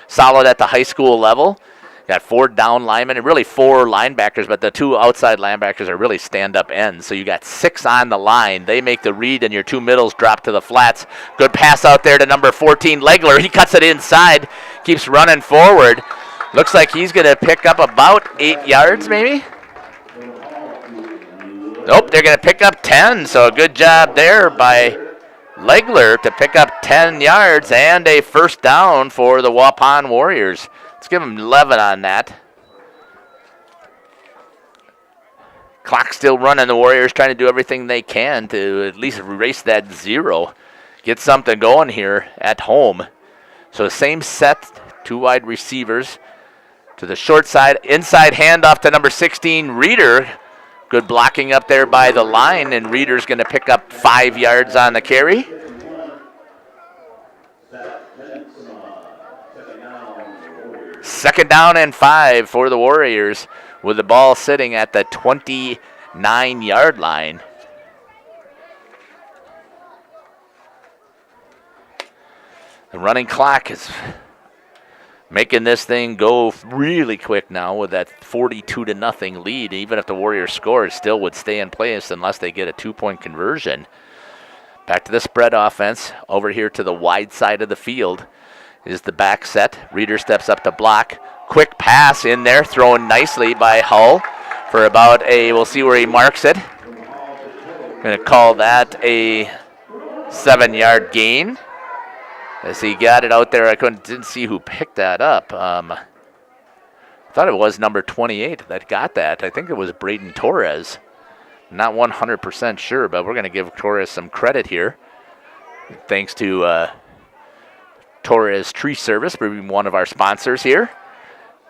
solid at the high school level. Got 4 down linemen and really 4 linebackers, but the 2 outside linebackers are really stand-up ends. So you got 6 on the line. They make the read, and your 2 middles drop to the flats. Good pass out there to number 14, Legler. He cuts it inside, keeps running forward. Looks like he's going to pick up about 8 yards, maybe. Nope, they're going to pick up 10. So a good job there by Legler to pick up 10 yards and a first down for the Waupun Warriors. Let's give them 11 on that. Clock still running. The Warriors trying to do everything they can to at least erase that 0. Get something going here at home. So same set, 2 wide receivers. To the short side, inside handoff to number 16, Reeder. Good blocking up there by the line, and Reeder's going to pick up 5 yards on the carry. Second down and 5 for the Warriors with the ball sitting at the 29-yard line. The running clock is making this thing go really quick now with that 42-0 lead. Even if the Warriors score, it still would stay in place unless they get a 2-point conversion. Back to the spread offense. Over here to the wide side of the field is the back set. Reeder steps up to block. Quick pass in there, thrown nicely by Hull for about we'll see where he marks it. Going to call that a 7-yard gain. As he got it out there, I didn't see who picked that up. I thought it was number 28 that got that. I think it was Braden Torres. Not 100% sure, but we're going to give Torres some credit here. Thanks to Torres Tree Service, being one of our sponsors here.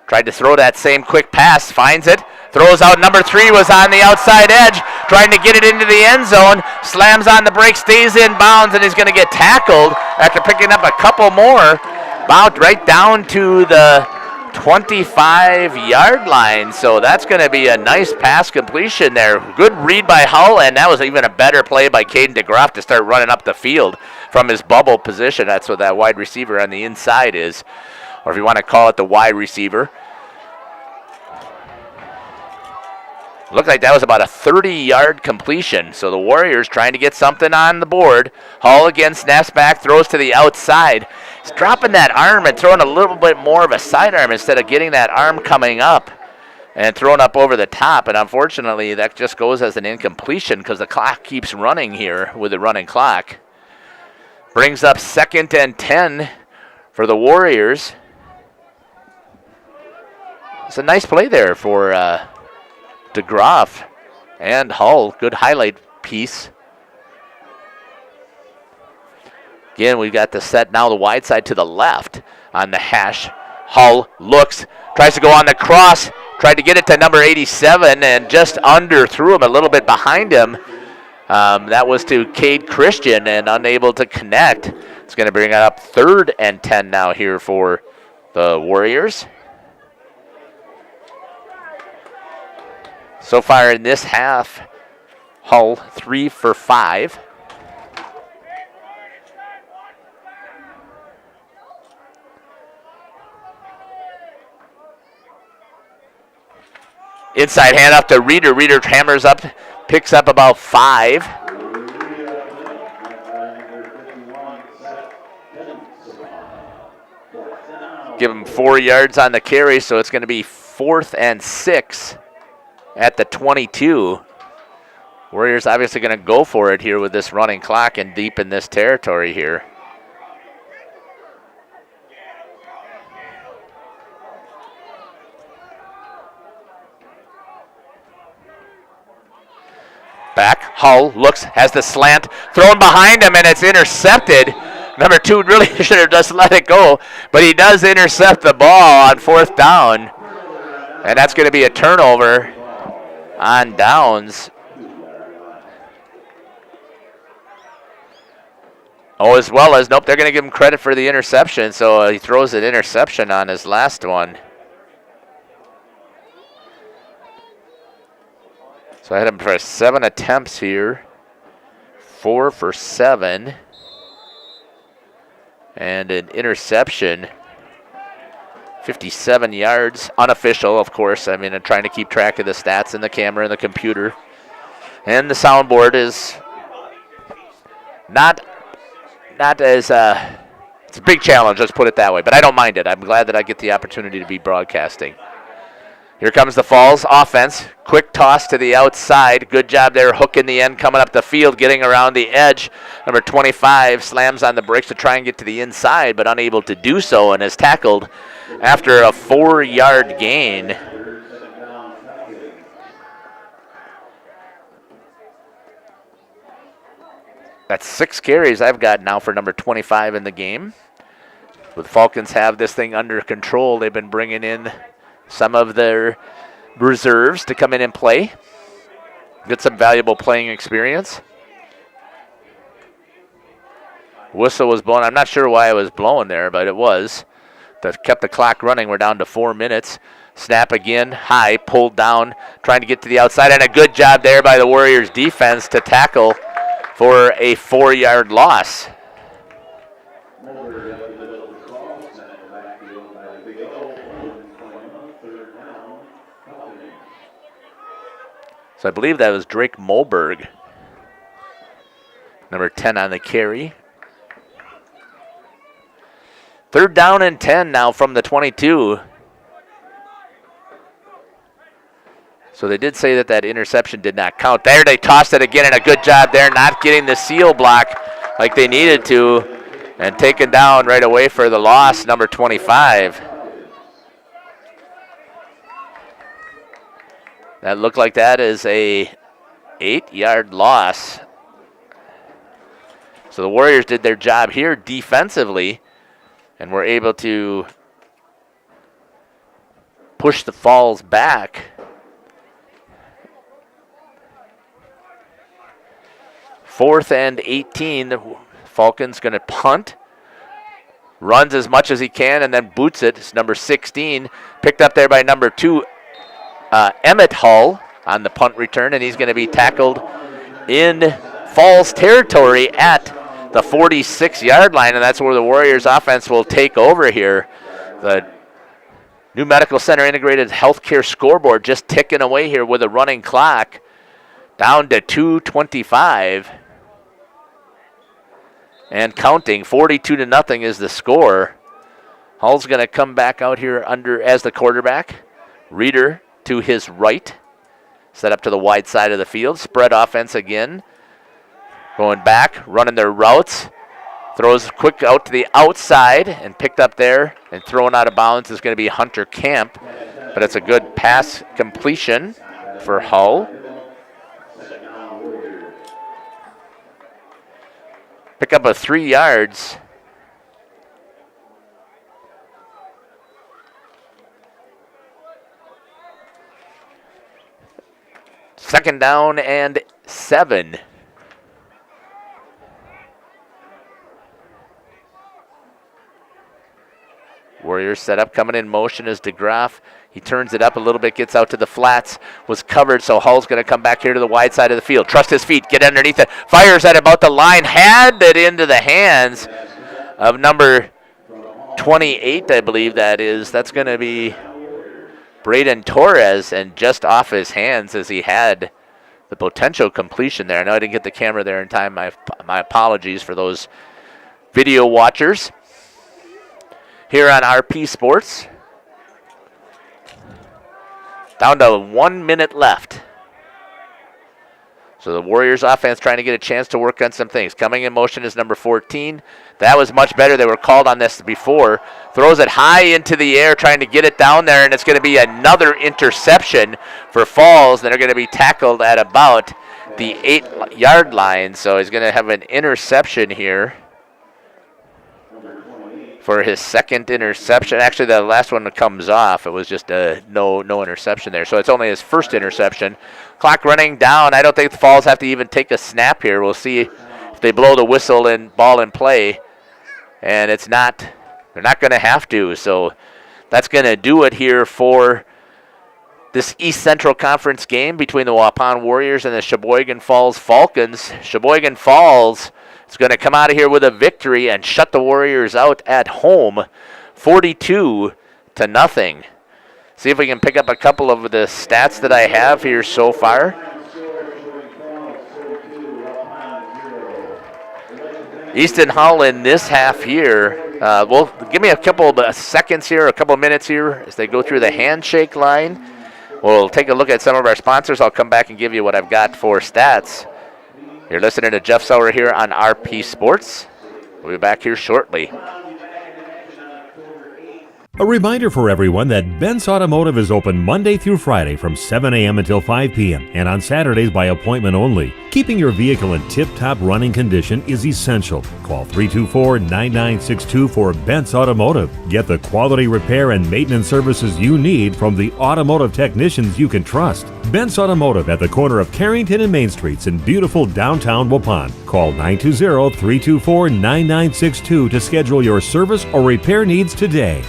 Tried to throw that same quick pass, finds it, throws out. Number 3 was on the outside edge, trying to get it into the end zone, slams on the brake, stays in bounds, and he's going to get tackled after picking up a couple more. About right down to the 25-yard line, so that's going to be a nice pass completion there. Good read by Hull, and that was even a better play by Caden DeGroff to start running up the field from his bubble position. That's what that wide receiver on the inside is, or if you want to call it the wide receiver. Looked like that was about a 30-yard completion. So the Warriors trying to get something on the board. Hull again snaps back, throws to the outside. He's dropping that arm and throwing a little bit more of a sidearm instead of getting that arm coming up and throwing up over the top. And unfortunately, that just goes as an incompletion because the clock keeps running here with the running clock. Brings up 2nd and 10 for the Warriors. It's a nice play there for DeGroff and Hull. Good highlight piece. Again, we've got the set now, the wide side to the left on the hash. Hull looks, tries to go on the cross, tried to get it to number 87 and just under, threw him a little bit behind him. That was to Cade Christian and unable to connect. It's going to bring it up 3rd and 10 now here for the Warriors. So far in this half, Hull 3 for 5. Inside hand up to Reeder. Reeder hammers up, picks up about 5. Give him 4 yards on the carry, so it's going to be 4th and 6 at the 22. Warriors obviously going to go for it here with this running clock and deep in this territory here. Back, Hull looks, has the slant, thrown behind him, and it's intercepted. Number 2 really should have just let it go, but he does intercept the ball on 4th down. And that's going to be a turnover on downs. Oh, as well as, nope, they're going to give him credit for the interception, so he throws an interception on his last one. So I had him for 7 attempts here. 4 for 7. And an interception. 57 yards. Unofficial, of course. I mean, I'm trying to keep track of the stats in the camera and the computer. And the soundboard is not as, it's a big challenge, let's put it that way. But I don't mind it. I'm glad that I get the opportunity to be broadcasting. Here comes the Falls offense. Quick toss to the outside. Good job there, hook in the end, coming up the field, getting around the edge. Number 25 slams on the brakes to try and get to the inside, but unable to do so, and is tackled after a 4-yard gain. That's 6 carries I've got now for number 25 in the game. The Falcons have this thing under control. They've been bringing in some of their reserves to come in and play. Get some valuable playing experience. Whistle was blown. I'm not sure why it was blowing there, but it was. That kept the clock running. We're down to 4 minutes. Snap again, high, pulled down, trying to get to the outside, and a good job there by the Warriors defense to tackle for a 4-yard loss. So I believe that was Drake Moberg, number 10 on the carry. 3rd down and 10 now from the 22. So they did say that interception did not count. There they tossed it again, and a good job there, not getting the seal block like they needed to, and taken down right away for the loss, number 25. That looked like that is a 8-yard loss. So the Warriors did their job here defensively and were able to push the Falls back. Fourth and 18. The Falcons going to punt. Runs as much as he can and then boots it. It's number 16. Picked up there by number 2. Emmett Hull on the punt return, and he's going to be tackled in Falls territory at the 46-yard line, and that's where the Warriors offense will take over here. The New Medical Center Integrated Healthcare scoreboard just ticking away here with a running clock down to 2:25 and counting. 42-0 is the score. Hull's going to come back out here under as the quarterback. Reeder to his right, set up to the wide side of the field. Spread offense again. Going back, running their routes. Throws quick out to the outside and picked up there and thrown out of bounds is going to be Hunter Camp. But it's a good pass completion for Hull. Pick up a 3 yards. Second down and 7. Warriors set up, coming in motion is DeGraff. He turns it up a little bit, gets out to the flats, was covered, so Hull's going to come back here to the wide side of the field. Trust his feet, get underneath it, fires at about the line, had it into the hands of number 28, I believe that is. That's going to be Braden Torres, and just off his hands as he had the potential completion there. I know I didn't get the camera there in time. My apologies for those video watchers here on RP Sports. Down to 1 minute left. So the Warriors offense trying to get a chance to work on some things. Coming in motion is number 14. That was much better. They were called on this before. Throws it high into the air, trying to get it down there, and it's going to be another interception for Falls that are going to be tackled at about the 8-yard line, so he's going to have an interception here for his second interception. Actually, the last one that comes off, it was just no interception there, so it's only his first interception. Clock running down. I don't think the Falls have to even take a snap here. We'll see if they blow the whistle and ball in play, and they're not going to have to, so that's going to do it here for this East Central Conference game between the Waupun Warriors and the Sheboygan Falls Falcons. Sheboygan Falls is going to come out of here with a victory and shut the Warriors out at home, 42-0. See if we can pick up a couple of the stats that I have here so far. Easton Hull in this half here, well, give me a couple of seconds here, a couple of minutes here as they go through the handshake line. We'll take a look at some of our sponsors. I'll come back and give you what I've got for stats. You're listening to Jeff Sauer here on RP Sports. We'll be back here shortly. A reminder for everyone that Ben's Automotive is open Monday through Friday from 7 a.m. until 5 p.m. and on Saturdays by appointment only. Keeping your vehicle in tip-top running condition is essential. Call 324-9962 for Ben's Automotive. Get the quality repair and maintenance services you need from the automotive technicians you can trust. Ben's Automotive at the corner of Carrington and Main Streets in beautiful downtown Waupun. Call 920-324-9962 to schedule your service or repair needs today.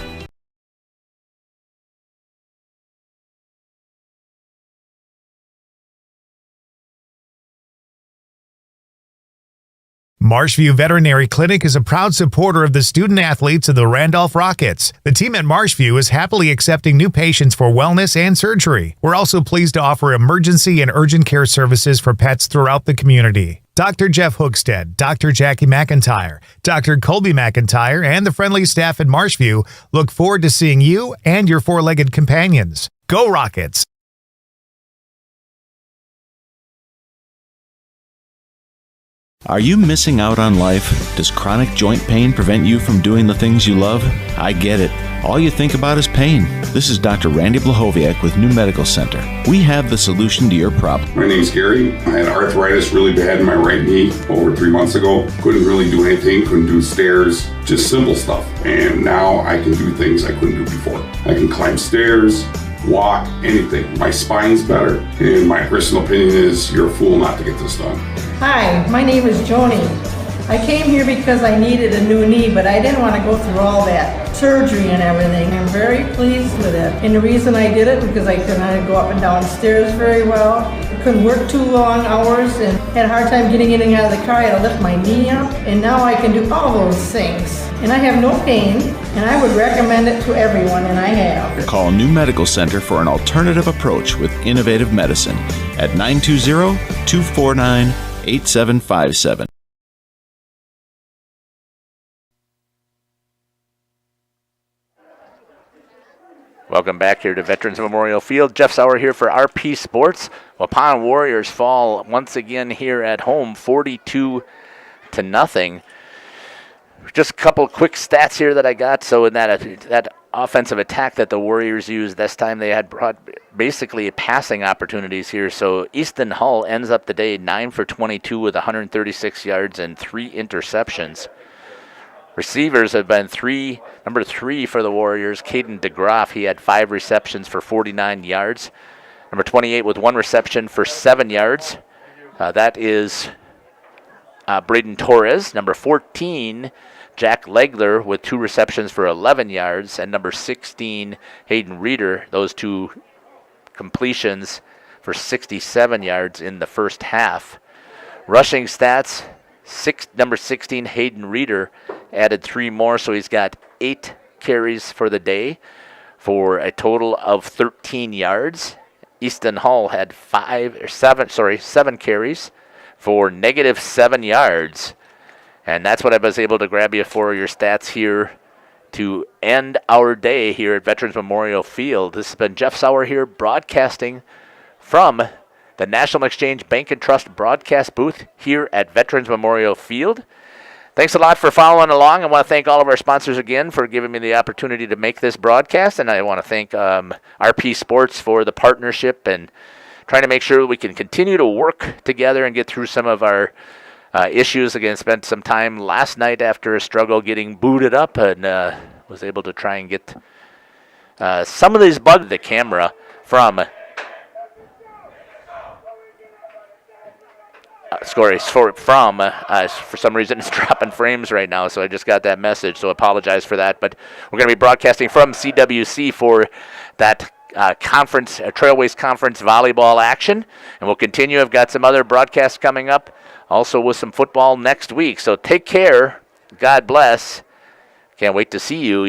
Marshview Veterinary Clinic is a proud supporter of the student athletes of the Randolph Rockets. The team at Marshview is happily accepting new patients for wellness and surgery. We're also pleased to offer emergency and urgent care services for pets throughout the community. Dr. Jeff Hookstead, Dr. Jackie McIntyre, Dr. Colby McIntyre, and the friendly staff at Marshview look forward to seeing you and your four-legged companions. Go Rockets! Are you missing out on life? Does chronic joint pain prevent you from doing the things you love? I get it. All you think about is pain. This is Dr. Randy Blahoviak with New Medical Center. We have the solution to your problem. My name's Gary. I had arthritis really bad in my right knee over 3 months ago. Couldn't really do anything, couldn't do stairs, just simple stuff. And now I can do things I couldn't do before. I can climb stairs, walk, anything. My spine's better. And my personal opinion is you're a fool not to get this done. Hi, my name is Joni. I came here because I needed a new knee, but I didn't want to go through all that surgery and everything. I'm very pleased with it. And the reason I did it because I couldn't go up and down stairs very well. I couldn't work too long hours and had a hard time getting in and out of the car. I had to lift my knee up. And now I can do all those things. And I have no pain, and I would recommend it to everyone, and I have. Call New Medical Center for an alternative approach with innovative medicine at 920-249-8757. Welcome back here to Veterans Memorial Field. Jeff Sauer here for RP Sports. Waupun Warriors fall once again here at home, 42-0. Just a couple quick stats here that I got. So in that offensive attack that the Warriors used, this time they had brought basically passing opportunities here. So Easton Hull ends up the day 9 for 22 with 136 yards and 3 interceptions. Receivers have been number 3 for the Warriors, Caden DeGroff. He had 5 receptions for 49 yards. Number 28 with 1 reception for 7 yards. That is Braden Torres. Number 14, Jack Legler with 2 receptions for 11 yards. And number 16, Hayden Reeder, those 2 completions for 67 yards in the first half. Rushing stats, number 16, Hayden Reeder, added 3 more, so he's got 8 carries for the day for a total of 13 yards. Easton Hull had 7 carries for -7 yards. And that's what I was able to grab you for your stats here to end our day here at Veterans Memorial Field. This has been Jeff Sauer here broadcasting from the National Exchange Bank and Trust broadcast booth here at Veterans Memorial Field. Thanks a lot for following along. I want to thank all of our sponsors again for giving me the opportunity to make this broadcast, and I want to thank RP Sports for the partnership and trying to make sure we can continue to work together and get through some of our issues. Again, spent some time last night after a struggle getting booted up, and was able to try and get some of these bugs. The camera from for some reason it's dropping frames right now, so I just got that message, so apologize for that. But we're going to be broadcasting from CWC for that conference, Trailways Conference volleyball action, and we'll continue. I've got some other broadcasts coming up, also with some football next week. So take care. God bless. Can't wait to see you.